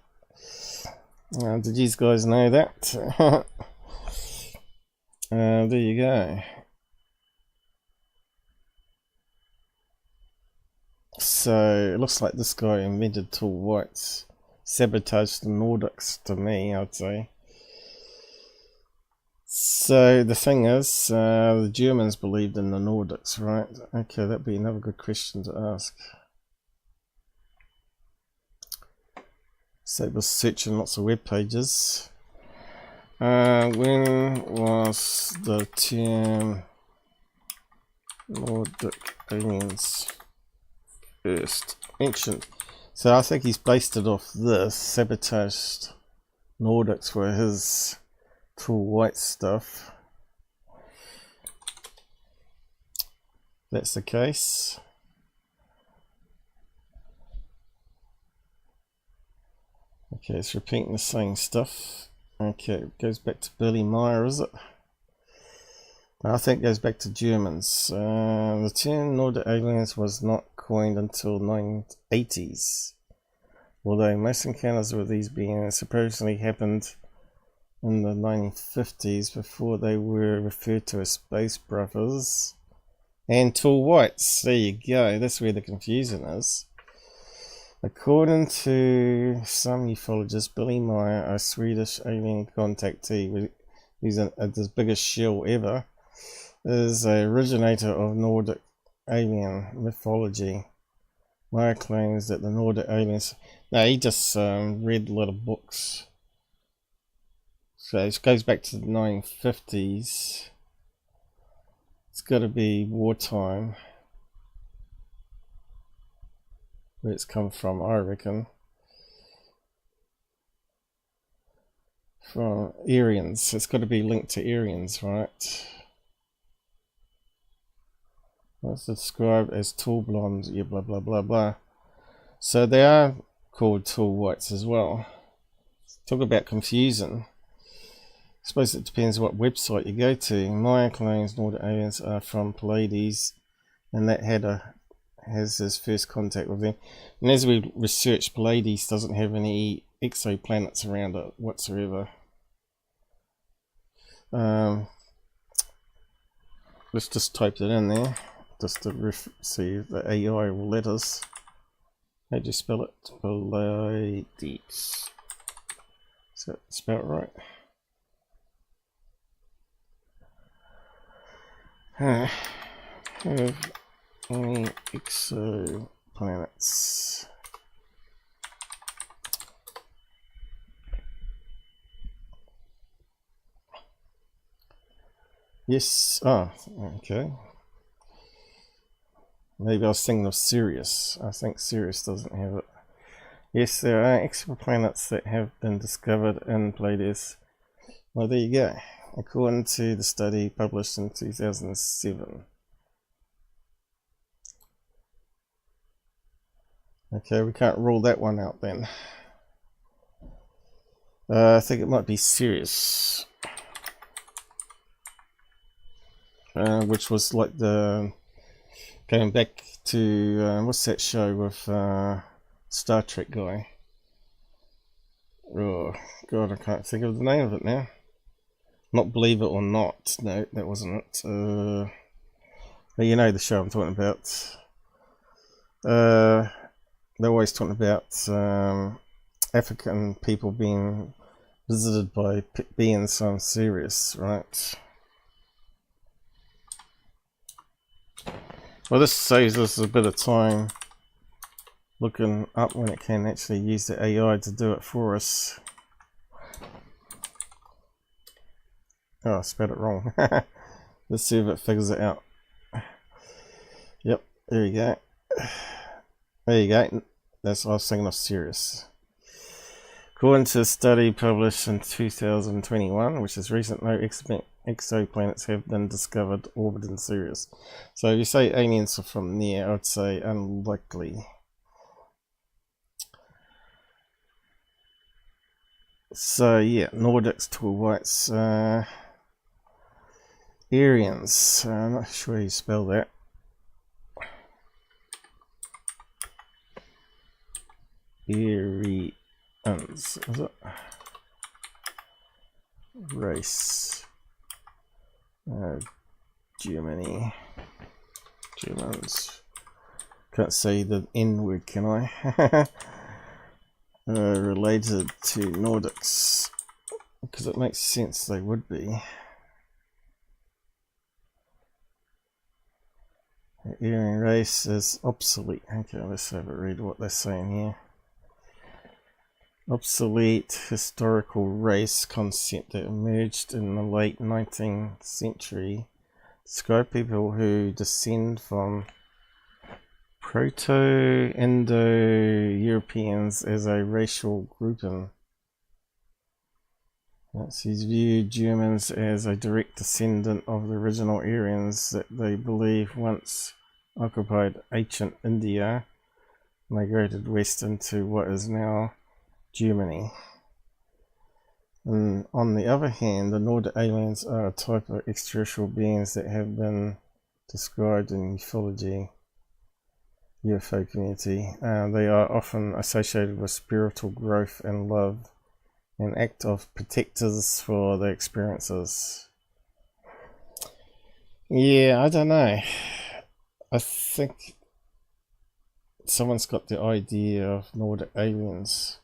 Did you guys know that? There you go. So it looks like this guy invented tall whites, sabotaged the Nordics to me, I'd say. So the thing is, the Germans believed in the Nordics, right? Okay, that'd be another good question to ask. So it was searching lots of web pages. When was the term Nordic aliens first mentioned? So I think he's based it off this. Sabotaged Nordics were his tall white stuff. That's the case. Okay, it's repeating the same stuff. Okay, it goes back to Billy Meyer, is it? No, I think it goes back to Germans. The term Nordic aliens was not coined until 1980s. Although most encounters with these beings supposedly happened in the 1950s before they were referred to as Space Brothers and Tall Whites. There you go, that's where the confusion is. According to some ufologists, Billy Meyer, a Swedish alien contactee who's the biggest shill ever, is an originator of Nordic alien mythology. Meyer claims that the Nordic aliens... No, he just read a lot of books. So it goes back to the 1950s. It's got to be wartime. Where it's come from, I reckon. From Aryans. It's got to be linked to Aryans, right? That's described as tall blondes, yeah, blah blah blah blah. So they are called tall whites as well. Talk about confusion. I suppose it depends what website you go to. Meyer claims Nordic aliens are from Pleiades, and that has his first contact with them. And as we researched, Pleiades doesn't have any exoplanets around it whatsoever. Let's just type it in there, just to see if the AI will let us. How do you spell it? Pleiades. Is that spelled right? Have any exoplanets? Yes. Oh, okay. Maybe I was thinking of Sirius. I think Sirius doesn't have it. Yes, there are exoplanets that have been discovered in Pleiades. Well, there you go. According to the study published in 2007. Okay, we can't rule that one out then. I think it might be Sirius. which was like the going back to what's that show with Star Trek guy? Oh God, I can't think of the name of it now. Not Believe It or Not. No, that wasn't it. But you know the show I'm talking about. They're always talking about African people being visited by beings so serious, right? Well, this saves us a bit of time looking up when it can actually use the AI to do it for us. Oh, I spelled it wrong. Let's see if it figures it out. Yep, there you go. There you go. That's I was thinking of Sirius. According to a study published in 2021, which is recent, no exoplanets have been discovered orbiting Sirius. So if you say aliens are from there, I would say unlikely. So yeah, Nordics, Tall Whites, Aryans. I'm not sure how you spell that. Aryans, is it? Race. Germany. Germans. Can't say the N word, can I? Related to Nordics. Because it makes sense they would be. The Aryan race is obsolete. Okay, let's have a read what they're saying here. Obsolete historical race concept that emerged in the late 19th century describe people who descend from Proto-Indo-Europeans as a racial grouping. Nazis viewed Germans as a direct descendant of the original Aryans that they believe once occupied ancient India, migrated west into what is now Germany. And on the other hand, the Nordic aliens are a type of extraterrestrial beings that have been described in ufology, UFO community. They are often associated with spiritual growth and love, an act of protectors for their experiences. Yeah, I don't know. I think someone's got the idea of Nordic aliens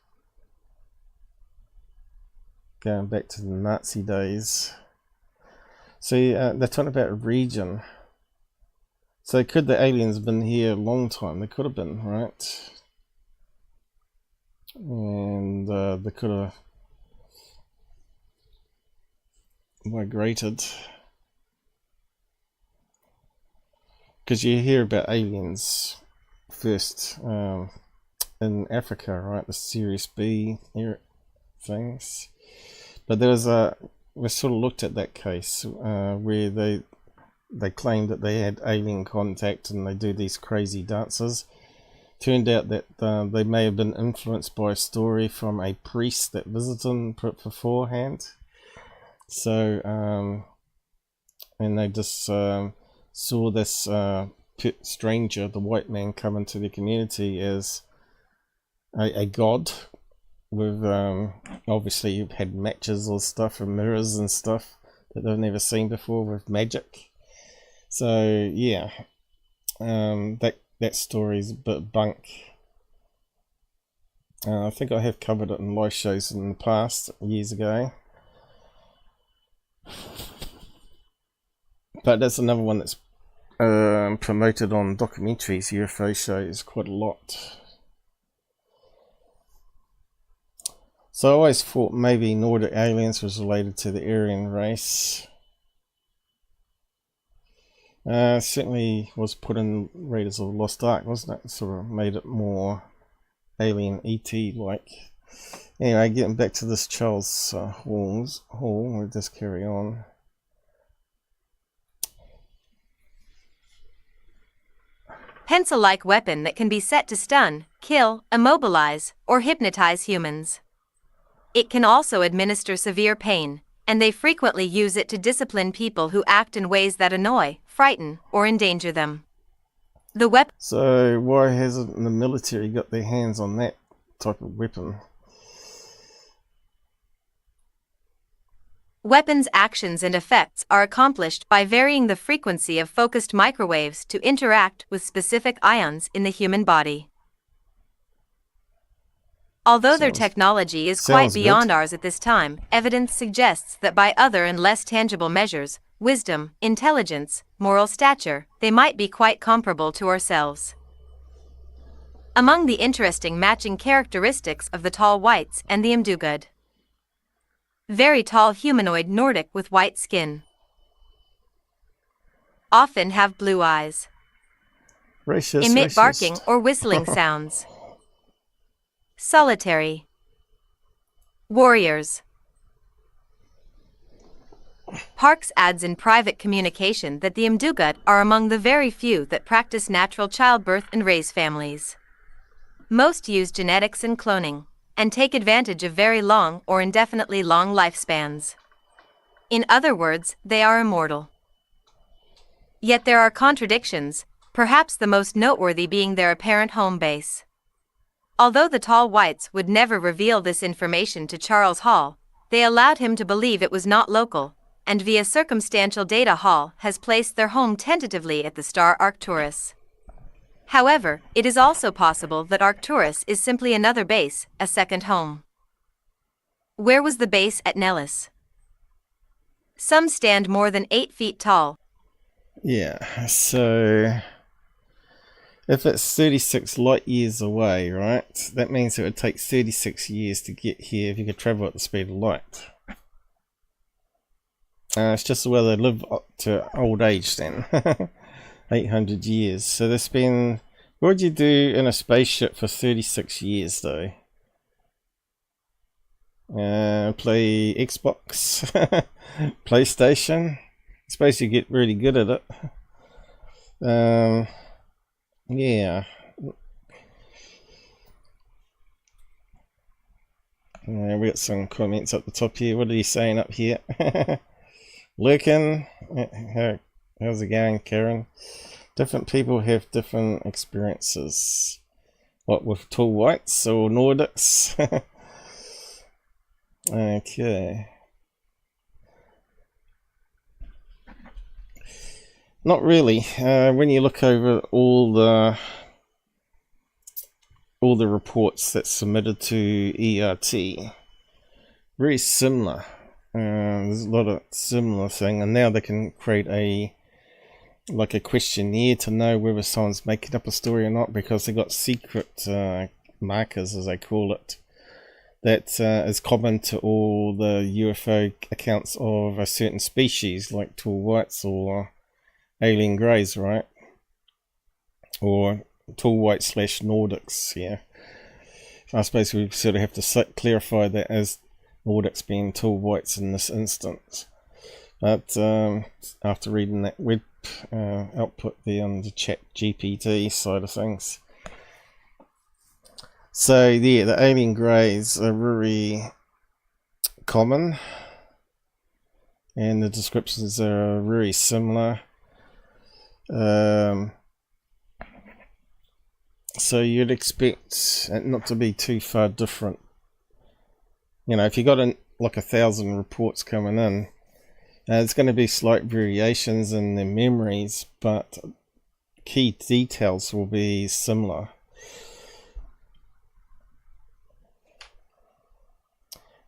going back to the Nazi days. See, they're talking about a region. So could the aliens have been here a long time? They could have been, right? And they could have migrated. Because you hear about aliens first in Africa, right? The Series B things. But there was we sort of looked at that case where they claimed that they had alien contact and they do these crazy dances. Turned out that they may have been influenced by a story from a priest that visited them beforehand. So, and they just saw this stranger, the white man, come into the community as a god. With obviously you've had matches or stuff and mirrors and stuff that they've never seen before with magic. So yeah, that story's a bit bunk. I think I have covered it in live shows in the past, years ago. But that's another one that's promoted on documentaries, UFO shows, quite a lot. So I always thought maybe Nordic aliens was related to the Aryan race. Certainly was put in Raiders of the Lost Ark, wasn't it? Sort of made it more alien ET-like. Anyway, getting back to this Charles Hall, we'll just carry on.
Pencil-like weapon that can be set to stun, kill, immobilize, or hypnotize humans. It can also administer severe pain, and they frequently use it to discipline people who act in ways that annoy, frighten, or endanger them. The weapon.
So why hasn't the military got their hands on that type of weapon?
Weapons' actions and effects are accomplished by varying the frequency of focused microwaves to interact with specific ions in the human body. Although their technology is quite beyond ours at this time, evidence suggests that by other and less tangible measures, wisdom, intelligence, moral stature, they might be quite comparable to ourselves. Among the interesting matching characteristics of the tall whites and the Imdugud. Very tall humanoid Nordic with white skin. Often have blue eyes. Emit barking or whistling sounds. Solitary. Warriors. Parks adds in private communication that the Imdugud are among the very few that practice natural childbirth and raise families. Most use genetics and cloning, and take advantage of very long or indefinitely long lifespans. In other words, they are immortal. Yet there are contradictions, perhaps the most noteworthy being their apparent home base. Although the tall whites would never reveal this information to Charles Hall, they allowed him to believe it was not local, and via circumstantial data Hall has placed their home tentatively at the star Arcturus. However, it is also possible that Arcturus is simply another base, a second home. Where was the base at Nellis? Some stand more than 8 feet tall.
Yeah, so if it's 36 light years away, right, that means it would take 36 years to get here if you could travel at the speed of light. It's just where they live up to old age then. 800 years. So they spend... What would you do in a spaceship for 36 years though? Play Xbox? PlayStation? I suppose you get really good at it. Yeah. We got some comments up the top here. What are you saying up here? Lurking. How's it going, Karen? Different people have different experiences. What, with tall whites or Nordics? Okay. Not really. When you look over all the reports that's submitted to ERT, very similar. There's a lot of similar thing, and now they can create a questionnaire to know whether someone's making up a story or not, because they got secret markers, as they call it, that is common to all the UFO accounts of a certain species, like tall whites or alien greys, right? Or tall white / Nordics, yeah. I suppose we sort of have to clarify that as Nordics being tall whites in this instance. But after reading that web output there on the ChatGPT side of things. So yeah, the alien greys are very common, and the descriptions are very similar. So you'd expect it not to be too far different. You know, if you got like 1,000 reports coming in, there's going to be slight variations in the memories, but key details will be similar.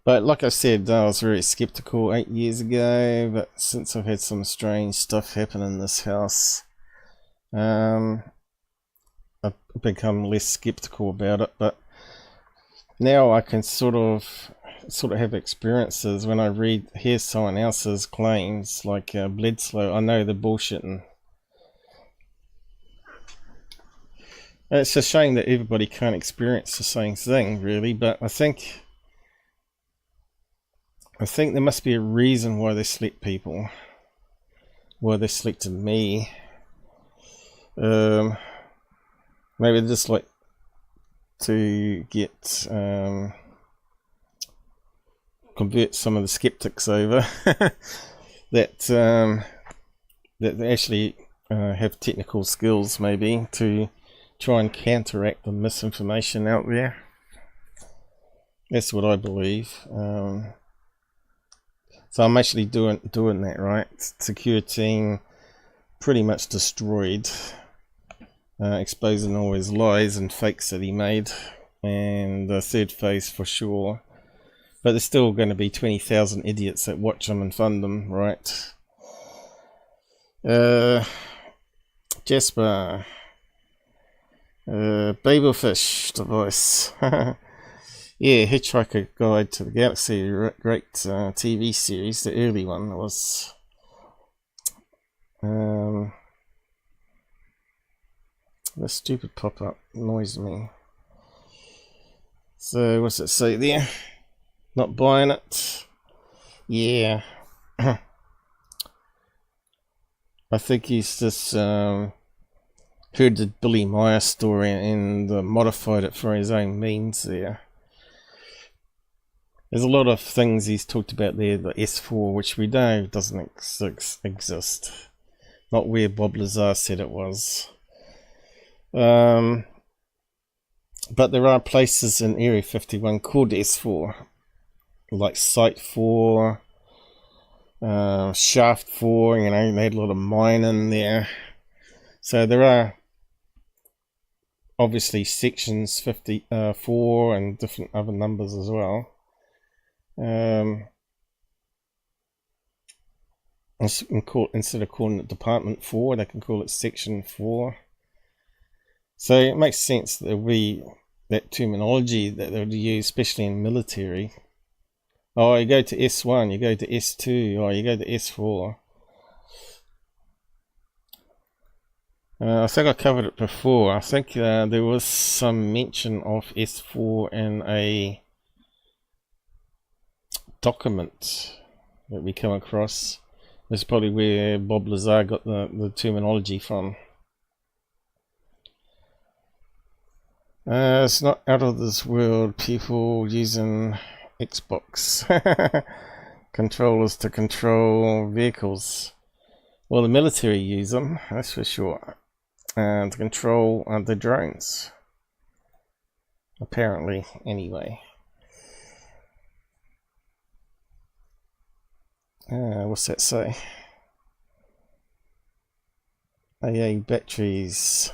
But like I said, I was very skeptical 8 years ago, but since I've had some strange stuff happen in this house, I've become less skeptical about it. But now I can sort of have experiences when I hear someone else's claims, like Bledsoe. I know they're bullshitting. It's a shame that everybody can't experience the same thing, really, but I think there must be a reason why they select people, why they selected me. Maybe they just like to get convert some of the skeptics over that they actually have technical skills maybe to try and counteract the misinformation out there. That's what I believe. So I'm actually doing that, right? Secure Team pretty much destroyed, exposing all his lies and fakes that he made, and the third phase for sure. But there's still going to be 20,000 idiots that watch them and fund them, right? Jasper, Babelfish device. Yeah, Hitchhiker Guide to the Galaxy, great TV series. The early one was the stupid pop-up annoys me. So what's it say there? Not buying it. Yeah. I think he's just heard the Billy Meyer story and modified it for his own means there. There's a lot of things he's talked about there, the S4, which we know doesn't exist. Not where Bob Lazar said it was. But there are places in Area 51 called S4, like Site 4, Shaft 4, you know, they had a lot of mining there. So there are obviously sections 54 and different other numbers as well. Instead of calling it Department 4, they can call it Section 4. So it makes sense that there will be that terminology that they would use, especially in military. Oh, you go to S1, you go to S2, or you go to S4. I think I covered it before. I think there was some mention of S4 in a document that we come across. That's probably where Bob Lazar got the terminology from. It's not out of this world, people using Xbox controllers to control vehicles. Well, the military use them, that's for sure, to control the drones. Apparently, anyway. What's that say? AA batteries.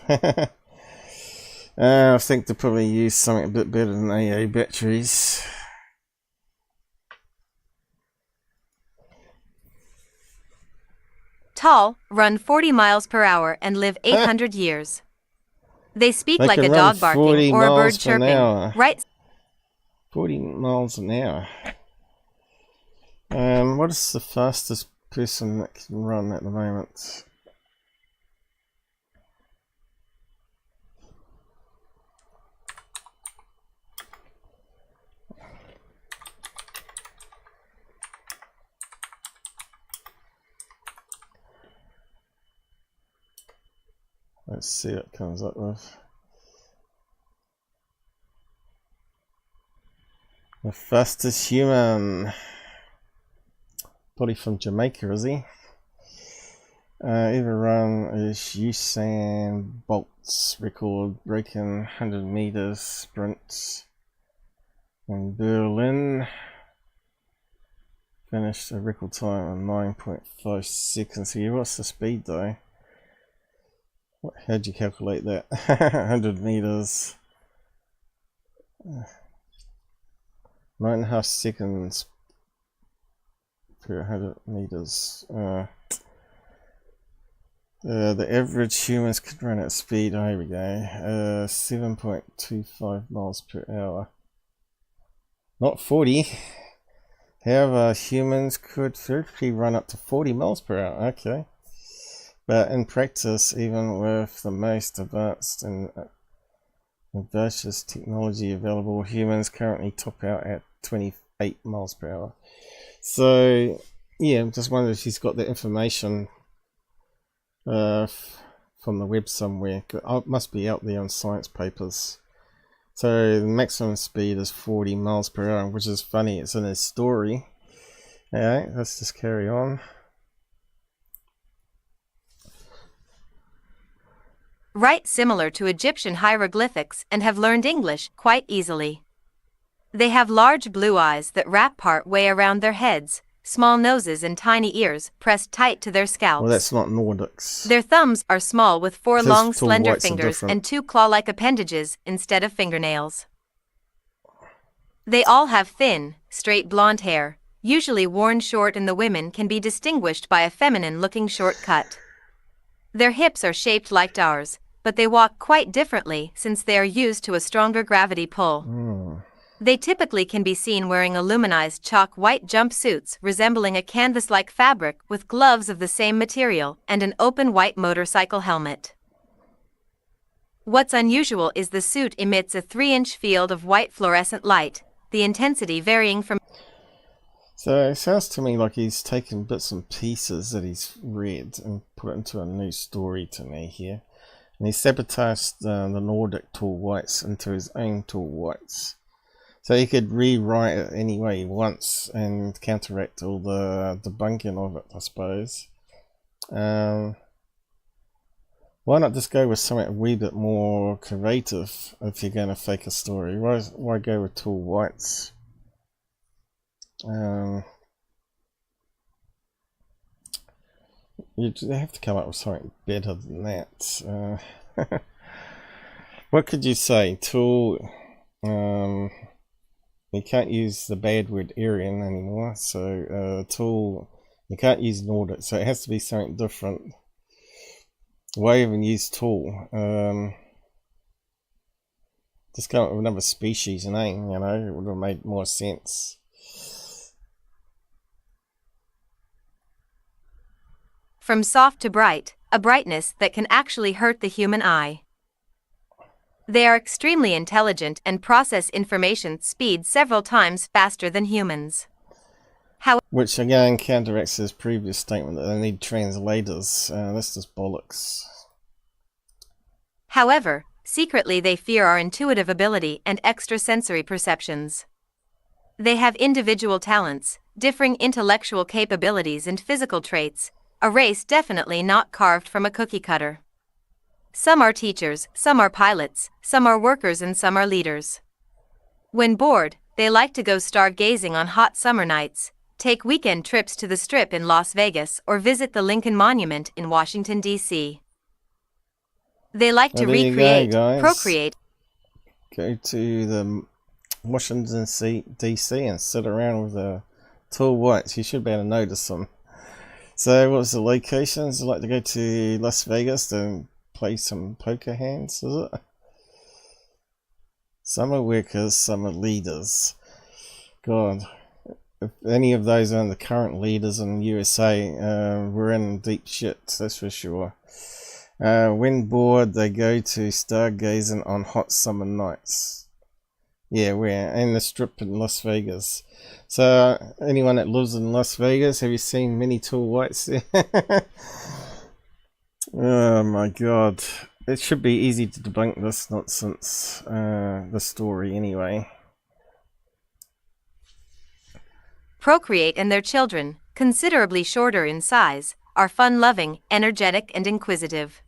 I think they probably use something a bit better than AA batteries.
Tall, run 40 miles per hour and live 800 years. They speak
They
like
can
a
run
dog barking
40
or a bird
miles per
chirping.
hour.
Right?
40 miles an hour. What is the fastest person that can run at the moment? Let's see what it comes up with. The fastest human. Probably from Jamaica, is he? Ever run is Usain Bolt's record breaking 100 meters sprints in Berlin. Finished a record time in 9.5 seconds here. What's the speed though? How'd you calculate that? 100 meters. 9.5 seconds per 100 meters. The average humans could run at speed, oh, here we go, 7.25 miles per hour. Not 40. However, humans could theoretically run up to 40 miles per hour, okay. But in practice, even with the most advanced and audacious technology available, humans currently top out at 28 miles per hour. So, yeah, I'm just wondering if he's got the information from the web somewhere. It must be out there on science papers. So the maximum speed is 40 miles per hour, which is funny. It's in his story. Alright, let's just carry on.
Write similar to Egyptian hieroglyphics and have learned English quite easily. They have large blue eyes that wrap part way around their heads, small noses and tiny ears pressed tight to their scalps.
Well, that's not Nordics.
Their thumbs are small with 4 long slender
whites
fingers and 2 claw-like appendages instead of fingernails. They all have thin, straight blonde hair, usually worn short, and the women can be distinguished by a feminine-looking short cut. Their hips are shaped like ours, but they walk quite differently since they are used to a stronger gravity pull. They typically can be seen wearing aluminized chalk white jumpsuits resembling a canvas-like fabric with gloves of the same material and an open white motorcycle helmet. What's unusual is the suit emits a 3-inch field of white fluorescent light, the intensity varying from...
So it sounds to me like he's taken bits and pieces that he's read and put it into a new story to me here. And he sabotaged the Nordic tall whites into his own tall whites. So he could rewrite it any way he wants and counteract all the debunking of it, I suppose. Why not just go with something a wee bit more creative if you're going to fake a story? Why go with tall whites? You have to come up with something better than that. What could you say? Tall... you can't use the bad word Aryan anymore, so tall, you can't use Nordic, so it has to be something different. Why even use tall? Just come up with another species name, you know, it would have made more sense.
From soft to bright, a brightness that can actually hurt the human eye. They are extremely intelligent and process information speed several times faster than humans.
Which again counteracts his previous statement that they need translators. That's just bollocks.
However, secretly they fear our intuitive ability and extrasensory perceptions. They have individual talents, differing intellectual capabilities and physical traits, a race definitely not carved from a cookie cutter. Some are teachers, some are pilots, some are workers, and some are leaders. When bored, they like to go stargazing on hot summer nights, take weekend trips to the Strip in Las Vegas, or visit the Lincoln Monument in Washington, D.C. They like to recreate, procreate.
Go to the Washington D.C. and sit around with the tall whites. You should be able to notice them. So what was the locations? I'd like to go to Las Vegas to play some poker hands, is it? Some are workers, some are leaders. God, if any of those are the current leaders in the USA, we're in deep shit, that's for sure. When bored, they go to stargazing on hot summer nights. Yeah, we're in the Strip in Las Vegas. So, anyone that lives in Las Vegas, have you seen many tall whites there? Oh my god. It should be easy to debunk this nonsense, the story anyway.
Procreate, and their children, considerably shorter in size, are fun-loving, energetic, and inquisitive.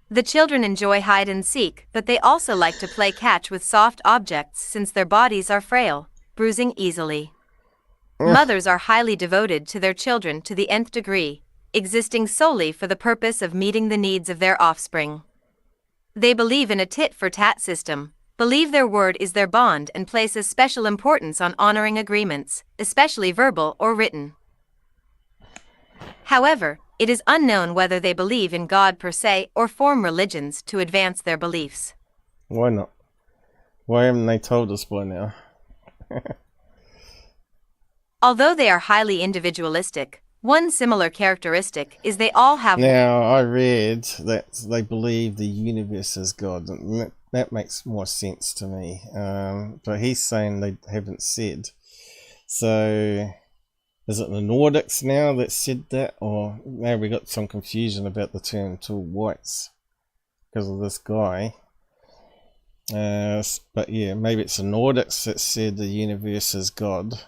The children enjoy hide and seek, but they also like to play catch with soft objects since their bodies are frail, bruising easily. Mothers are highly devoted to their children to the nth degree, existing solely for the purpose of meeting the needs of their offspring. They believe in a tit-for-tat system, believe their word is their bond, and place a special importance on honoring agreements, especially verbal or written. However, it is unknown whether they believe in God per se or form religions to advance their beliefs.
Why not? Why haven't they told us by now?
Although they are highly individualistic, one similar characteristic is they all have...
Now, I read that they believe the universe is God, and that makes more sense to me. But he's saying they haven't said. So, is it the Nordics now that said that? Or now we got some confusion about the term tall whites because of this guy. But yeah, maybe it's the Nordics that said the universe is God,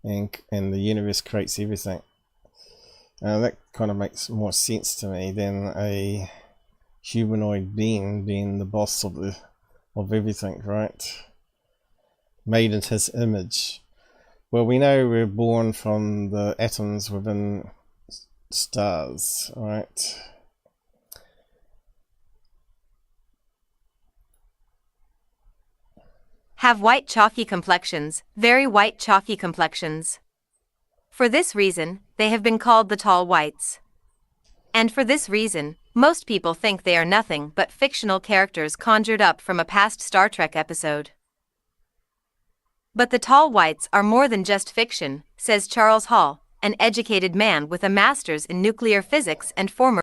and the universe creates everything. That kind of makes more sense to me than a humanoid being the boss of everything, right? Made in his image. Well, we know we're born from the atoms within stars, right?
Have white chalky complexions, very white chalky complexions. For this reason, they have been called the tall whites. And for this reason, most people think they are nothing but fictional characters conjured up from a past Star Trek episode. But the tall whites are more than just fiction, says Charles Hall, an educated man with a master's in nuclear physics and former...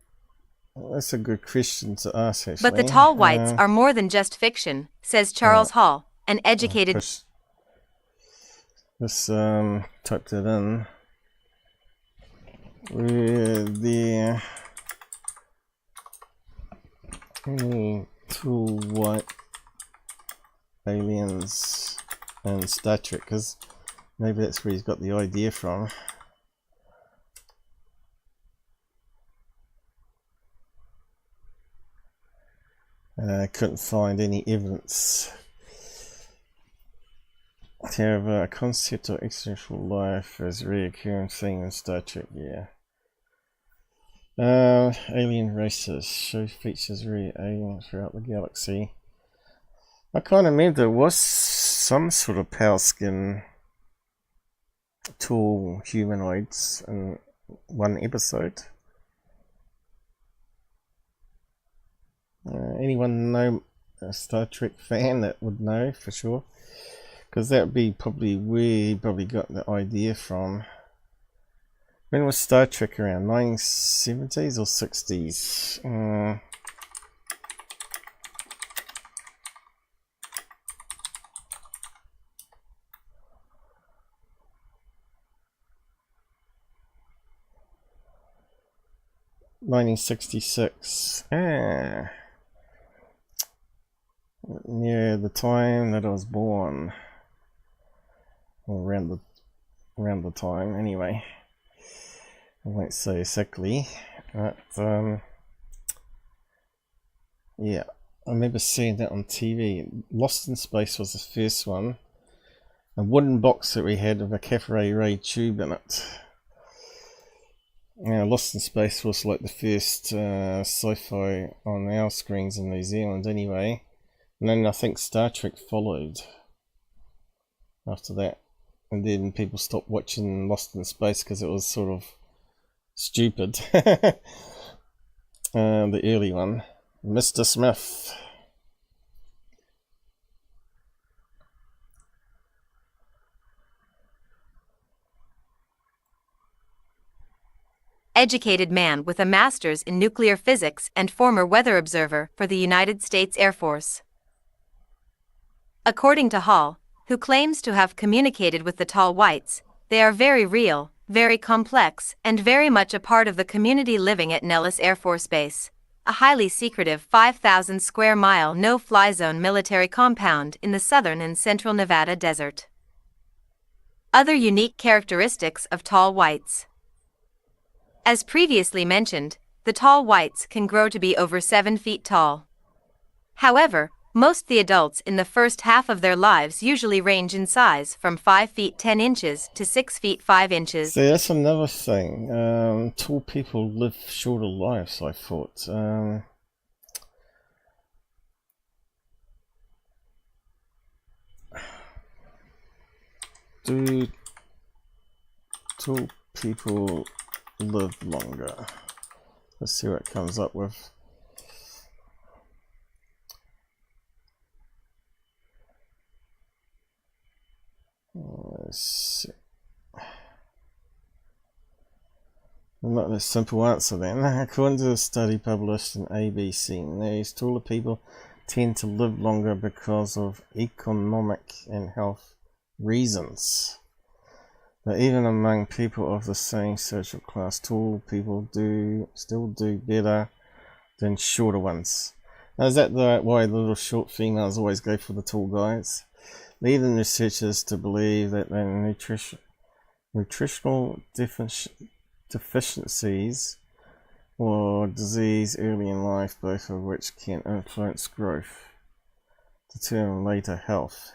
That's a good question to ask, actually.
But the tall whites are more than just fiction, says Charles Hall, an educated...
Let's type that in. With the tall white aliens and Star Trek, because maybe that's where he's got the idea from. Couldn't find any evidence. However, a concept of extraterrestrial life is a recurring thing in Star Trek, yeah. Alien races show features rare aliens throughout the galaxy. I kind of remember there was some sort of pale skin, tall humanoids in one episode. Anyone know a Star Trek fan that would know for sure? Because that would be probably where he probably got the idea from. When was Star Trek around? 1970s or 60s? 1966. Near the time that I was born, or around the time anyway. I won't say exactly, but yeah, I remember seeing that on TV. Lost in Space was the first one. A wooden box that we had with a cafe ray tube in it. Lost in Space was like the first sci-fi on our screens in New Zealand anyway. And then I think Star Trek followed after that. And then people stopped watching Lost in Space because it was sort of stupid. The early one. Mr. Smith.
Educated man with a master's in nuclear physics and former weather observer for the United States Air Force. According to Hall, who claims to have communicated with the tall whites, they are very real, very complex, and very much a part of the community living at Nellis Air Force Base, a highly secretive 5,000 square mile no-fly zone military compound in the southern and central Nevada desert. Other unique characteristics of tall whites. As previously mentioned, the tall whites can grow to be over 7 feet tall. However, most the adults in the first half of their lives usually range in size from 5 feet 10 inches to 6 feet 5 inches.
See, that's another thing. Tall people live shorter lives, I thought. Do tall people live longer? Let's see what it comes up with. Let's see. Not a simple answer then. According to a study published in ABC News, taller people tend to live longer because of economic and health reasons. But even among people of the same social class, tall people still do better than shorter ones. Now, is that why the little short females always go for the tall guys? Leading researchers to believe that their nutritional deficiencies or disease early in life, both of which can influence growth, determine later health.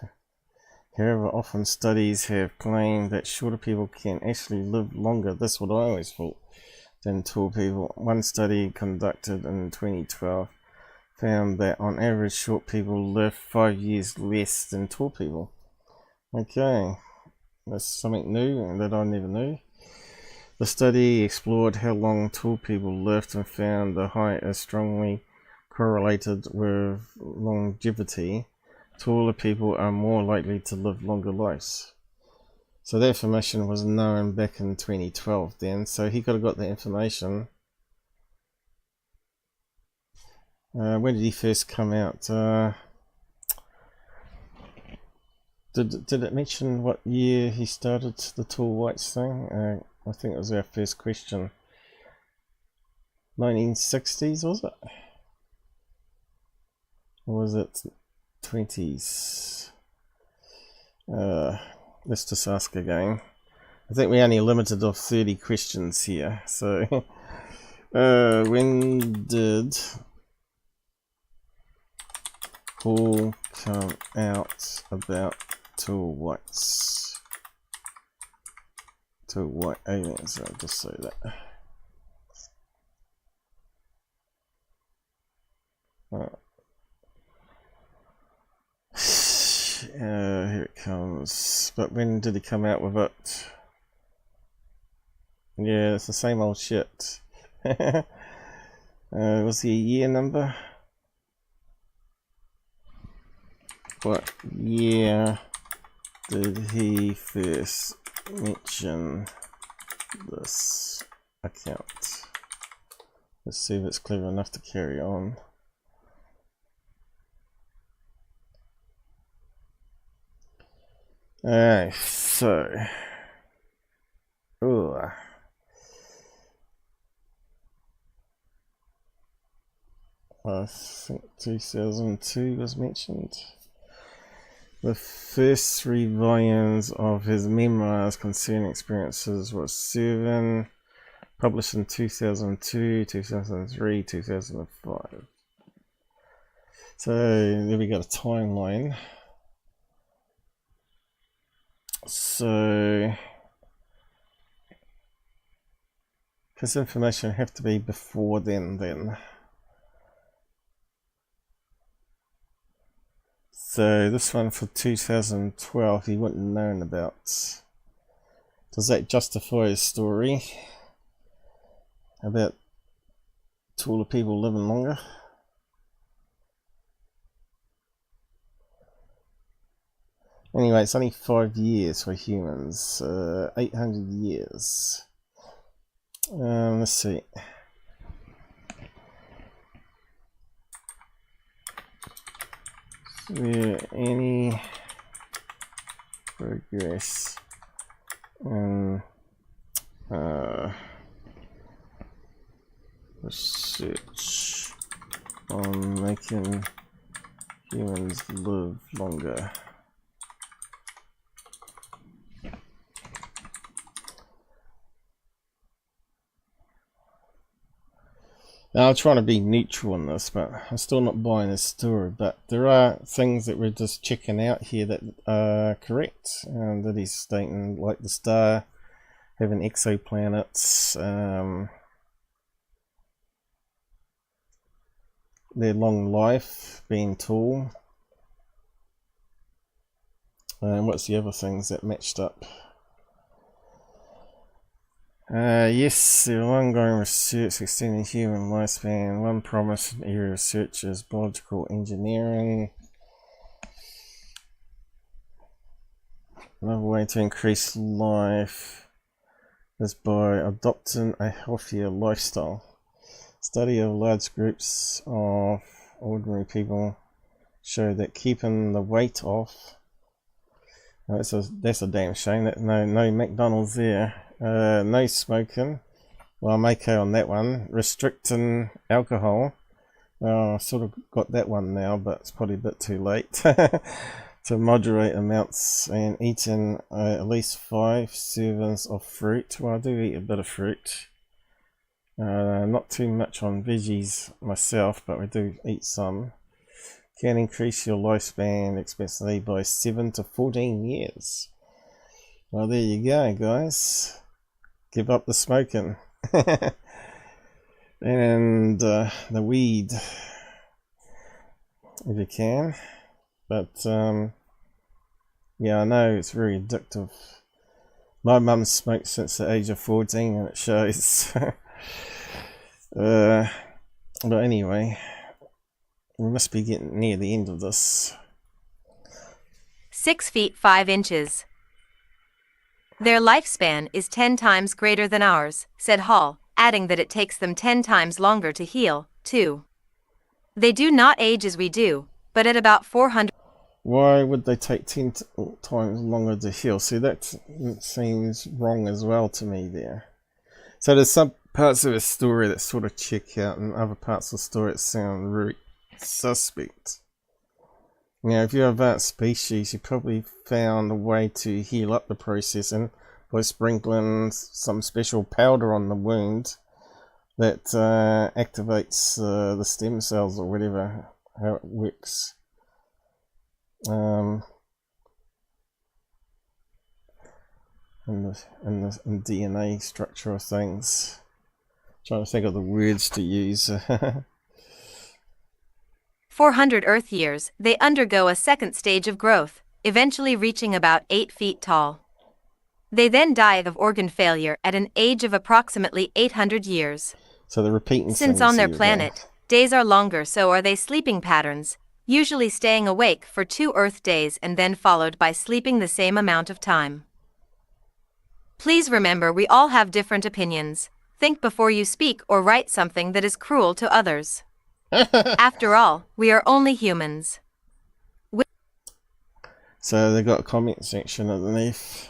However, often studies have claimed that shorter people can actually live longer. That's what I always thought, than tall people. One study conducted in 2012 found that on average short people live 5 years less than tall people. Okay, that's something new that I never knew. The study explored how long tall people lived and found the height is strongly correlated with longevity. Taller people are more likely to live longer lives. So that information was known back in 2012 then, so he could have got the information. When did he first come out? Did it mention what year he started the Tall Whites thing? I think it was our first question. 1960s, was it? Or was it 20s? Let's just ask again. I think we only limited of 30 questions here. So, when did Paul come out about Tall Whites? Tall White aliens, I'll just say that. Here it comes. But when did he come out with it? Yeah, it's the same old shit. Was the year number? What year did he first mention this account? Let's see if it's clever enough to carry on. Alright, so I think 2002 was mentioned. The first 3 volumes of his memoirs concerning experiences were 7, published in 2002, 2003, 2005. So there we got a timeline. So this information have to be before then. So this one for 2012 he wouldn't have known about. Does that justify his story about taller people living longer? Anyway, it's only 5 years for humans, 800 years. Let's see. Is there any progress in research on making humans live longer? Now, I'm trying to be neutral on this, but I'm still not buying this story. But there are things that we're just checking out here that are correct, that he's stating, like the star having exoplanets, their long life, being tall. And what's the other things that matched up? Yes, there are ongoing research extending human lifespan. One promising area of research is biological engineering. Another way to increase life is by adopting a healthier lifestyle. Study of large groups of ordinary people show that keeping the weight off. That's a damn shame that no McDonald's there. No smoking. Well, I'm okay on that one. Restricting alcohol Oh, I sort of got that one now, but it's probably a bit too late. To moderate amounts and eating at least 5 servings of fruit. Well, I do eat a bit of fruit. Not too much on veggies myself, but we do eat some. Can increase your lifespan expectancy by 7 to 14 years. Well, there you go, guys. Give up the smoking. And the weed, if you can. But yeah, I know it's very addictive. My mum smoked since the age of 14 and it shows. But anyway, we must be getting near the end of this.
6 feet 5 inches. Their lifespan is 10 times greater than ours, said Hall, adding that it takes them 10 times longer to heal, too. They do not age as we do, but at about 400.
Why would they take 10 times longer to heal? See, that seems wrong as well to me there. So there's some parts of a story that sort of check out, and other parts of the story that sound really suspect. You know, if you're an advanced species, you probably found a way to heal up the process, and by sprinkling some special powder on the wound that activates the stem cells or whatever, how it works. And the DNA structure of things. Trying to think of the words to use.
400 Earth years, they undergo a second stage of growth, eventually reaching about 8 feet tall. They then die of organ failure at an age of approximately 800 years.
So they're repeating
Since on their planet, days are longer, so are they sleeping patterns, usually staying awake for 2 Earth days and then followed by sleeping the same amount of time. Please remember, we all have different opinions. Think before you speak or write something that is cruel to others. After all, we are only humans.
So they've got a comment section underneath.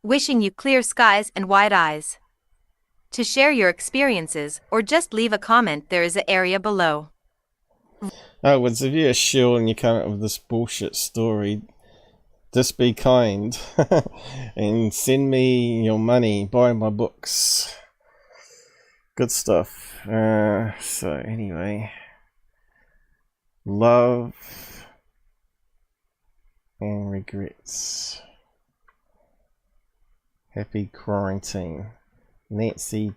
Wishing you clear skies and wide eyes. To share your experiences or just leave a comment, there is an area below.
Oh, well, if you're a shill and you come up with this bullshit story, just be kind and send me your money, buy my books. Good stuff. So anyway, love and regrets. Happy quarantine. Nancy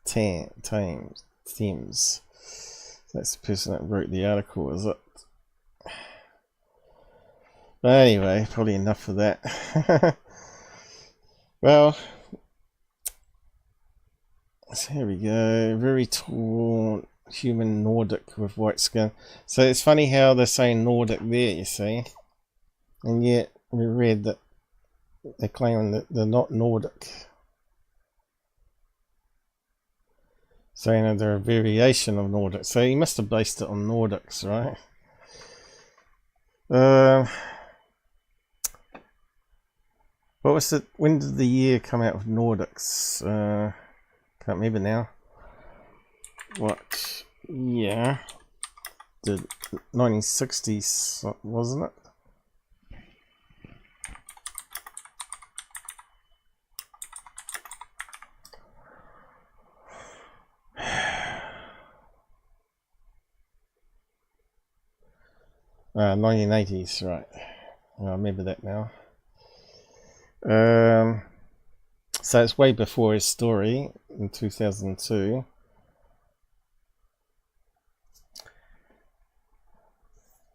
Thames. That's the person that wrote the article, is it? But anyway, probably enough of that. Well, so here we go. Very tall human Nordic with white skin. So it's funny how they're saying Nordic there, you see. And yet we read that they're claiming that they're not Nordic. Saying that they're a variation of Nordic. So he must have based it on Nordics, right? What was it? When did the year come out of Nordics? Can't remember now. What? Yeah. The 1960s, wasn't it? Uh, 1980s, right. I remember that now. So it's way before his story in 2002.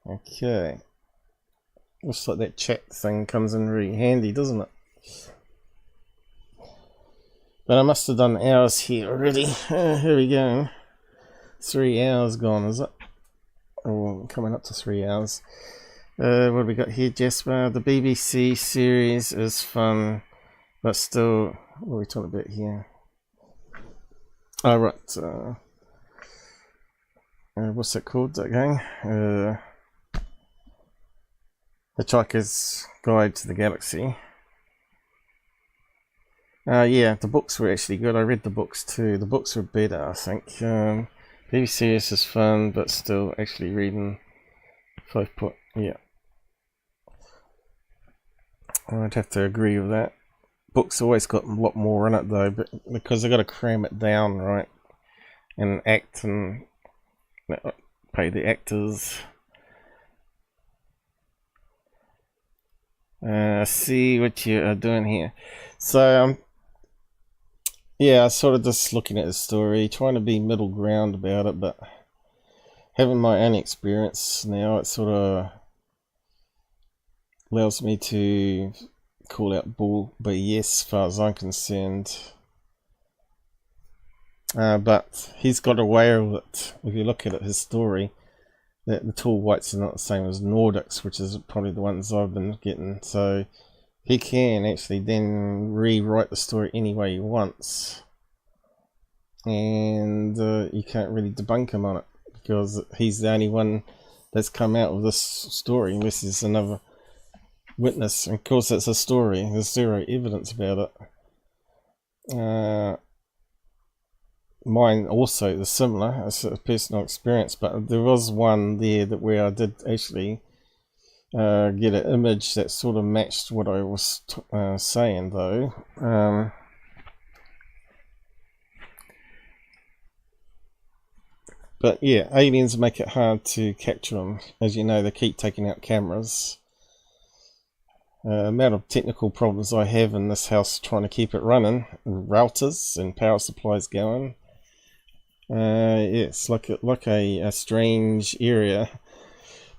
Okay. Looks like that chat thing comes in really handy, doesn't it? But I must have done hours here already. Here we go. 3 hours gone, is it? Oh, coming up to 3 hours. What have we got here, Jasper? The BBC series is fun, but still, what are we talking about here? Oh, right. What's it called again? Hitchhiker's Guide to the Galaxy. Yeah, the books were actually good. I read the books too. The books were better, I think. BBC is fun, but still actually reading 5 yeah. I'd have to agree with that. Books always got a lot more in it though, but because I got to cram it down, right, and act and pay the actors. See what you are doing here. So yeah, I sort of just looking at the story, trying to be middle ground about it, but having my own experience now, it sort of allows me to call out bull BS as far as I'm concerned. But he's got away with it. If you look at it, his story, that the tall whites are not the same as Nordics, which is probably the ones I've been getting. So he can actually then rewrite the story any way he wants, and you can't really debunk him on it because he's the only one that's come out with this story, unless there's another witness. And of course, it's a story. There's zero evidence about it. Mine also is similar. It's a personal experience, but there was one there that where I did actually get an image that sort of matched what I was saying, though. But yeah, aliens make it hard to capture them. As you know, they keep taking out cameras. Amount of technical problems I have in this house trying to keep it running, routers and power supplies going. Yeah, it's like a strange area.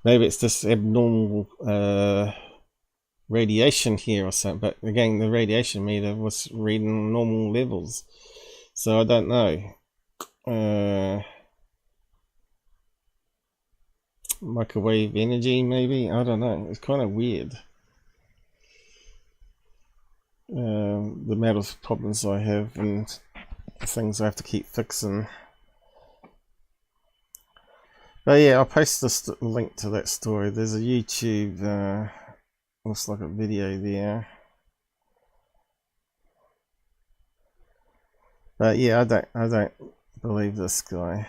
Maybe it's this abnormal radiation here or something, but again, the radiation meter was reading normal levels, so I don't know. Microwave energy, maybe? I don't know. It's kind of weird. The amount of problems I have and things I have to keep fixing. But yeah, I'll post this link to that story. There's a YouTube, looks like a video there. But yeah, I don't believe this guy.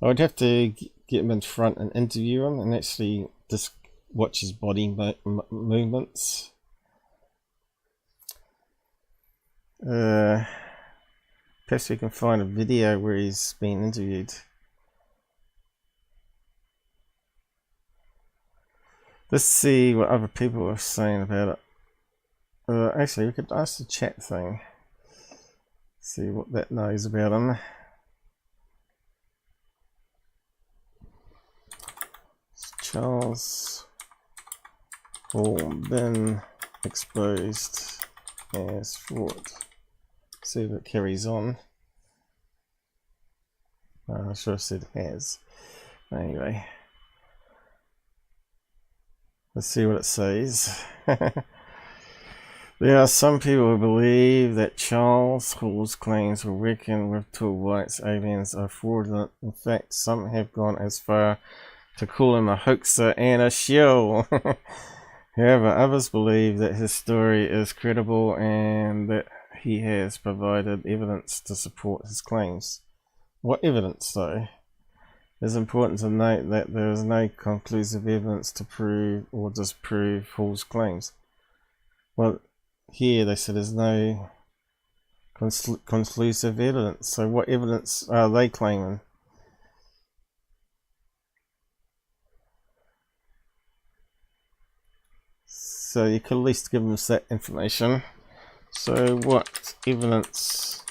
I would have to get him in front and interview him and actually just watch his body movements. Perhaps we can find a video where he's being interviewed. Let's see what other people are saying about it. Actually, we could ask the chat thing. See what that knows about him. Charles Hall been exposed as fraud. See if it carries on. I should have said has. Anyway, let's see what it says. There are some people who believe that Charles Hall's claims were working with tall whites aliens are fraudulent. In fact, some have gone as far to call him a hoaxer and a shill. However, others believe that his story is credible and that he has provided evidence to support his claims. What evidence, though? It's important to note that there is no conclusive evidence to prove or disprove Hall's claims. Well, here they said there's no conclusive evidence. So what evidence are they claiming? So you could at least give them that information. So what evidence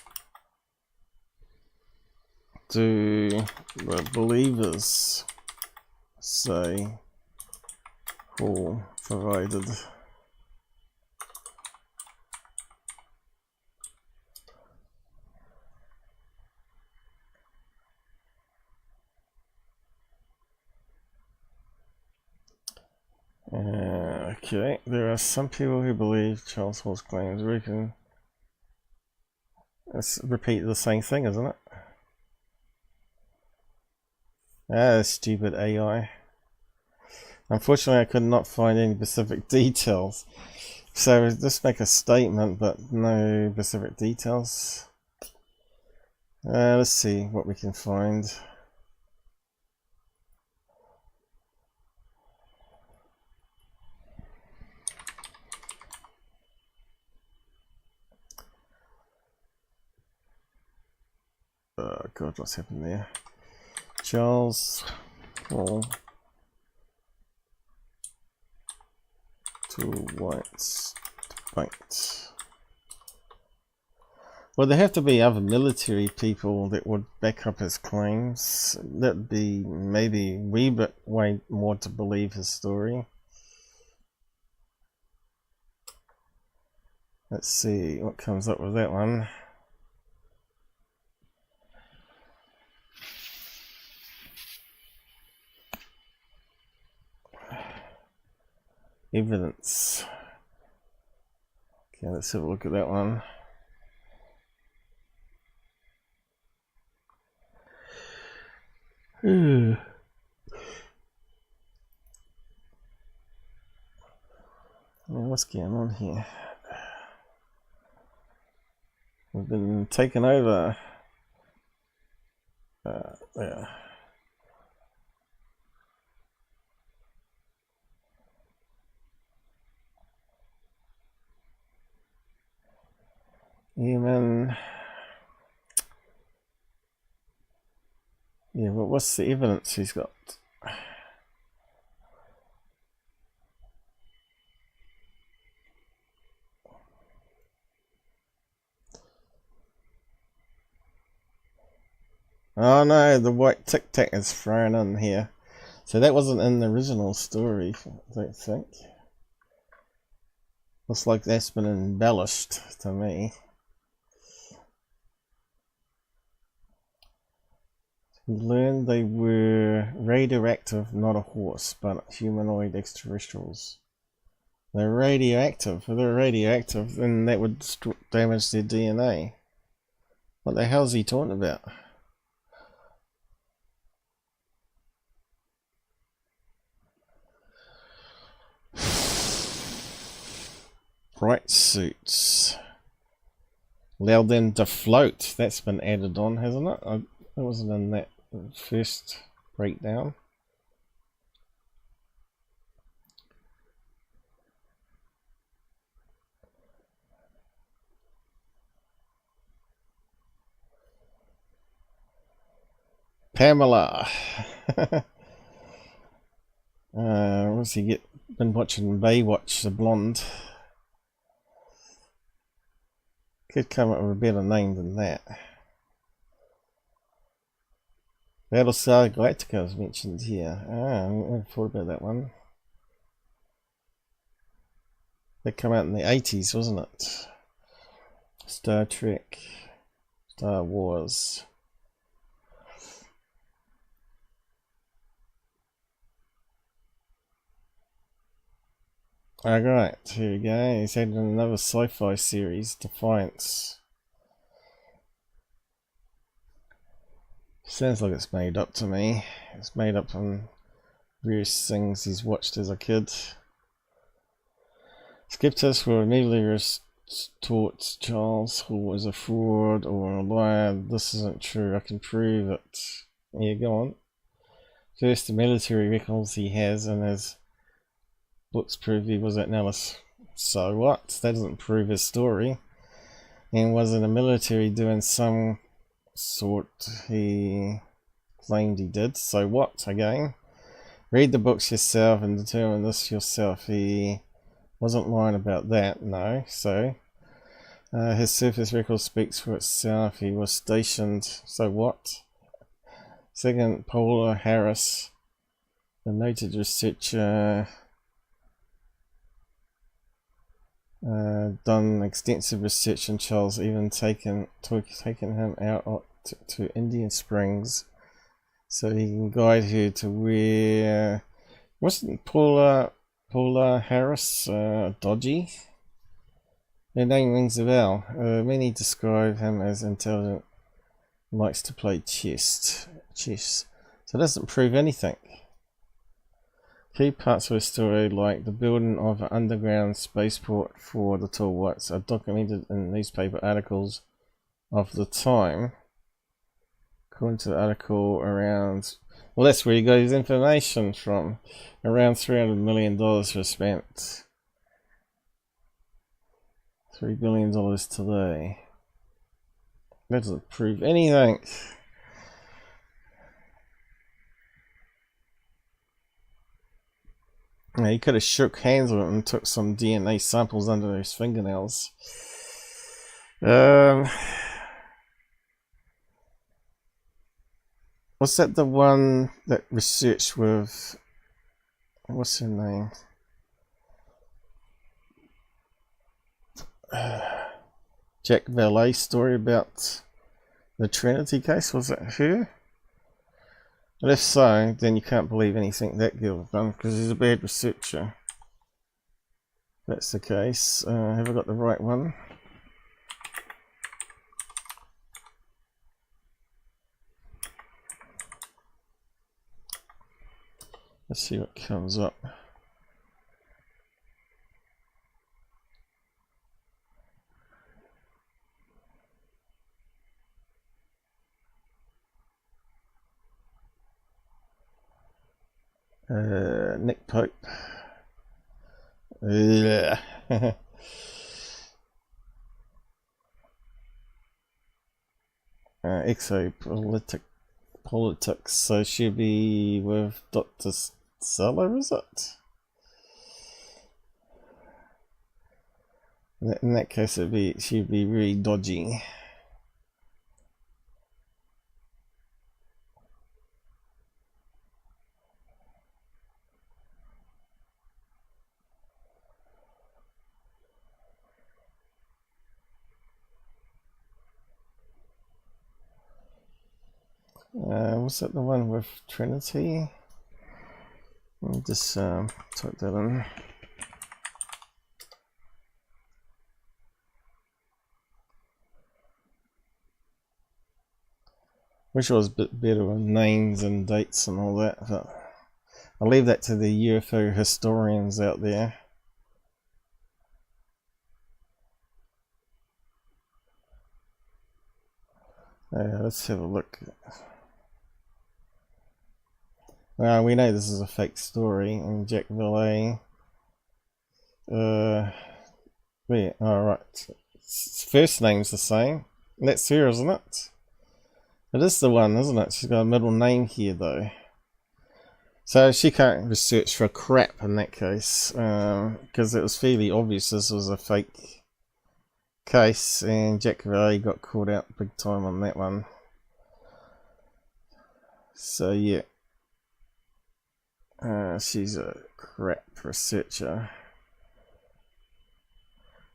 do the believers say Hall provided? Okay, there are some people who believe Charles Hall's claims. We can let's repeat the same thing, isn't it? Stupid AI. Unfortunately, I could not find any specific details. So just make a statement, but no specific details. Let's see what we can find. Oh God, what's happened there? Charles Tall Whites debunked. Well, there have to be other military people that would back up his claims. That'd be maybe a wee bit way more to believe his story. Let's see what comes up with that one. Evidence. Okay, let's have a look at that one. What's going on here? We've been taken over. Yeah. Even, yeah, but what's the evidence he's got? Oh no, the white tic tac is thrown in here. So that wasn't in the original story, I don't think. Looks like that's been embellished to me. We learned they were radioactive, not a horse, but humanoid extraterrestrials. They're radioactive. If they're radioactive, then that would damage their DNA. What the hell is he talking about? Bright suits. Allow them to float. That's been added on, hasn't it? It wasn't in that first breakdown. Pamela. What's he been watching Baywatch, the blonde. Could come up with a better name than that. Battlestar Galactica is mentioned here. I never thought about that one. That came out in the 80s, wasn't it? Star Trek, Star Wars. Alright, here we go. He's had another sci-fi series, Defiance. Sounds like it's made up to me. It's made up from various things he's watched as a kid. Skeptics were immediately taught Charles Hall was a fraud or a liar. This isn't true. I can prove it. Yeah, go on. First, the military records he has and his books prove he was at Nellis. So what? That doesn't prove his story. And was in the military doing some sort he claimed he did. So what? Again, read the books yourself and determine this yourself. He wasn't lying about that, no. So his surface record speaks for itself. He was stationed. So what? Second, Paola Harris, the noted researcher, done extensive research on Charles, even taken him out to Indian Springs so he can guide her to where. Wasn't Paola Harris dodgy? Her name rings a bell. Many describe him as intelligent, likes to play chess. So it doesn't prove anything. Key parts of the story, like the building of an underground spaceport for the Tall Whites, are documented in newspaper articles of the time. According to the article, around, well, that's where he got his information from. Around $300 million was spent. $3 billion today. That doesn't prove anything. Yeah, he could have shook hands with him and took some DNA samples under his fingernails. Was that the one that researched with, what's her name? Jack Valet's story about the Trinity case? Was it her? But if so, then you can't believe anything that girl's done, because he's a bad researcher. If that's the case. Have I got the right one? Let's see what comes up. Nick Pope. Yeah. Politics. So she'll be with Dr. Seller, is it? In that case, she'd be really dodgy. Was that the one with Trinity? Let me just type that in. Wish I was a bit better with names and dates and all that, but I'll leave that to the UFO historians out there. Let's have a look. We know this is a fake story, and Jack Valet. Yeah, alright. First name's the same. That's her, isn't it? It is the one, isn't it? She's got a middle name here, though. So she can't research for crap in that case, because it was fairly obvious this was a fake case, and Jack Valet got caught out big time on that one. So yeah. She's a crap researcher.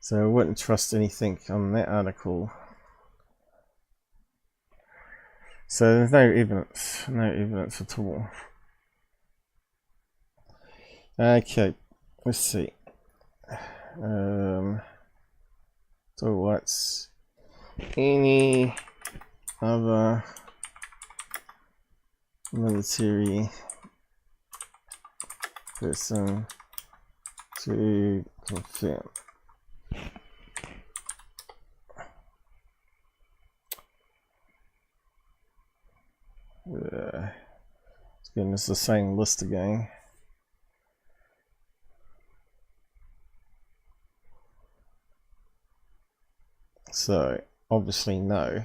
So I wouldn't trust anything on that article. So there's no evidence at all. Okay, let's see. So what's any other military person to confirm? It's giving us the same list again. So obviously no.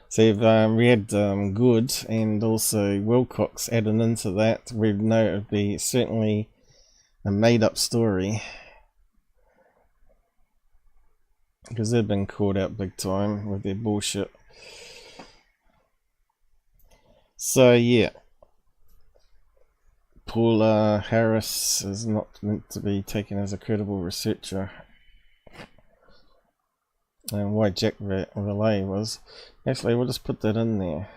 So we had Good and also Wilcox added into that. We'd know it would be certainly a made-up story, because they've been caught out big time with their bullshit. So yeah, Paola Harris is not meant to be taken as a credible researcher. And why Jack Valet was. Actually, we'll just put that in there.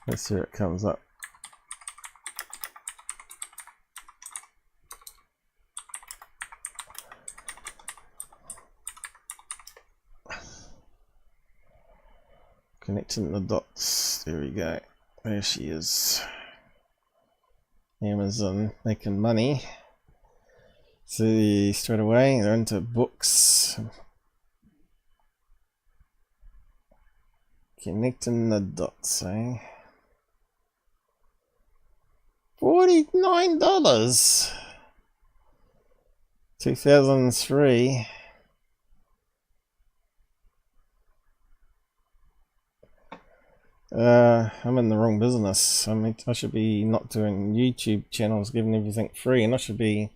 Let's see what comes up. Connecting the dots. There we go. There she is. Amazon making money. See, straight away they're into books. Connecting the dots, eh? $49. 2003. I'm in the wrong business. I mean, I should be not doing YouTube channels, giving everything free, and I should be.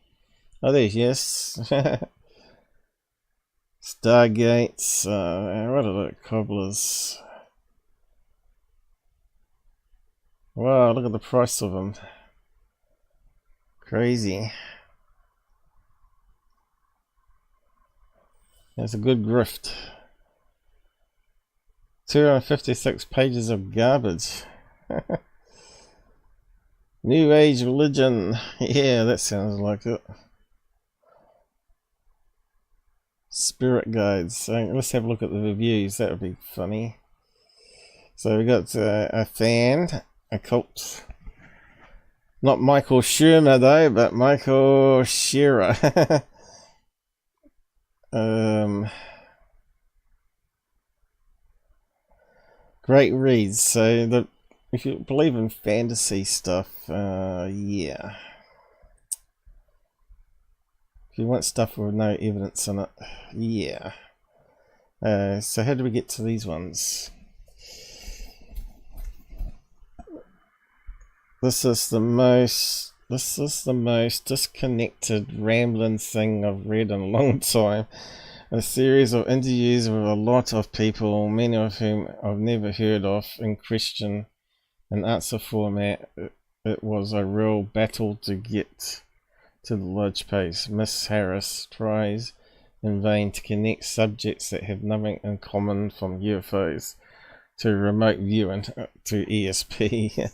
Oh, there's yes. Stargates. What are the cobblers? Wow, look at the price of them. Crazy. That's a good grift. 256 pages of garbage. New Age religion. Yeah, that sounds like it. Spirit guides. So let's have a look at the reviews. That would be funny. So we got a fan, a cult. Not Michael Shermer though, but Michael Shearer. Great reads. So if you believe in fantasy stuff, yeah. If you want stuff with no evidence in it, yeah. So how do we get to these ones? This is the most disconnected, rambling thing I've read in a long time. A series of interviews with a lot of people, many of whom I've never heard of, in question and answer format. It was a real battle to get to the lodge page. Miss Harris tries in vain to connect subjects that have nothing in common, from UFOs to remote viewing to ESP.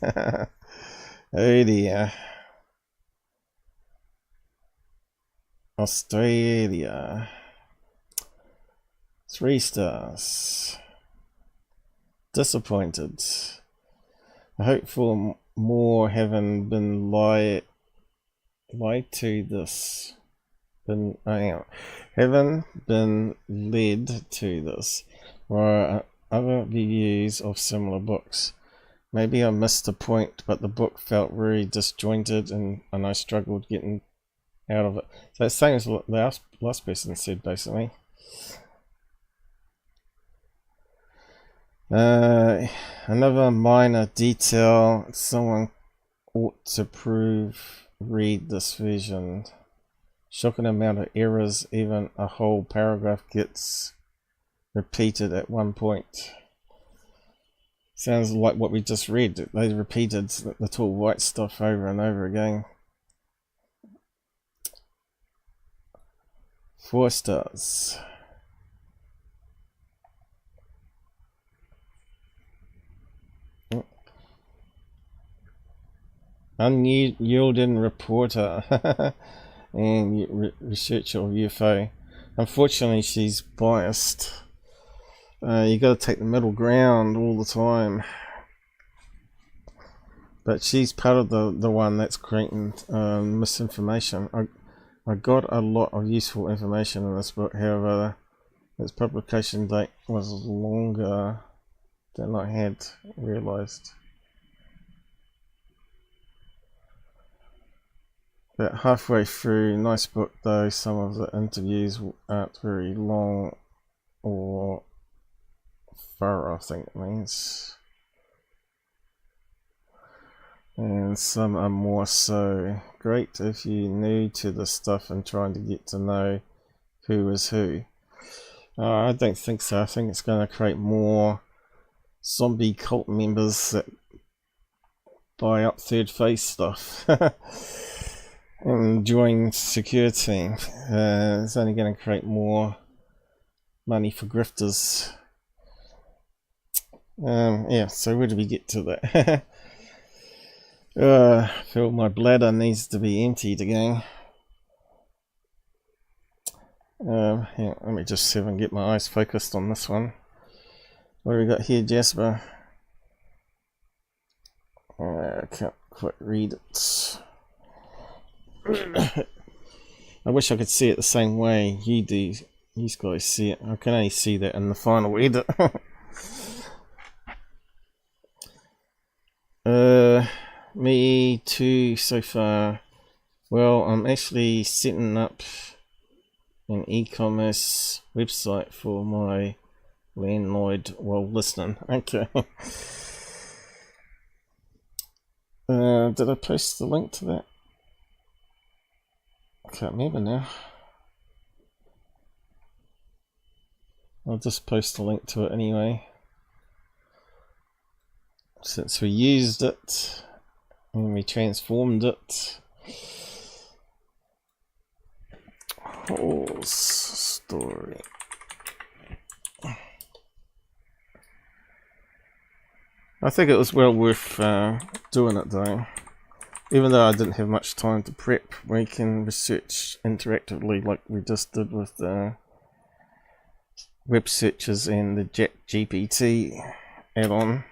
Oh dear. Australia. 3 stars. Disappointed. I hope for more, having been lied to this. Haven't been led to this. Or other reviews of similar books. Maybe I missed the point, but the book felt very disjointed, and I struggled getting out of it. So it's the same as what the last person said, basically. Another minor detail someone ought to read this version. Shocking amount of errors, even a whole paragraph gets repeated at one point. Sounds like what we just read. They repeated the tall white stuff over and over again. 4 stars. Unyielding reporter and researcher of UFO. Unfortunately, she's biased. You got to take the middle ground all the time. But she's part of the one that's creating misinformation. I got a lot of useful information in this book. However, its publication date was longer than I had realized. About halfway through, nice book though. Some of the interviews aren't very long or thorough, I think it means. And some are more so. Great if you're new to the stuff and trying to get to know who is who. I don't think so. I think it's going to create more zombie cult members that buy up third face stuff and join security. It's only going to create more money for grifters. Yeah, so where do we get to that? I feel my bladder needs to be emptied again. Yeah, let me just see if I can get my eyes focused on this one. What do we got here, Jasper? I can't quite read it. I wish I could see it the same way you do. These guys see it. I can only see that in the final edit. Me too so far. Well, I'm actually setting up an e-commerce website for my landlord while listening. Okay. Did I post the link to that? I can't remember now. I'll just post a link to it anyway, since we used it and we transformed it. Horse story. I think it was well worth doing it though. Even though I didn't have much time to prep, we can research interactively like we just did with web searches and the ChatGPT add-on.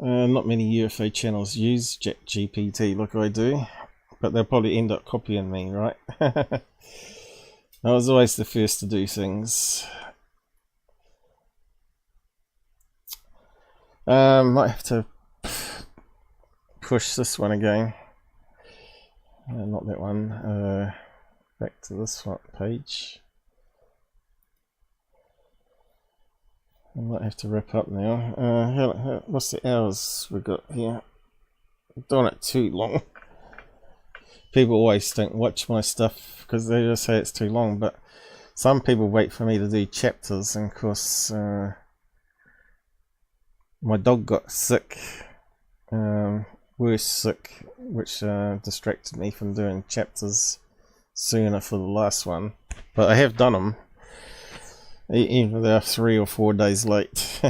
Not many UFO channels use ChatGPT like I do, but they'll probably end up copying me, right? I was always the first to do things. Might have to push this one again. Not that one. Back to this one page. I might have to wrap up now. What's the hours we got here? I've done it too long. People always don't watch my stuff because they just say it's too long, but some people wait for me to do chapters, and of course my dog got sick, worse sick, which distracted me from doing chapters sooner for the last one. But I have done them, even though they're 3 or 4 days late.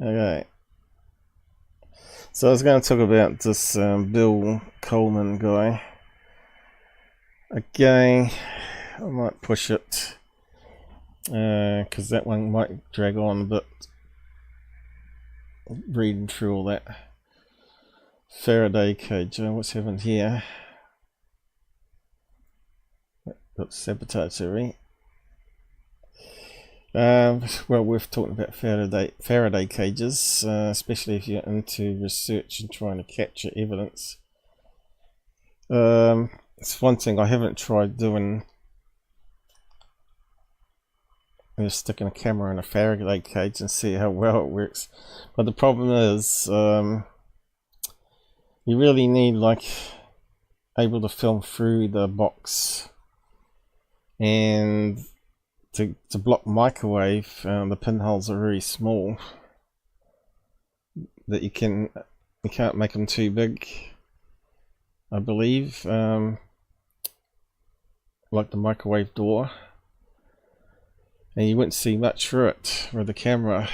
Okay. So I was going to talk about this Bill Coleman guy. Again, I might push it, because that one might drag on a bit. Reading through all that. Faraday cage. What's happened here? Got sabotage theory. Well, we're talking about Faraday cages, especially if you're into research and trying to capture evidence. It's one thing I haven't tried doing, is sticking a camera in a Faraday cage and see how well it works. But the problem is, you really need like able to film through the box, and to block microwave, the pinholes are very small, that you can't make them too big, I believe, like the microwave door, and you wouldn't see much through it with the camera.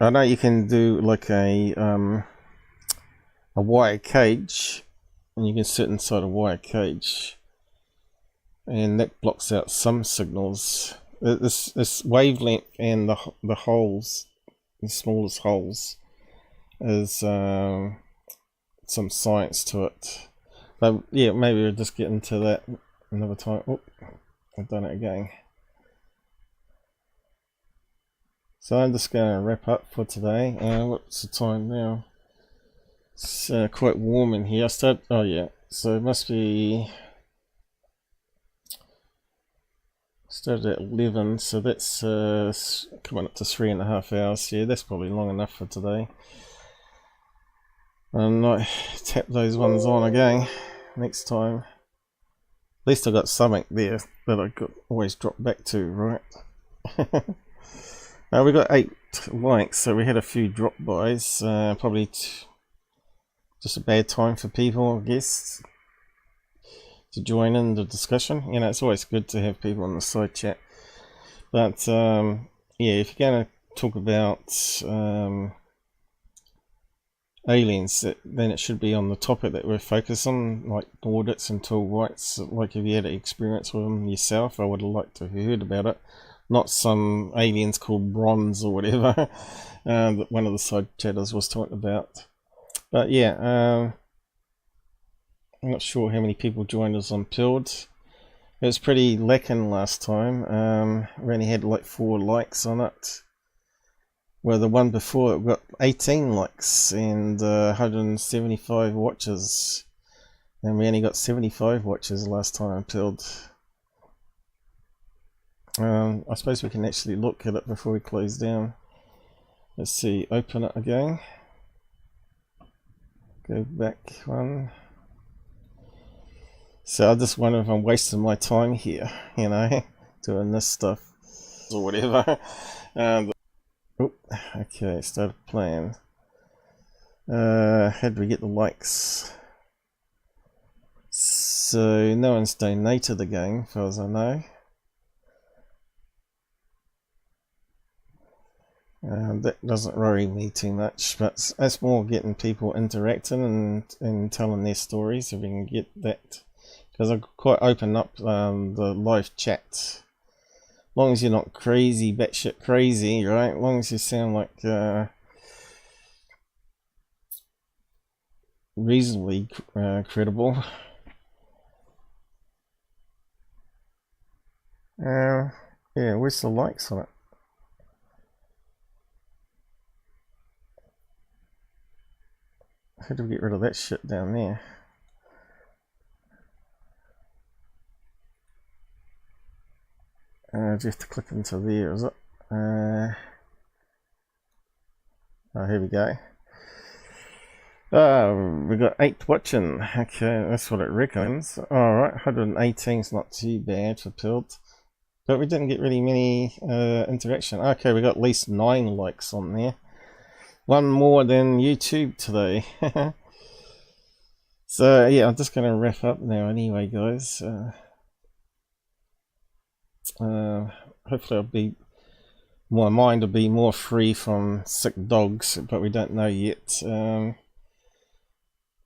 I know you can do like a wire cage, and you can sit inside a wire cage, and that blocks out some signals. This wavelength and the holes, the smallest holes, is some science to it. But yeah, maybe we'll just get into that another time. Oh, I've done it again. So I'm just going to wrap up for today. What's the time now? It's quite warm in here. Oh yeah, so it must be started at 11, so that's coming up to 3.5 hours. Yeah, that's probably long enough for today. And I tap those ones on again next time. At least I got something there that I could always drop back to, right? Now we got 8 likes, so we had a few drop-bys. Probably just a bad time for people, I guess, to join in the discussion. You know, it's always good to have people on the side chat. But yeah, if you're going to talk about aliens, then it should be on the topic that we're focused on, like Nordics and Tall Whites. Like if you had an experience with them yourself, I would have liked to have heard about it. Not some aliens called Bronze or whatever that one of the side chatters was talking about. But yeah, I'm not sure how many people joined us on Peddled. It was pretty lacking last time. We only had like 4 likes on it. Well, the one before it got 18 likes and 175 watches. And we only got 75 watches last time on Peddled. I suppose we can actually look at it before we close down. Let's see, open it again. Go back one. So I just wonder if I'm wasting my time here, you know, doing this stuff or whatever. Okay, started playing. How did we get the likes? So no one's donated the game, as far as I know. That doesn't worry me too much, but that's more getting people interacting and telling their stories, if we can get that. Because I quite open up the live chat. As long as you're not crazy, batshit crazy, right? As long as you sound like reasonably credible. Yeah, where's the likes on it? How do we get rid of that shit down there? Do you have to click into there, is it? Oh, here we go. We got 8 watching. Okay, that's what it reckons. Alright, 118 is not too bad for Peddled. But we didn't get really many interaction. Okay, we got at least 9 likes on there. One more than YouTube today. So yeah, I'm just going to wrap up now anyway, guys. Hopefully my mind will be more free from sick dogs, but we don't know yet. To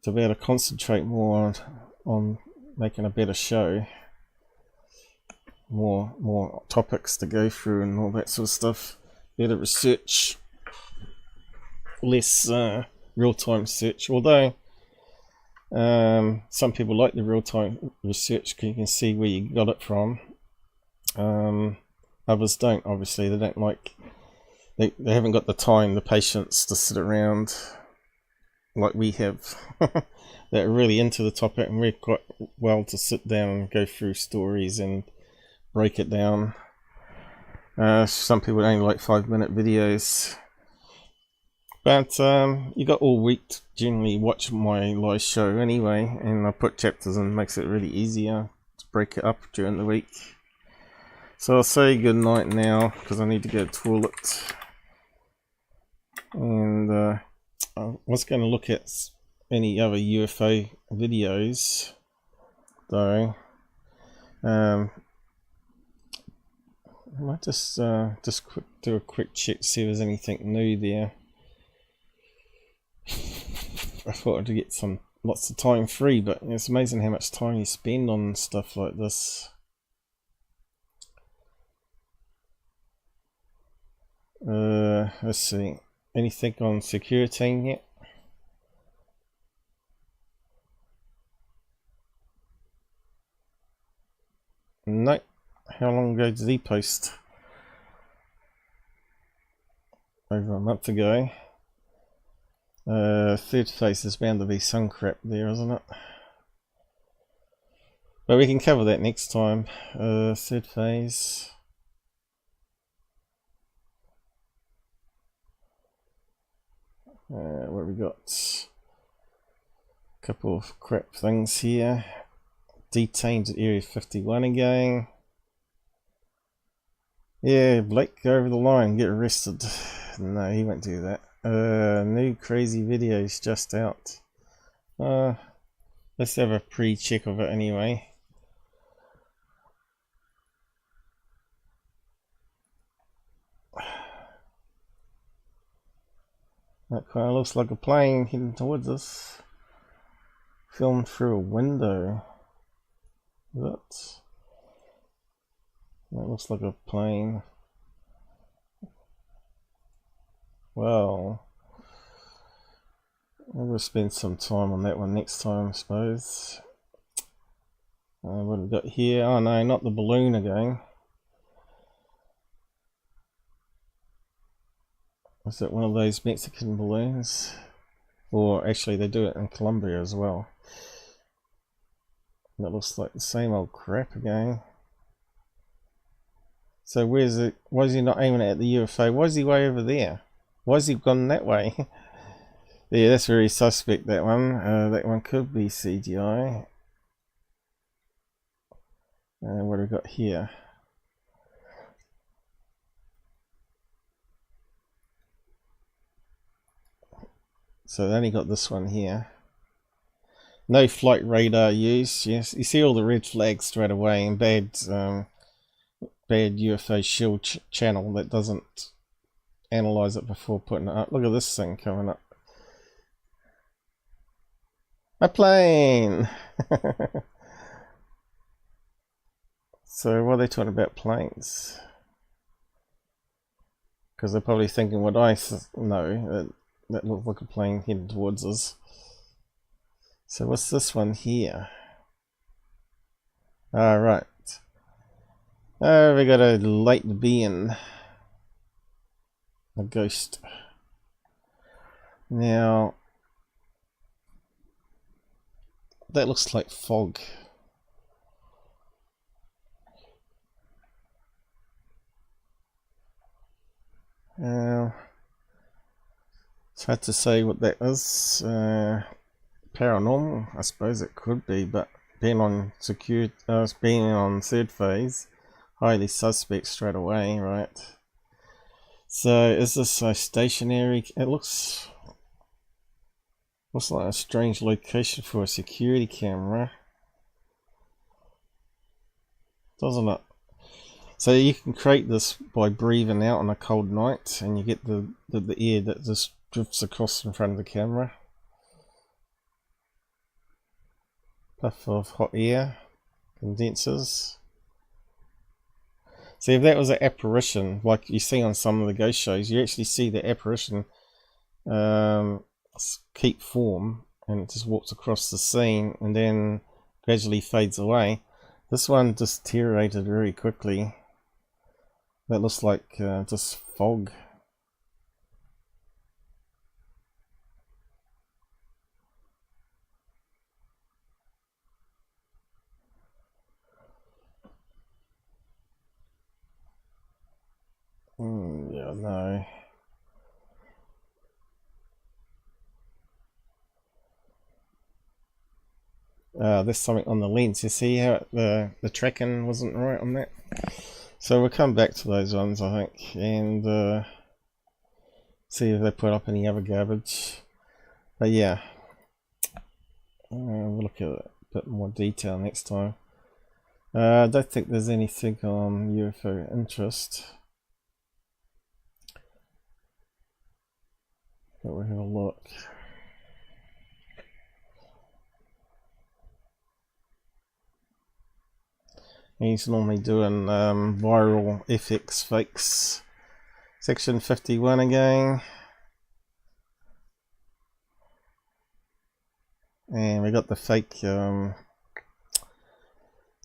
be able to concentrate more on making a better show. More topics to go through and all that sort of stuff. Better research. Less real-time search, although some people like the real-time research because you can see where you got it from. Others don't, obviously. They don't like, they haven't got the time, the patience to sit around like we have. They're really into the topic, and we're quite well to sit down and go through stories and break it down. Some people only like 5-minute videos. But you got all week to generally watch my live show anyway, and I put chapters in, makes it really easier to break it up during the week. So I'll say good night now because I need to go to the toilet. And I was going to look at any other UFO videos though. I might just do a quick check to see if there's anything new there. I thought I'd get lots of time free, but it's amazing how much time you spend on stuff like this. Let's see. Anything on security yet? Nope. How long ago did he post? Over a month ago. Third phase is bound to be some crap there, isn't it? But we can cover that next time. Third phase. What we got? A couple of crap things here. Detained at Area 51 again. Yeah, Blake, go over the line, get arrested. No, he won't do that. New crazy videos just out. Let's have a pre-check of it anyway. That kind of looks like a plane heading towards us. Filmed through a window. That looks like a plane. Well, we'll spend some time on that one next time, I suppose. What have we got here? Oh no, not the balloon again. Is it one of those Mexican balloons? Or actually they do it in Colombia as well. That looks like the same old crap again. So where's it? Why is he not aiming at the UFO? Why is he way over there? Why has he gone that way? Yeah, that's very suspect, that one. That one could be CGI. What have we got here? So they only got this one here. No flight radar used. Yes, you see all the red flags straight away, and bad UFO shield channel that doesn't analyze it before putting it up. Look at this thing coming up. A plane. So what are they talking about planes? Because they're probably thinking what I know, that looks like a plane heading towards us. So what's this one here? Alright. Oh, we got a light being. A ghost. Now, that looks like fog. It's hard to say what that is. Paranormal, I suppose it could be, but being on being on third phase, highly suspect straight away, right? So is this a stationary? It looks like a strange location for a security camera, doesn't it? So you can create this by breathing out on a cold night, and you get the air that just drifts across in front of the camera. Puff of hot air, condensers. See, if that was an apparition, like you see on some of the ghost shows, you actually see the apparition keep form, and it just walks across the scene and then gradually fades away. This one just deteriorated very quickly. That looks like just fog. Yeah, no. There's something on the lens. You see how the tracking wasn't right on that? So we'll come back to those ones, I think, and see if they put up any other garbage. But yeah, we'll look at it a bit more detail next time. I don't think there's anything on UFO interest. But we'll have a look. He's normally doing viral FX fakes. Section 51 again. And we got the fake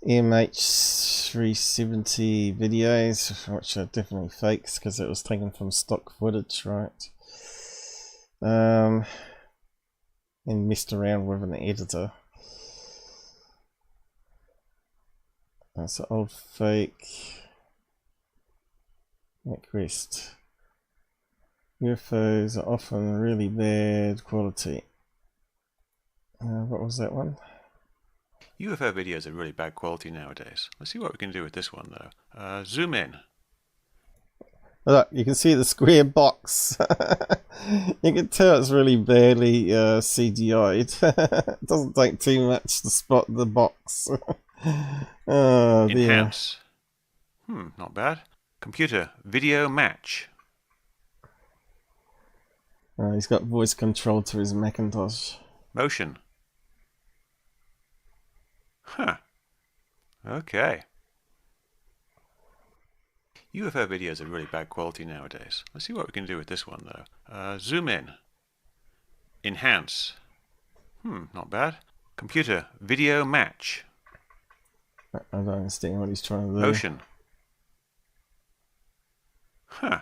MH370 videos, which are definitely fakes because it was taken from stock footage, right? And messed around with an editor. That's an old fake. Mick West. UFOs are often really bad quality. What was that one?
UFO videos are really bad quality nowadays. Let's see what we can do with this one though. Zoom in.
Look, you can see the square box. You can tell it's really badly CGI'd. It doesn't take too much to spot the box. Oh,
Enhance. Not bad. Computer, video match.
He's got voice control to his Macintosh.
Motion. Huh. Okay. UFO videos are really bad quality nowadays. Let's see what we can do with this one, though. Zoom in. Enhance. Not bad. Computer. Video match.
I don't understand what he's trying to do.
Motion. Huh.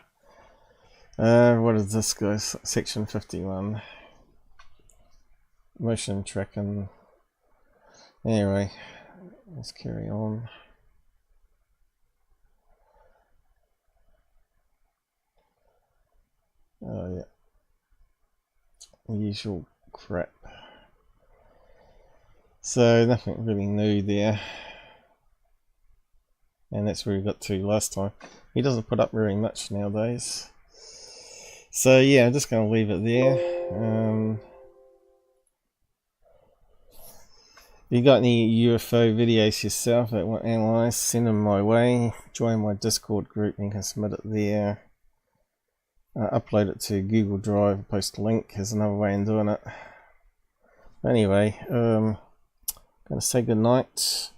What is this, guys? Section 51. Motion tracking. Anyway, let's carry on. Oh, yeah. Usual crap. So, nothing really new there. And that's where we got to last time. He doesn't put up very much nowadays. So yeah, I'm just going to leave it there. If you got any UFO videos yourself that want analysed, send them my way. Join my Discord group and you can submit it there. Upload it to Google Drive, post a link. There's another way of doing it. Anyway, I'm going to say goodnight.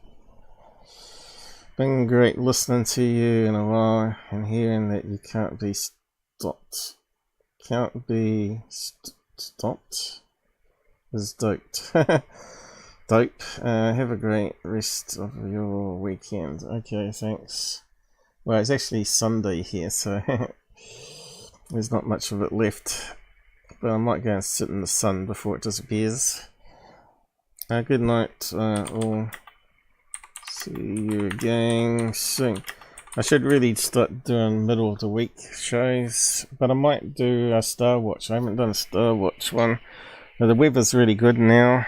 Been great listening to you in a while and hearing that you can't be stopped. Can't be stopped is doped. Dope. Have a great rest of your weekend. Okay, thanks. Well, it's actually Sunday here, so there's not much of it left. But I might go and sit in the sun before it disappears. Good night, all. See you again soon. I should really start doing middle of the week shows, but I might do a Star Watch. I haven't done a Star Watch one. But the weather's really good now.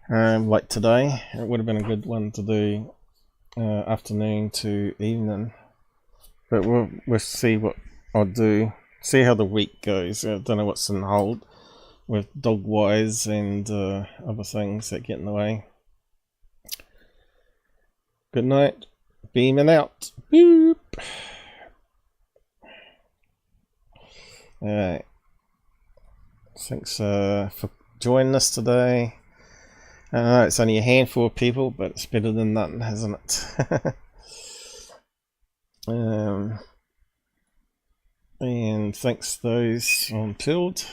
Like today, it would have been a good one to do afternoon to evening. But we'll see what I'll do. See how the week goes. I don't know what's in hold with dog wise and other things that get in the way. Good night. Beaming out. Boop. Alright. Thanks for joining us today. I know it's only a handful of people, but it's better than nothing, isn't it? And thanks to those on Pilled.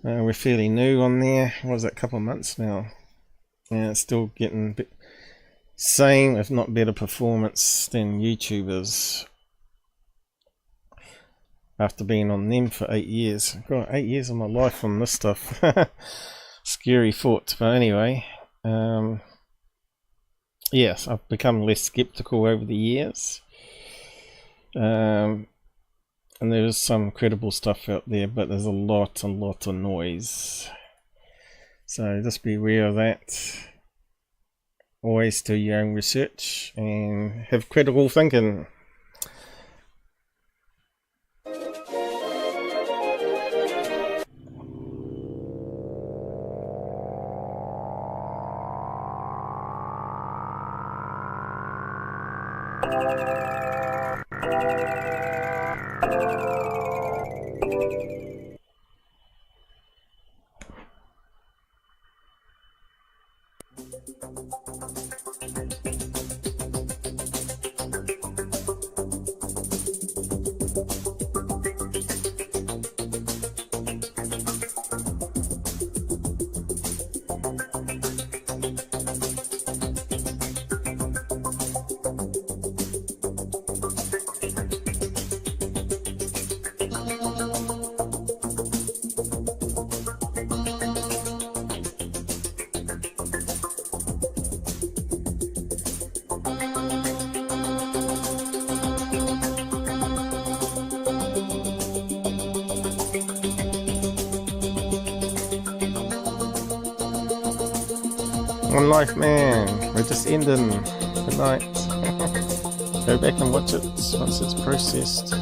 We're fairly new on there. What was that, a couple of months now? And it's still getting a bit same, if not better, performance than YouTubers after being on them for 8 years. I've got 8 years of my life on this stuff. Scary thought, but anyway, yes, I've become less skeptical over the years, and there's some credible stuff out there, but there's a lot of noise, so just be aware of that. Always do your own research and have critical thinking. One life, man. We're just ending. Good night. Go back and watch it once it's processed.